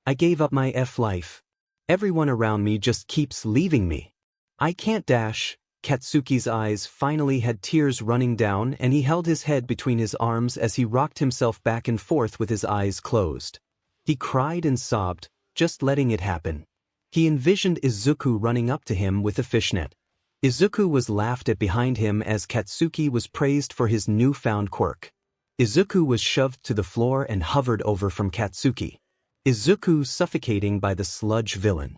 I gave up my life. Everyone around me just keeps leaving me. I can't dash. Katsuki's eyes finally had tears running down and he held his head between his arms as he rocked himself back and forth with his eyes closed. He cried and sobbed, just letting it happen. He envisioned Izuku running up to him with a fishnet. Izuku was laughed at behind him as Katsuki was praised for his newfound quirk. Izuku was shoved to the floor and hovered over from Katsuki. Izuku suffocating by the sludge villain.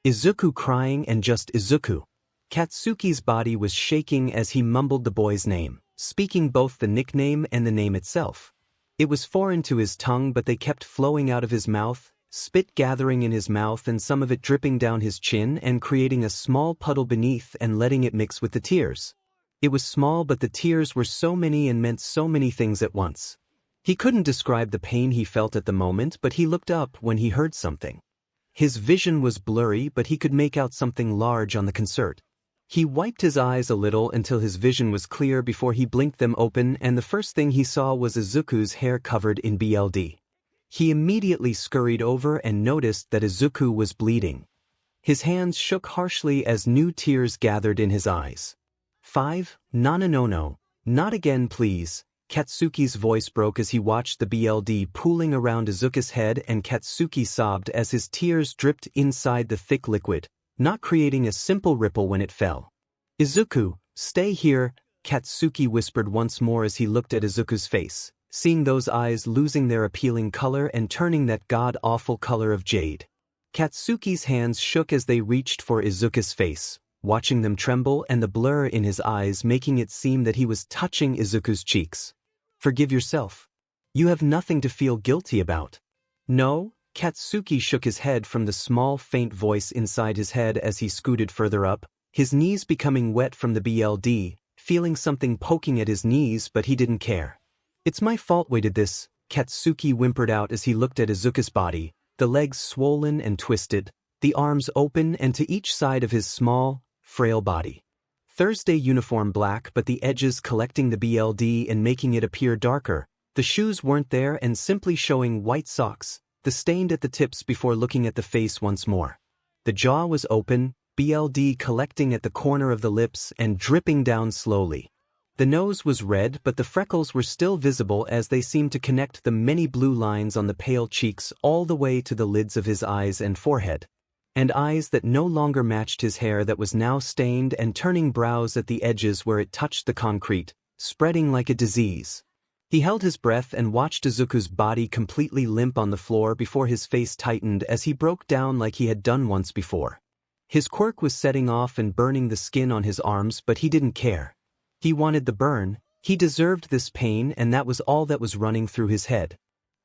Izuku crying and just Izuku. Katsuki's body was shaking as he mumbled the boy's name, speaking both the nickname and the name itself. It was foreign to his tongue, but they kept flowing out of his mouth, spit gathering in his mouth and some of it dripping down his chin and creating a small puddle beneath and letting it mix with the tears. It was small, but the tears were so many and meant so many things at once. He couldn't describe the pain he felt at the moment, but he looked up when he heard something. His vision was blurry, but he could make out something large on the concert. He wiped his eyes a little until his vision was clear before he blinked them open, and the first thing he saw was Izuku's hair covered in blood. He immediately scurried over and noticed that Izuku was bleeding. His hands shook harshly as new tears gathered in his eyes. No, not again please. Katsuki's voice broke as he watched the blood pooling around Izuku's head, and Katsuki sobbed as his tears dripped inside the thick liquid, not creating a simple ripple when it fell. Izuku, stay here, Katsuki whispered once more as he looked at Izuku's face, seeing those eyes losing their appealing color and turning that god-awful color of jade. Katsuki's hands shook as they reached for Izuku's face, watching them tremble and the blur in his eyes making it seem that he was touching Izuku's cheeks. Forgive yourself. You have nothing to feel guilty about. No? Katsuki shook his head from the small faint voice inside his head as he scooted further up, his knees becoming wet from the blood, feeling something poking at his knees, but he didn't care. It's my fault we did this, Katsuki whimpered out as he looked at Izuku's body, the legs swollen and twisted, the arms open and to each side of his small, frail body. Thursday uniform black, but the edges collecting the blood and making it appear darker. The shoes weren't there and simply showing white socks, the stained at the tips before looking at the face once more. The jaw was open, blood collecting at the corner of the lips and dripping down slowly. The nose was red, but the freckles were still visible as they seemed to connect the many blue lines on the pale cheeks all the way to the lids of his eyes and forehead. And eyes that no longer matched his hair that was now stained and turning brows at the edges where it touched the concrete, spreading like a disease. He held his breath and watched Izuku's body completely limp on the floor before his face tightened as he broke down like he had done once before. His quirk was setting off and burning the skin on his arms, but he didn't care. He wanted the burn, he deserved this pain, and that was all that was running through his head.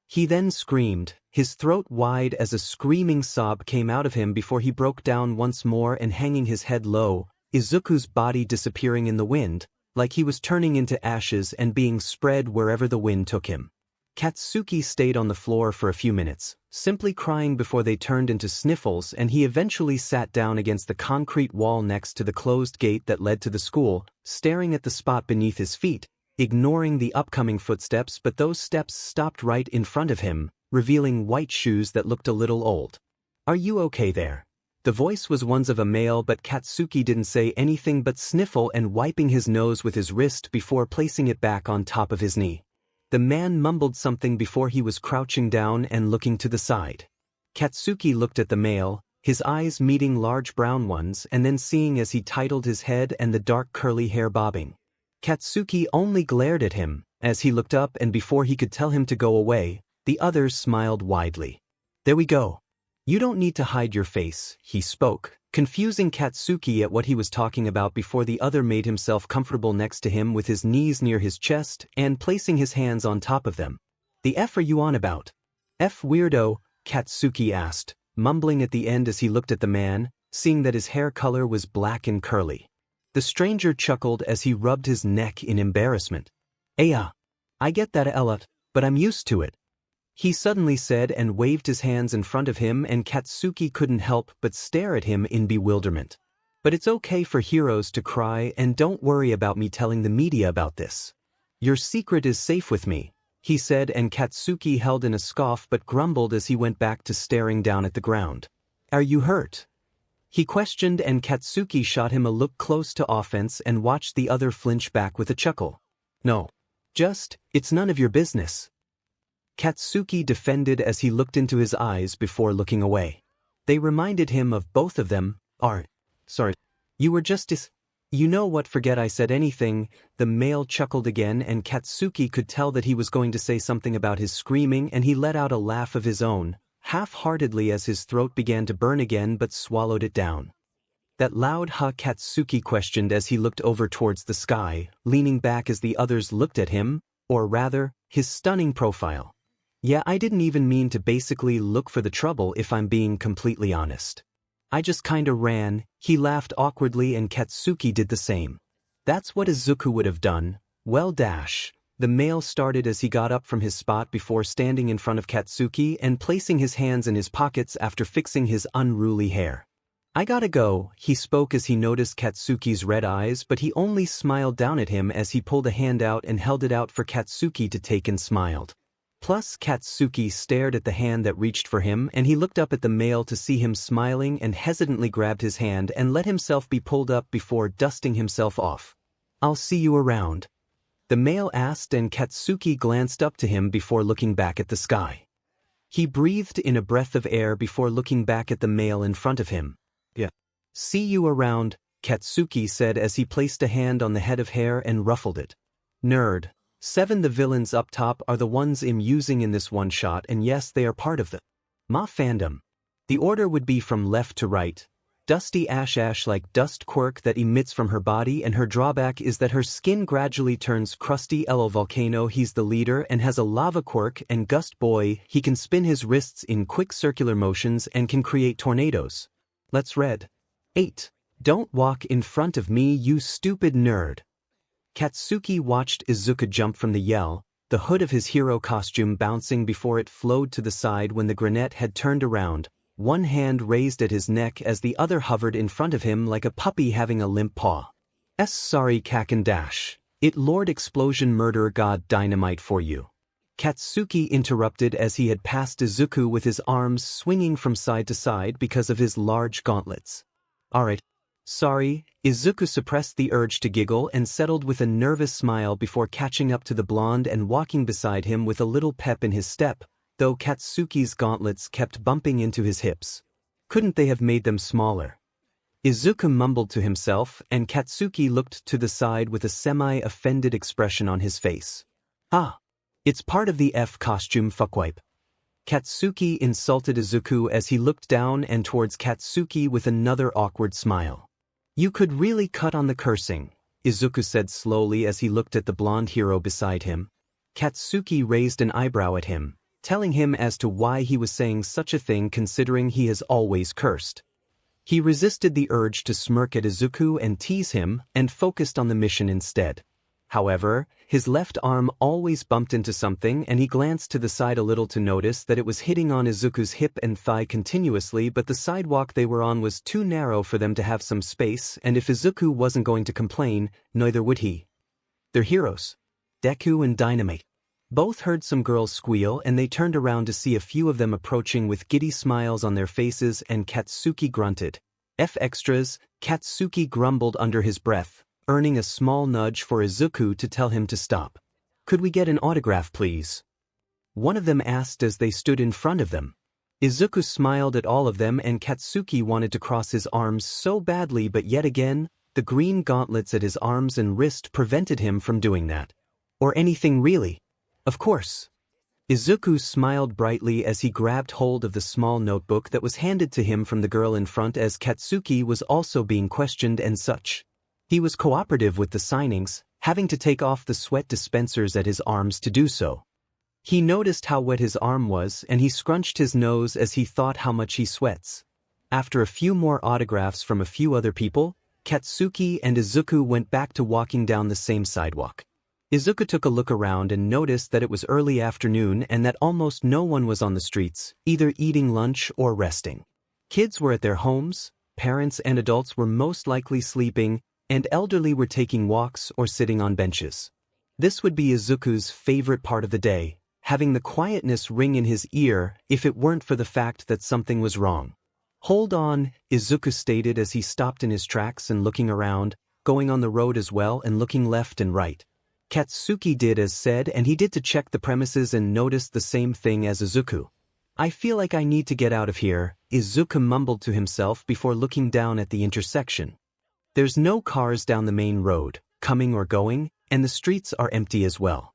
He then screamed, his throat wide as a screaming sob came out of him before he broke down once more and hanging his head low, Izuku's body disappearing in the wind, like he was turning into ashes and being spread wherever the wind took him. Katsuki stayed on the floor for a few minutes, simply crying before they turned into sniffles, and he eventually sat down against the concrete wall next to the closed gate that led to the school, staring at the spot beneath his feet, ignoring the upcoming footsteps, but those steps stopped right in front of him, revealing white shoes that looked a little old. "Are you okay there?" The voice was one of a male, but Katsuki didn't say anything but sniffle and wiping his nose with his wrist before placing it back on top of his knee. The man mumbled something before he was crouching down and looking to the side. Katsuki looked at the male, his eyes meeting large brown ones, and then seeing as he titled his head and the dark curly hair bobbing. Katsuki only glared at him. As he looked up, and before he could tell him to go away, the others smiled widely. "There we go. You don't need to hide your face," he spoke, confusing Katsuki at what he was talking about before the other made himself comfortable next to him with his knees near his chest and placing his hands on top of them. "The F are you on about?" "F weirdo?" Katsuki asked, mumbling at the end as he looked at the man, seeing that his hair color was black and curly. The stranger chuckled as he rubbed his neck in embarrassment. I get that a lot, but I'm used to it," he suddenly said and waved his hands in front of him, and Katsuki couldn't help but stare at him in bewilderment. "But it's okay for heroes to cry, and don't worry about me telling the media about this. Your secret is safe with me," he said, and Katsuki held in a scoff but grumbled as he went back to staring down at the ground. "Are you hurt?" he questioned, and Katsuki shot him a look close to offense and watched the other flinch back with a chuckle. "No. It's none of your business," Katsuki defended as he looked into his eyes before looking away. They reminded him of both of them. Sorry. You were just You know what, forget I said anything." The male chuckled again, and Katsuki could tell that he was going to say something about his screaming, and he let out a laugh of his own, half-heartedly, as his throat began to burn again, but swallowed it down. "That loud huh?" Katsuki questioned as he looked over towards the sky, leaning back as the others looked at him, or rather, his stunning profile. "Yeah, I didn't even mean to basically look for the trouble, if I'm being completely honest. I just kinda ran." He laughed awkwardly, and Katsuki did the same. "That's what Izuku would have done." "Well, the male started as he got up from his spot before standing in front of Katsuki and placing his hands in his pockets after fixing his unruly hair. "I gotta go," he spoke as he noticed Katsuki's red eyes, but he only smiled down at him as he pulled a hand out and held it out for Katsuki to take and smiled. Plus, Katsuki stared at the hand that reached for him, and he looked up at the male to see him smiling and hesitantly grabbed his hand and let himself be pulled up before dusting himself off. "I'll see you around," the male asked, and Katsuki glanced up to him before looking back at the sky. He breathed in a breath of air before looking back at the male in front of him. "Yeah. See you around," Katsuki said as he placed a hand on the head of hair and ruffled it. "Nerd. 7 The villains up top are the ones I'm using in this one shot, and yes, they are part of the Ma fandom. The order would be from left to right. Dusty ash like dust quirk that emits from her body, and her drawback is that her skin gradually turns crusty. Volcano, he's the leader and has a lava quirk, and Gust Boy, he can spin his wrists in quick circular motions and can create tornadoes. Let's read. 8. Don't walk in front of me, you stupid nerd." Katsuki watched Izuku jump from the yell, the hood of his hero costume bouncing before it flowed to the side when the grenade had turned around, one hand raised at his neck as the other hovered in front of him like a puppy having a limp paw. Sorry Kaken dash. It Lord Explosion Murderer God Dynamite for you." Katsuki interrupted as he had passed Izuku with his arms swinging from side to side because of his large gauntlets. "Alright. Sorry." Izuku suppressed the urge to giggle and settled with a nervous smile before catching up to the blonde and walking beside him with a little pep in his step, though Katsuki's gauntlets kept bumping into his hips. Couldn't they have made them smaller? Izuku mumbled to himself, and Katsuki looked to the side with a semi-offended expression on his face. It's part of the 𝗵𝗃 Katsuki insulted Izuku as he looked down and towards Katsuki with another awkward smile. "You could really cut on the cursing," Izuku said slowly as he looked at the blonde hero beside him. Katsuki raised an eyebrow at him, telling him as to why he was saying such a thing considering he has always cursed. He resisted the urge to smirk at Izuku and tease him and focused on the mission instead. However, his left arm always bumped into something and he glanced to the side a little to notice that it was hitting on Izuku's hip and thigh continuously, but the sidewalk they were on was too narrow for them to have some space, and if Izuku wasn't going to complain, neither would he. Their heroes, Deku and 𝗓𝗏𝗏, both heard some girls squeal and they turned around to see a few of them approaching with giddy smiles on their faces, and Katsuki grunted. F extras, Katsuki grumbled under his breath, earning a small nudge for Izuku to tell him to stop. "Could we get an autograph, please?" one of them asked as they stood in front of them. Izuku smiled at all of them and Katsuki wanted to cross his arms so badly, but yet again, the green gauntlets at his arms and wrist prevented him from doing that. Or anything really. Of course. Izuku smiled brightly as he grabbed hold of the small notebook that was handed to him from the girl in front, as Katsuki was also being questioned and such. He was cooperative with the signings, having to take off the sweat dispensers at his arms to do so. He noticed how wet his arm was and he scrunched his nose as he thought how much he sweats. After a few more autographs from a few other people, Katsuki and Izuku went back to walking down the same sidewalk. Izuku took a look around and noticed that it was early afternoon and that almost no one was on the streets, either eating lunch or resting. Kids were at their homes, parents and adults were most likely sleeping, and elderly were taking walks or sitting on benches. This would be Izuku's favorite part of the day, having the quietness ring in his ear if it weren't for the fact that something was wrong. "Hold on," Izuku stated as he stopped in his tracks and looking around, going on the road as well and looking left and right. Katsuki did as said, and he did to check the premises and noticed the same thing as Izuku. "I feel like I need to get out of here," Izuku mumbled to himself before looking down at the intersection. There's no cars down the main road, coming or going, and the streets are empty as well.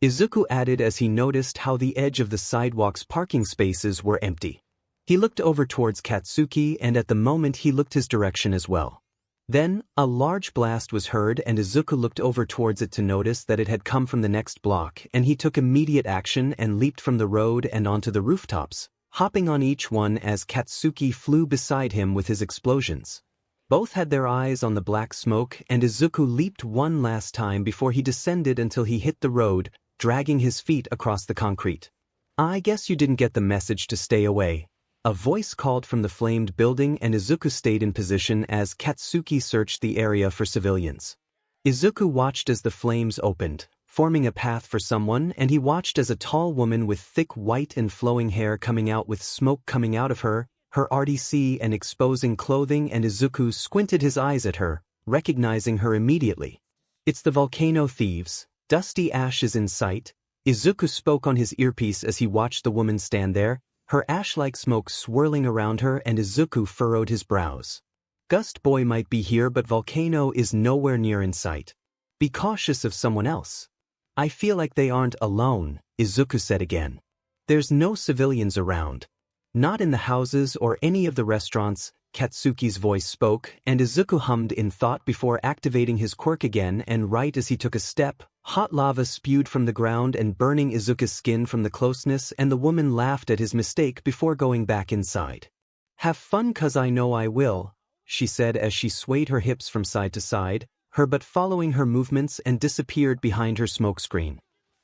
Izuku added as he noticed how the edge of the sidewalk's parking spaces were empty. He looked over towards Katsuki and at the moment he looked his direction as well. Then, a large blast was heard and Izuku looked over towards it to notice that it had come from the next block, and he took immediate action and leaped from the road and onto the rooftops, hopping on each one as Katsuki flew beside him with his explosions. Both had their eyes on the black smoke and Izuku leaped one last time before he descended until he hit the road, dragging his feet across the concrete. "I guess you didn't get the message to stay away." A voice called from the flamed building and Izuku stayed in position as Katsuki searched the area for civilians. Izuku watched as the flames opened, forming a path for someone, and he watched as a tall woman with thick white and flowing hair coming out with smoke coming out of her RDC and exposing clothing, and Izuku squinted his eyes at her, recognizing her immediately. "It's the volcano thieves, dusty ash is in sight," Izuku spoke on his earpiece as he watched the woman stand there, her ash-like smoke swirling around her, and Izuku furrowed his brows. "Gust Boy might be here but Volcano is nowhere near in sight. Be cautious of someone else." "I feel like they aren't alone," Izuku said again. "There's no civilians around. Not in the houses or any of the restaurants," Katsuki's voice spoke, and Izuku hummed in thought before activating his quirk again, and right as he took a step, hot lava spewed from the ground and burning Izuku's skin from the closeness, and the woman laughed at his mistake before going back inside. "Have fun 'cause I know I will," she said as she swayed her hips from side to side, her butt following her movements and disappeared behind her smokescreen.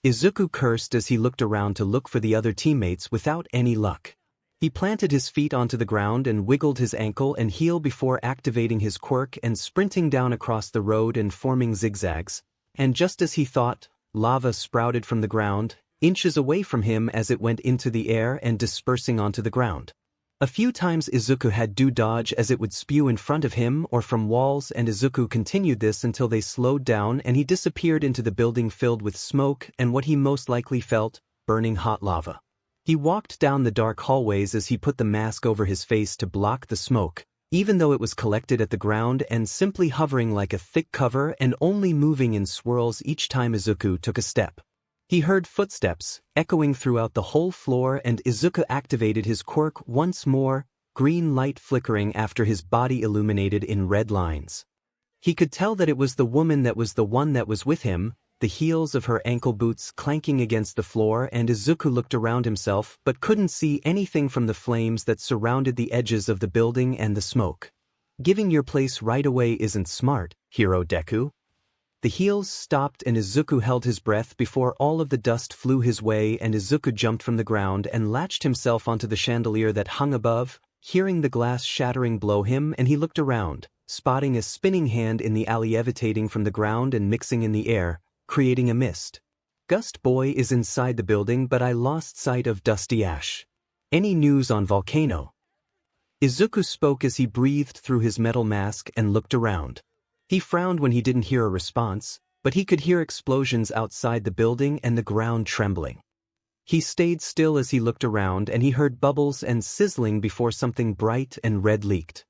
Izuku cursed as he looked around to look for the other teammates without any luck. He planted his feet onto the ground and wiggled his ankle and heel before activating his quirk and sprinting down across the road and forming zigzags, and just as he thought, lava sprouted from the ground, inches away from him as it went into the air and dispersing onto the ground. A few times Izuku had to dodge as it would spew in front of him or from walls, and Izuku continued this until they slowed down and he disappeared into the building filled with smoke and what he most likely felt, burning hot lava. He walked down the dark hallways as he put the mask over his face to block the smoke, even though it was collected at the ground and simply hovering like a thick cover and only moving in swirls each time Izuku took a step. He heard footsteps echoing throughout the whole floor, and Izuku activated his quirk once more, green light flickering after his body illuminated in red lines. He could tell that it was the woman that was the one that was with him, the heels of her ankle boots clanking against the floor, and Izuku looked around himself but couldn't see anything from the flames that surrounded the edges of the building and the smoke. "Giving your place right away isn't smart, Hero Deku." The heels stopped and 𝐒𝐿𝐴 held his breath before all of the dust flew his way and 𝐒𝐿𝐴 jumped from the ground and latched himself onto the chandelier that hung above, hearing the glass shattering below him, and he looked around, spotting a spinning hand in the alley levitating from the ground and mixing in the air, creating a mist. Gust Boy is inside the building, but I lost sight of Dusty Ash. Any news on Volcano? 𝐒𝐿𝐴 spoke as he breathed through his metal mask and looked around. He frowned when he didn't hear a response, but he could hear explosions outside the building and the ground trembling. He stayed still as he looked around, and he heard bubbles and sizzling before something bright and red leaked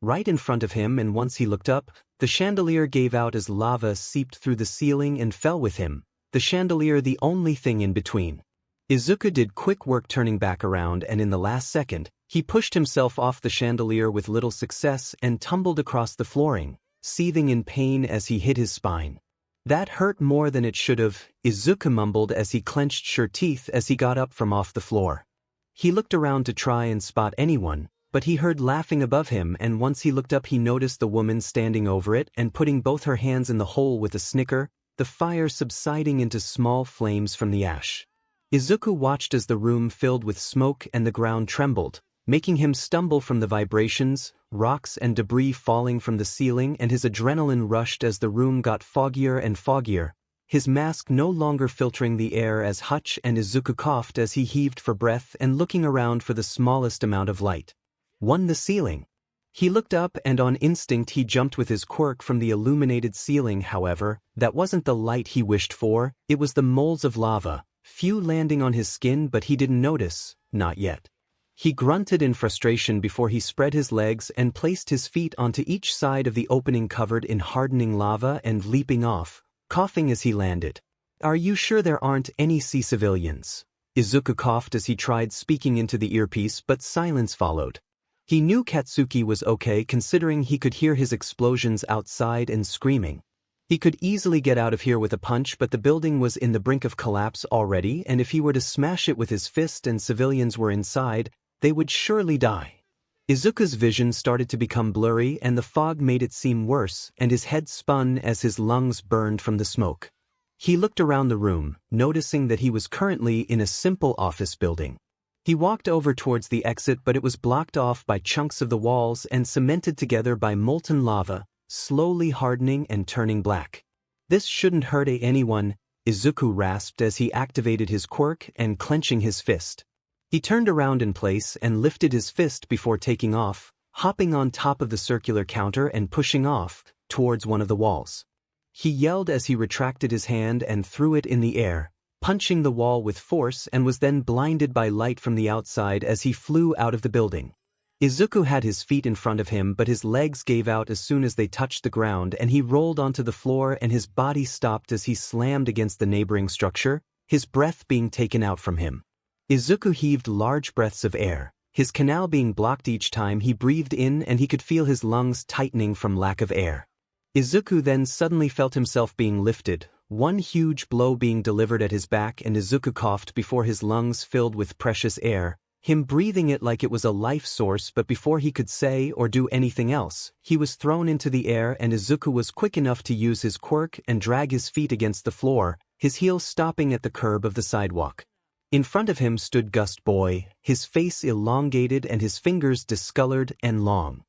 right in front of him, and once he looked up, the chandelier gave out as lava seeped through the ceiling and fell with him, the chandelier the only thing in between. 𝐒𝐿𝐴 did quick work turning back around, and in the last second, he pushed himself off the chandelier with little success and tumbled across the flooring, seething in pain as he hit his spine. That hurt more than it should have, 𝐒𝐿𝐴 mumbled as he clenched sure teeth as he got up from off the floor. He looked around to try and spot anyone, but he heard laughing above him, and once he looked up he noticed the woman standing over it and putting both her hands in the hole with a snicker, the fire subsiding into small flames from the ash. 𝐒𝐿𝐴 watched as the room filled with smoke and the ground trembled, making him stumble from the vibrations, rocks and debris falling from the ceiling, and his adrenaline rushed as the room got foggier and foggier, his mask no longer filtering the air as Hutch and 𝐒𝐴 coughed as he heaved for breath and looking around for the smallest amount of light. The ceiling. He looked up and on instinct he jumped with his quirk from the illuminated ceiling. However, that wasn't the light he wished for, it was the moles of lava, few landing on his skin, but he didn't notice, not yet. He grunted in frustration before he spread his legs and placed his feet onto each side of the opening covered in hardening lava and leaping off, coughing as he landed. "Are you sure there aren't any sea civilians?" 𝐒𝐿𝐴 coughed as he tried speaking into the earpiece, but silence followed. He knew Katsuki was okay considering he could hear his explosions outside and screaming. He could easily get out of here with a punch, but the building was in the brink of collapse already, and if he were to smash it with his fist and civilians were inside, they would surely die. 𝐒𝐿𝐴's vision started to become blurry and the fog made it seem worse, and his head spun as his lungs burned from the smoke. He looked around the room, noticing that he was currently in a simple office building. He walked over towards the exit, but it was blocked off by chunks of the walls and cemented together by molten lava, slowly hardening and turning black. "This shouldn't hurt anyone," 𝐒𝐿𝐴 rasped as he activated his quirk and clenching his fist. He turned around in place and lifted his fist before taking off, hopping on top of the circular counter and pushing off towards one of the walls. He yelled as he retracted his hand and threw it in the air, punching the wall with force, and was then blinded by light from the outside as he flew out of the building. 𝐒𝐿𝐴 had his feet in front of him, but his legs gave out as soon as they touched the ground and he rolled onto the floor and his body stopped as he slammed against the neighboring structure, his breath being taken out from him. 𝐒𝐿𝐴 heaved large breaths of air, his canal being blocked each time he breathed in, and he could feel his lungs tightening from lack of air. 𝐒𝐿𝐴 then suddenly felt himself being lifted, one huge blow being delivered at his back, and 𝐒𝐿𝐴 coughed before his lungs filled with precious air, him breathing it like it was a life source, but before he could say or do anything else, he was thrown into the air, and 𝐒𝐿𝐴 was quick enough to use his quirk and drag his feet against the floor, his heels stopping at the curb of the sidewalk. In front of him stood Gust Boy, his face elongated and his fingers discolored and long.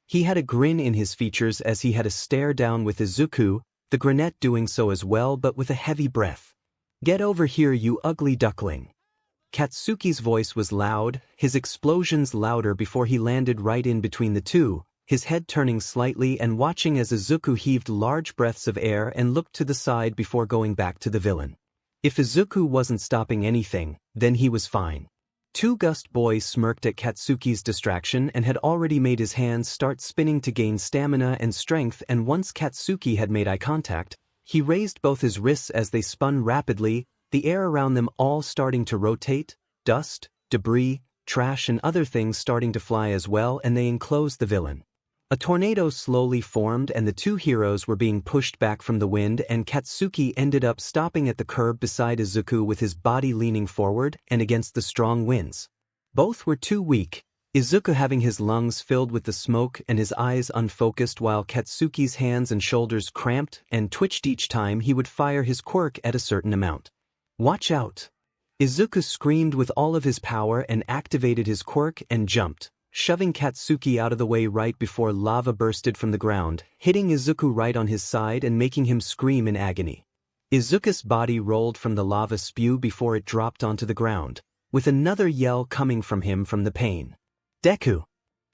He had a grin in his features as he had a stare down with 𝐒𝐴, the granette doing so as well, but with a heavy breath. "Get over here, you ugly duckling." Katsuki's voice was loud, his explosions louder before he landed right in between the two, his head turning slightly and watching as 𝐒𝐴 heaved large breaths of air and looked to the side before going back to the villain. If 𝐒𝐴 wasn't stopping anything, then he was fine. Gust Boy smirked at Katsuki's distraction and had already made his hands start spinning to gain stamina and strength, and once Katsuki had made eye contact, he raised both his wrists as they spun rapidly, the air around them all starting to rotate, dust, debris, trash and other things starting to fly as well, and they enclosed the villain. A tornado slowly formed and the two heroes were being pushed back from the wind, and Katsuki ended up stopping at the curb beside 𝐒𝐴 with his body leaning forward and against the strong winds. Both were too weak, Izuku having his lungs filled with the smoke and his eyes unfocused while Katsuki's hands and shoulders cramped and twitched each time he would fire his quirk at a certain amount. "Watch out!" Izuku screamed with all of his power and activated his quirk and jumped, shoving Katsuki out of the way right before lava bursted from the ground, hitting Izuku right on his side and making him scream in agony. Izuku's body rolled from the lava spew before it dropped onto the ground, with another yell coming from him from the pain. "Deku!"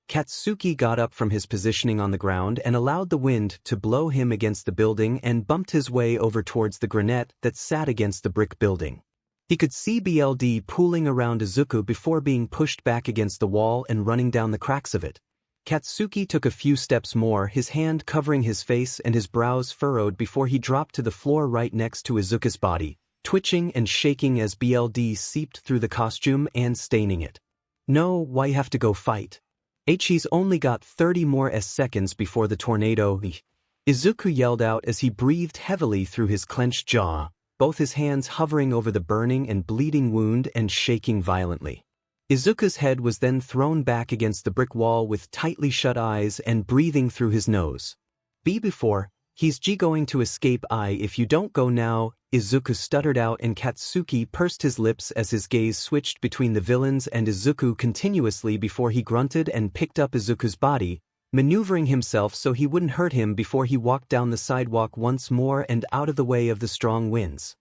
Katsuki got up from his positioning on the ground and allowed the wind to blow him against the building and bumped his way over towards the granite that sat against the brick building. He could see BLD pooling around Izuku before being pushed back against the wall and running down the cracks of it. Katsuki took a few steps more, his hand covering his face and his brows furrowed before he dropped to the floor right next to Izuku's body, twitching and shaking as BLD seeped through the costume and staining it. "No, why have to go fight? He's only got 30 more seconds before the tornado." Izuku yelled out as he breathed heavily through his clenched jaw, both his hands hovering over the burning and bleeding wound and shaking violently. Izuku's head was then thrown back against the brick wall with tightly shut eyes and breathing through his nose. Before, "He's going to escape if you don't go now," Izuku stuttered out, and Katsuki pursed his lips as his gaze switched between the villains and Izuku continuously before he grunted and picked up Izuku's body, maneuvering himself so he wouldn't hurt him before he walked down the sidewalk once more and out of the way of the strong winds.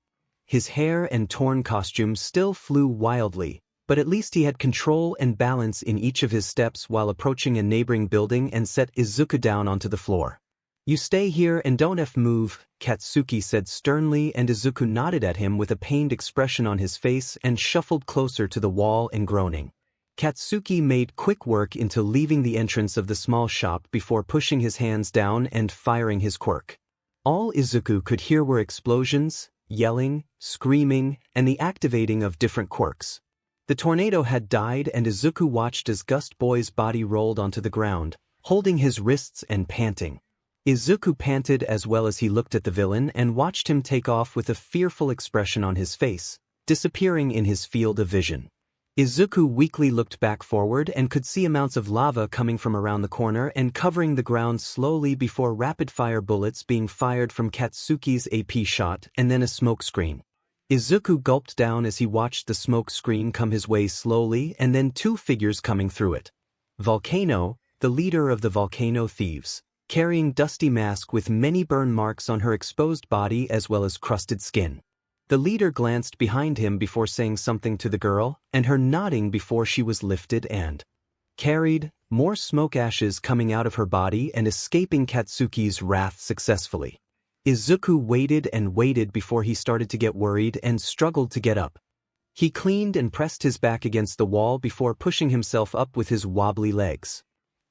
His hair and torn costume still flew wildly, but at least he had control and balance in each of his steps while approaching a neighboring building and set Izuku down onto the floor. "You stay here and don't move," Katsuki said sternly, and Izuku nodded at him with a pained expression on his face and shuffled closer to the wall and groaning. Katsuki made quick work into leaving the entrance of the small shop before pushing his hands down and firing his quirk. All Izuku could hear were explosions, yelling, screaming, and the activating of different quirks. The tornado had died, and Izuku watched as Gust Boy's body rolled onto the ground, holding his wrists and panting. Izuku panted as well as he looked at the villain and watched him take off with a fearful expression on his face, disappearing in his field of vision. Izuku weakly looked back forward and could see amounts of lava coming from around the corner and covering the ground slowly before rapid-fire bullets being fired from Katsuki's AP shot and then a smoke screen. Izuku gulped down as he watched the smoke screen come his way slowly and then two figures coming through it. Volcano, the leader of the Volcano Thieves, carrying dusty mask with many burn marks on her exposed body as well as crusted skin. The leader glanced behind him before saying something to the girl, and her nodding before she was lifted and carried, more smoke ashes coming out of her body and escaping Katsuki's wrath successfully. Izuku waited and waited before he started to get worried and struggled to get up. He cleaned and pressed his back against the wall before pushing himself up with his wobbly legs.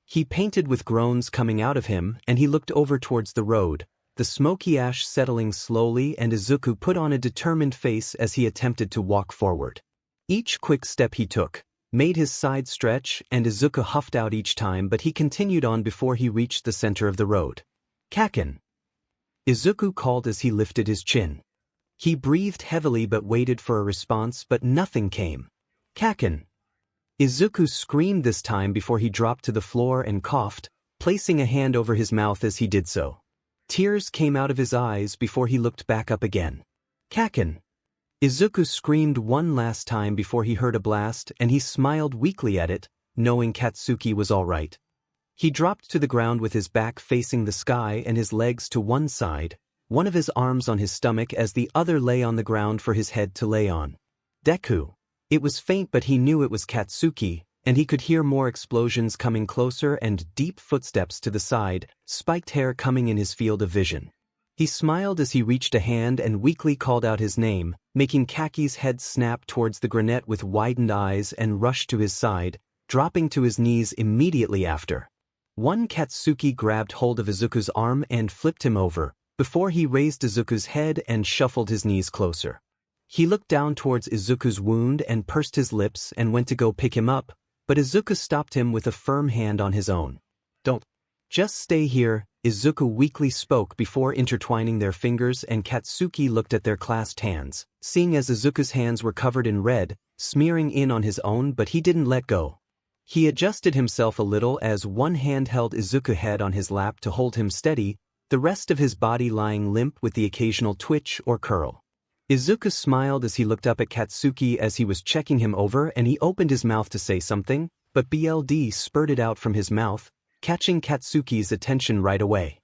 He panted with groans coming out of him, and he looked over towards the road, the smoky ash settling slowly, and Izuku put on a determined face as he attempted to walk forward. Each quick step he took made his side stretch, and Izuku huffed out each time, but he continued on before he reached the center of the road. "Kaken!" Izuku called as he lifted his chin. He breathed heavily but waited for a response, but nothing came. "Kaken!" Izuku screamed this time before he dropped to the floor and coughed, placing a hand over his mouth as he did so. Tears came out of his eyes before he looked back up again. "Kaken!" Izuku screamed one last time before he heard a blast, and he smiled weakly at it, knowing Katsuki was all right. He dropped to the ground with his back facing the sky and his legs to one side, one of his arms on his stomach as the other lay on the ground for his head to lay on. "Deku!" It was faint, but he knew it was Katsuki, and he could hear more explosions coming closer and deep footsteps to the side, spiked hair coming in his field of vision. He smiled as he reached a hand and weakly called out his name, making Kaki's head snap towards the granite with widened eyes and rushed to his side, dropping to his knees immediately after. One Katsuki grabbed hold of Izuku's arm and flipped him over, before he raised Izuku's head and shuffled his knees closer. He looked down towards Izuku's wound and pursed his lips and went to go pick him up, but Izuku stopped him with a firm hand on his own. "Don't. Just stay here," Izuku weakly spoke before intertwining their fingers, and Katsuki looked at their clasped hands, seeing as Izuku's hands were covered in red, smearing in on his own, but he didn't let go. He adjusted himself a little as one hand held Izuku's head on his lap to hold him steady, the rest of his body lying limp with the occasional twitch or curl. Izuku smiled as he looked up at Katsuki as he was checking him over, and he opened his mouth to say something, but BLD spurted out from his mouth, catching Katsuki's attention right away.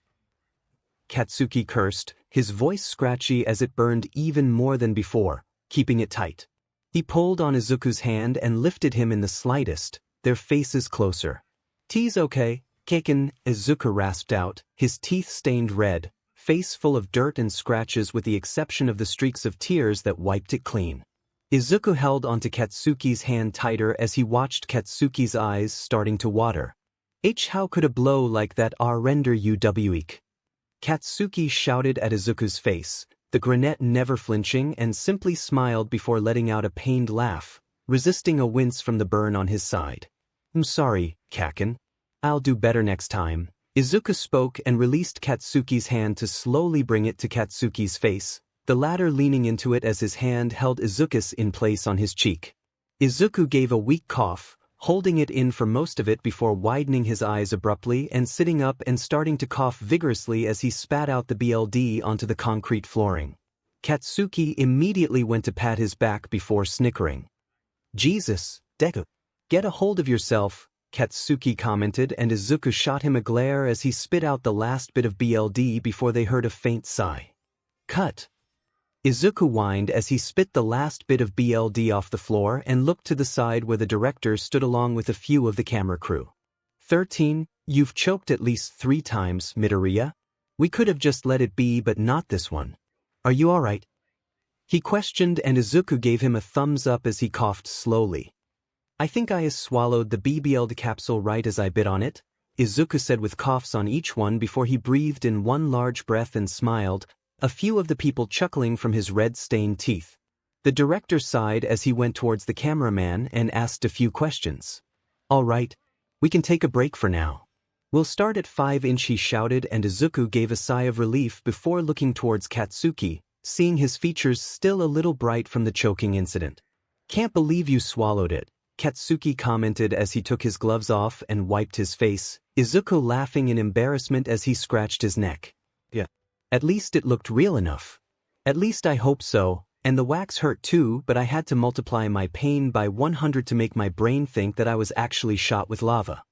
Katsuki cursed, his voice scratchy as it burned even more than before, keeping it tight. He pulled on Izuku's hand and lifted him in the slightest, their faces closer. "'Tis okay, Keiken," Izuku rasped out, his teeth stained red, face full of dirt and scratches with the exception of the streaks of tears that wiped it clean. Izuku held onto Katsuki's hand tighter as he watched Katsuki's eyes starting to water. "How could a blow like that render you weak?" Katsuki shouted at Izuku's face, the brunette never flinching, and simply smiled before letting out a pained laugh, resisting a wince from the burn on his side. "I'm sorry, Kaken. I'll do better next time." Izuku spoke and released Katsuki's hand to slowly bring it to Katsuki's face, the latter leaning into it as his hand held Izuku's in place on his cheek. Izuku gave a weak cough, holding it in for most of it before widening his eyes abruptly and sitting up and starting to cough vigorously as he spat out the BLD onto the concrete flooring. Katsuki immediately went to pat his back before snickering. "Jesus, Deku. Get a hold of yourself," Katsuki commented, and Izuku shot him a glare as he spit out the last bit of BLD before they heard a faint sigh. "Cut." Izuku whined as he spit the last bit of BLD off the floor and looked to the side where the director stood along with a few of the camera crew. 13, you've choked at least 3 times, Midoriya. We could have just let it be, but not this one. Are you alright?" He questioned, and Izuku gave him a thumbs up as he coughed slowly. "I think I swallowed the BBLD capsule right as I bit on it," Izuku said with coughs on each one before he breathed in one large breath and smiled, a few of the people chuckling from his red-stained teeth. The director sighed as he went towards the cameraman and asked a few questions. "All right, we can take a break for now. We'll start at 5" he shouted, and Izuku gave a sigh of relief before looking towards Katsuki, seeing his features still a little bright from the choking incident. "Can't believe you swallowed it," Katsuki commented as he took his gloves off and wiped his face, Izuku laughing in embarrassment as he scratched his neck. "Yeah. At least it looked real enough." "At least I hope so, and the wax hurt too, but I had to multiply my pain by 100 to make my brain think that I was actually shot with lava,"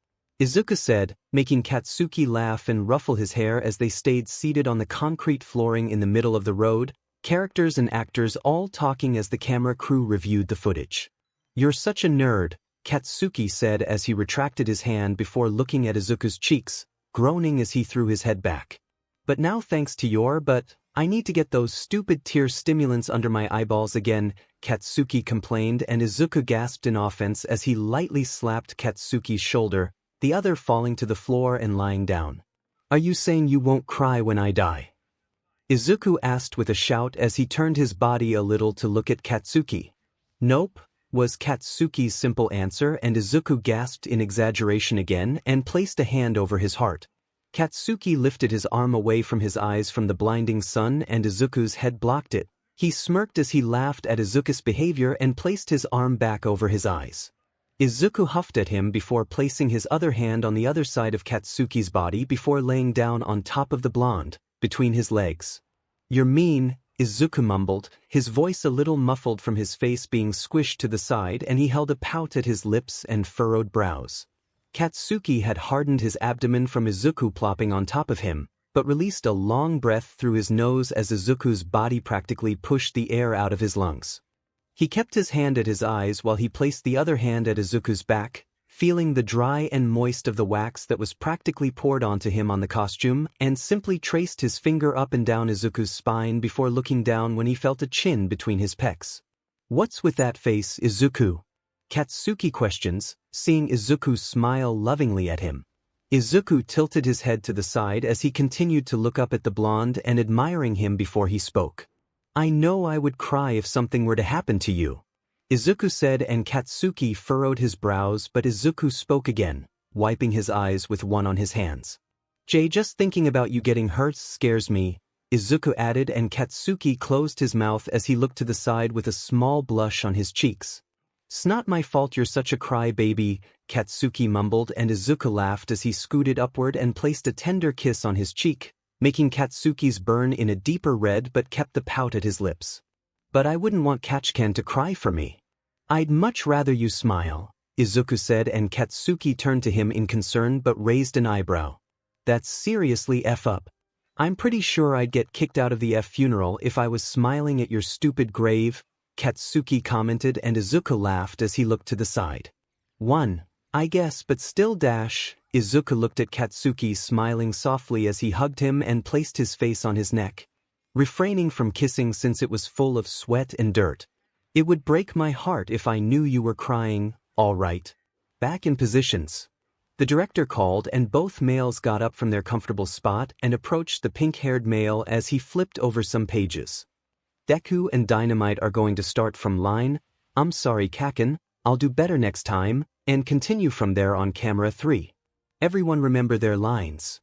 Izuku said, making Katsuki laugh and ruffle his hair as they stayed seated on the concrete flooring in the middle of the road, characters and actors all talking as the camera crew reviewed the footage. "You're such a nerd," Katsuki said as he retracted his hand before looking at Izuku's cheeks, groaning as he threw his head back. "But now thanks to but I need to get those stupid tear stimulants under my eyeballs again," Katsuki complained, and Izuku gasped in offense as he lightly slapped Katsuki's shoulder, the other falling to the floor and lying down. "Are you saying you won't cry when I die?" Izuku asked with a shout as he turned his body a little to look at Katsuki. "Nope," was Katsuki's simple answer, and Izuku gasped in exaggeration again and placed a hand over his heart. Katsuki lifted his arm away from his eyes from the blinding sun, and Izuku's head blocked it. He smirked as he laughed at Izuku's behavior and placed his arm back over his eyes. Izuku huffed at him before placing his other hand on the other side of Katsuki's body before laying down on top of the blonde, between his legs. "You're mean," Izuku mumbled, his voice a little muffled from his face being squished to the side, and he held a pout at his lips and furrowed brows. Katsuki had hardened his abdomen from Izuku plopping on top of him, but released a long breath through his nose as Izuku's body practically pushed the air out of his lungs. He kept his hand at his eyes while he placed the other hand at Izuku's back, feeling the dry and moist of the wax that was practically poured onto him on the costume, and simply traced his finger up and down Izuku's spine before looking down when he felt a chin between his pecs. "What's with that face, Izuku?" Katsuki questions, seeing Izuku smile lovingly at him. Izuku tilted his head to the side as he continued to look up at the blonde and admiring him before he spoke. "I know I would cry if something were to happen to you," Izuku said, and Katsuki furrowed his brows, but Izuku spoke again, wiping his eyes with one on his hands. Just thinking about you getting hurt scares me," Izuku added, and Katsuki closed his mouth as he looked to the side with a small blush on his cheeks. "'S not my fault you're such a crybaby," Katsuki mumbled, and Izuku laughed as he scooted upward and placed a tender kiss on his cheek, making Katsuki's burn in a deeper red but kept the pout at his lips. But I wouldn't want Kachkan to cry for me. I'd much rather you smile, Izuku said, and Katsuki turned to him in concern but raised an eyebrow. That's seriously F up. I'm pretty sure I'd get kicked out of the funeral if I was smiling at your stupid grave, Katsuki commented, and Izuku laughed as he looked to the side. I guess, but still dash. Izuku looked at Katsuki, smiling softly as he hugged him and placed his face on his neck, refraining from kissing since it was full of sweat and dirt. It would break my heart if I knew you were crying. All right. Back in positions. The director called, and both males got up from their comfortable spot and approached the pink-haired male as he flipped over some pages. Deku and Dynamite are going to start from line, "I'm sorry Kaken, I'll do better next time," and continue from there on camera 3. Everyone remember their lines?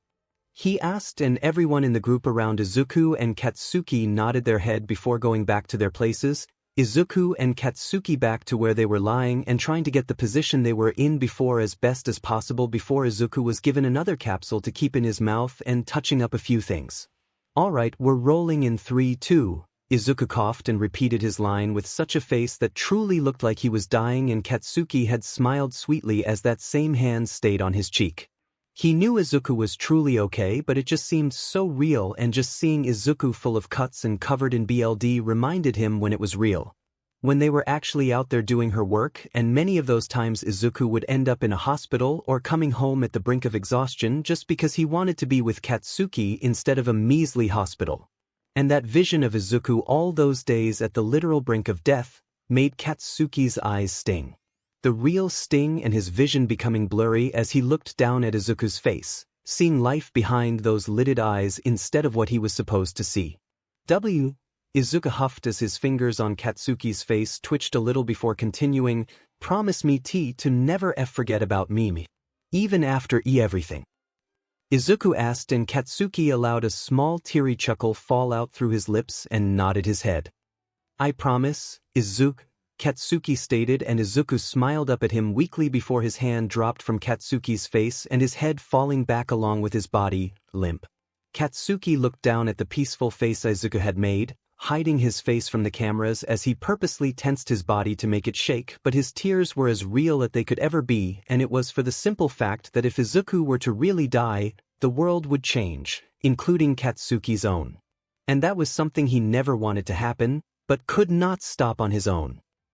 He asked, and everyone in the group around Izuku and Katsuki nodded their head before going back to their places. Izuku and Katsuki back to where they were lying and trying to get the position they were in before as best as possible before Izuku was given another capsule to keep in his mouth and touching up a few things. Alright, we're rolling in 3, 2. Izuku coughed and repeated his line with such a face that truly looked like he was dying, and Katsuki had smiled sweetly as that same hand stayed on his cheek. He knew Izuku was truly okay, but it just seemed so real, and just seeing Izuku full of cuts and covered in BLD reminded him when it was real. When they were actually out there doing her work, and many of those times Izuku would end up in a hospital or coming home at the brink of exhaustion just because he wanted to be with Katsuki instead of a measly hospital. And that vision of Izuku all those days at the literal brink of death made Katsuki's eyes sting. The real sting, and his vision becoming blurry as he looked down at Izuku's face, seeing life behind those lidded eyes instead of what he was supposed to see. Izuku huffed as his fingers on Katsuki's face twitched a little before continuing, "Promise me to never forget about me. Even after everything." Izuku asked, and Katsuki allowed a small teary chuckle fall out through his lips and nodded his head. "I promise, Izuku," Katsuki stated, and Izuku smiled up at him weakly before his hand dropped from Katsuki's face and his head falling back along with his body, limp. Katsuki looked down at the peaceful face Izuku had made, hiding his face from the cameras as he purposely tensed his body to make it shake, but his tears were as real as they could ever be, and it was for the simple fact that if Izuku were to really die, the world would change, including Katsuki's own. And that was something he never wanted to happen, but could not stop on his own.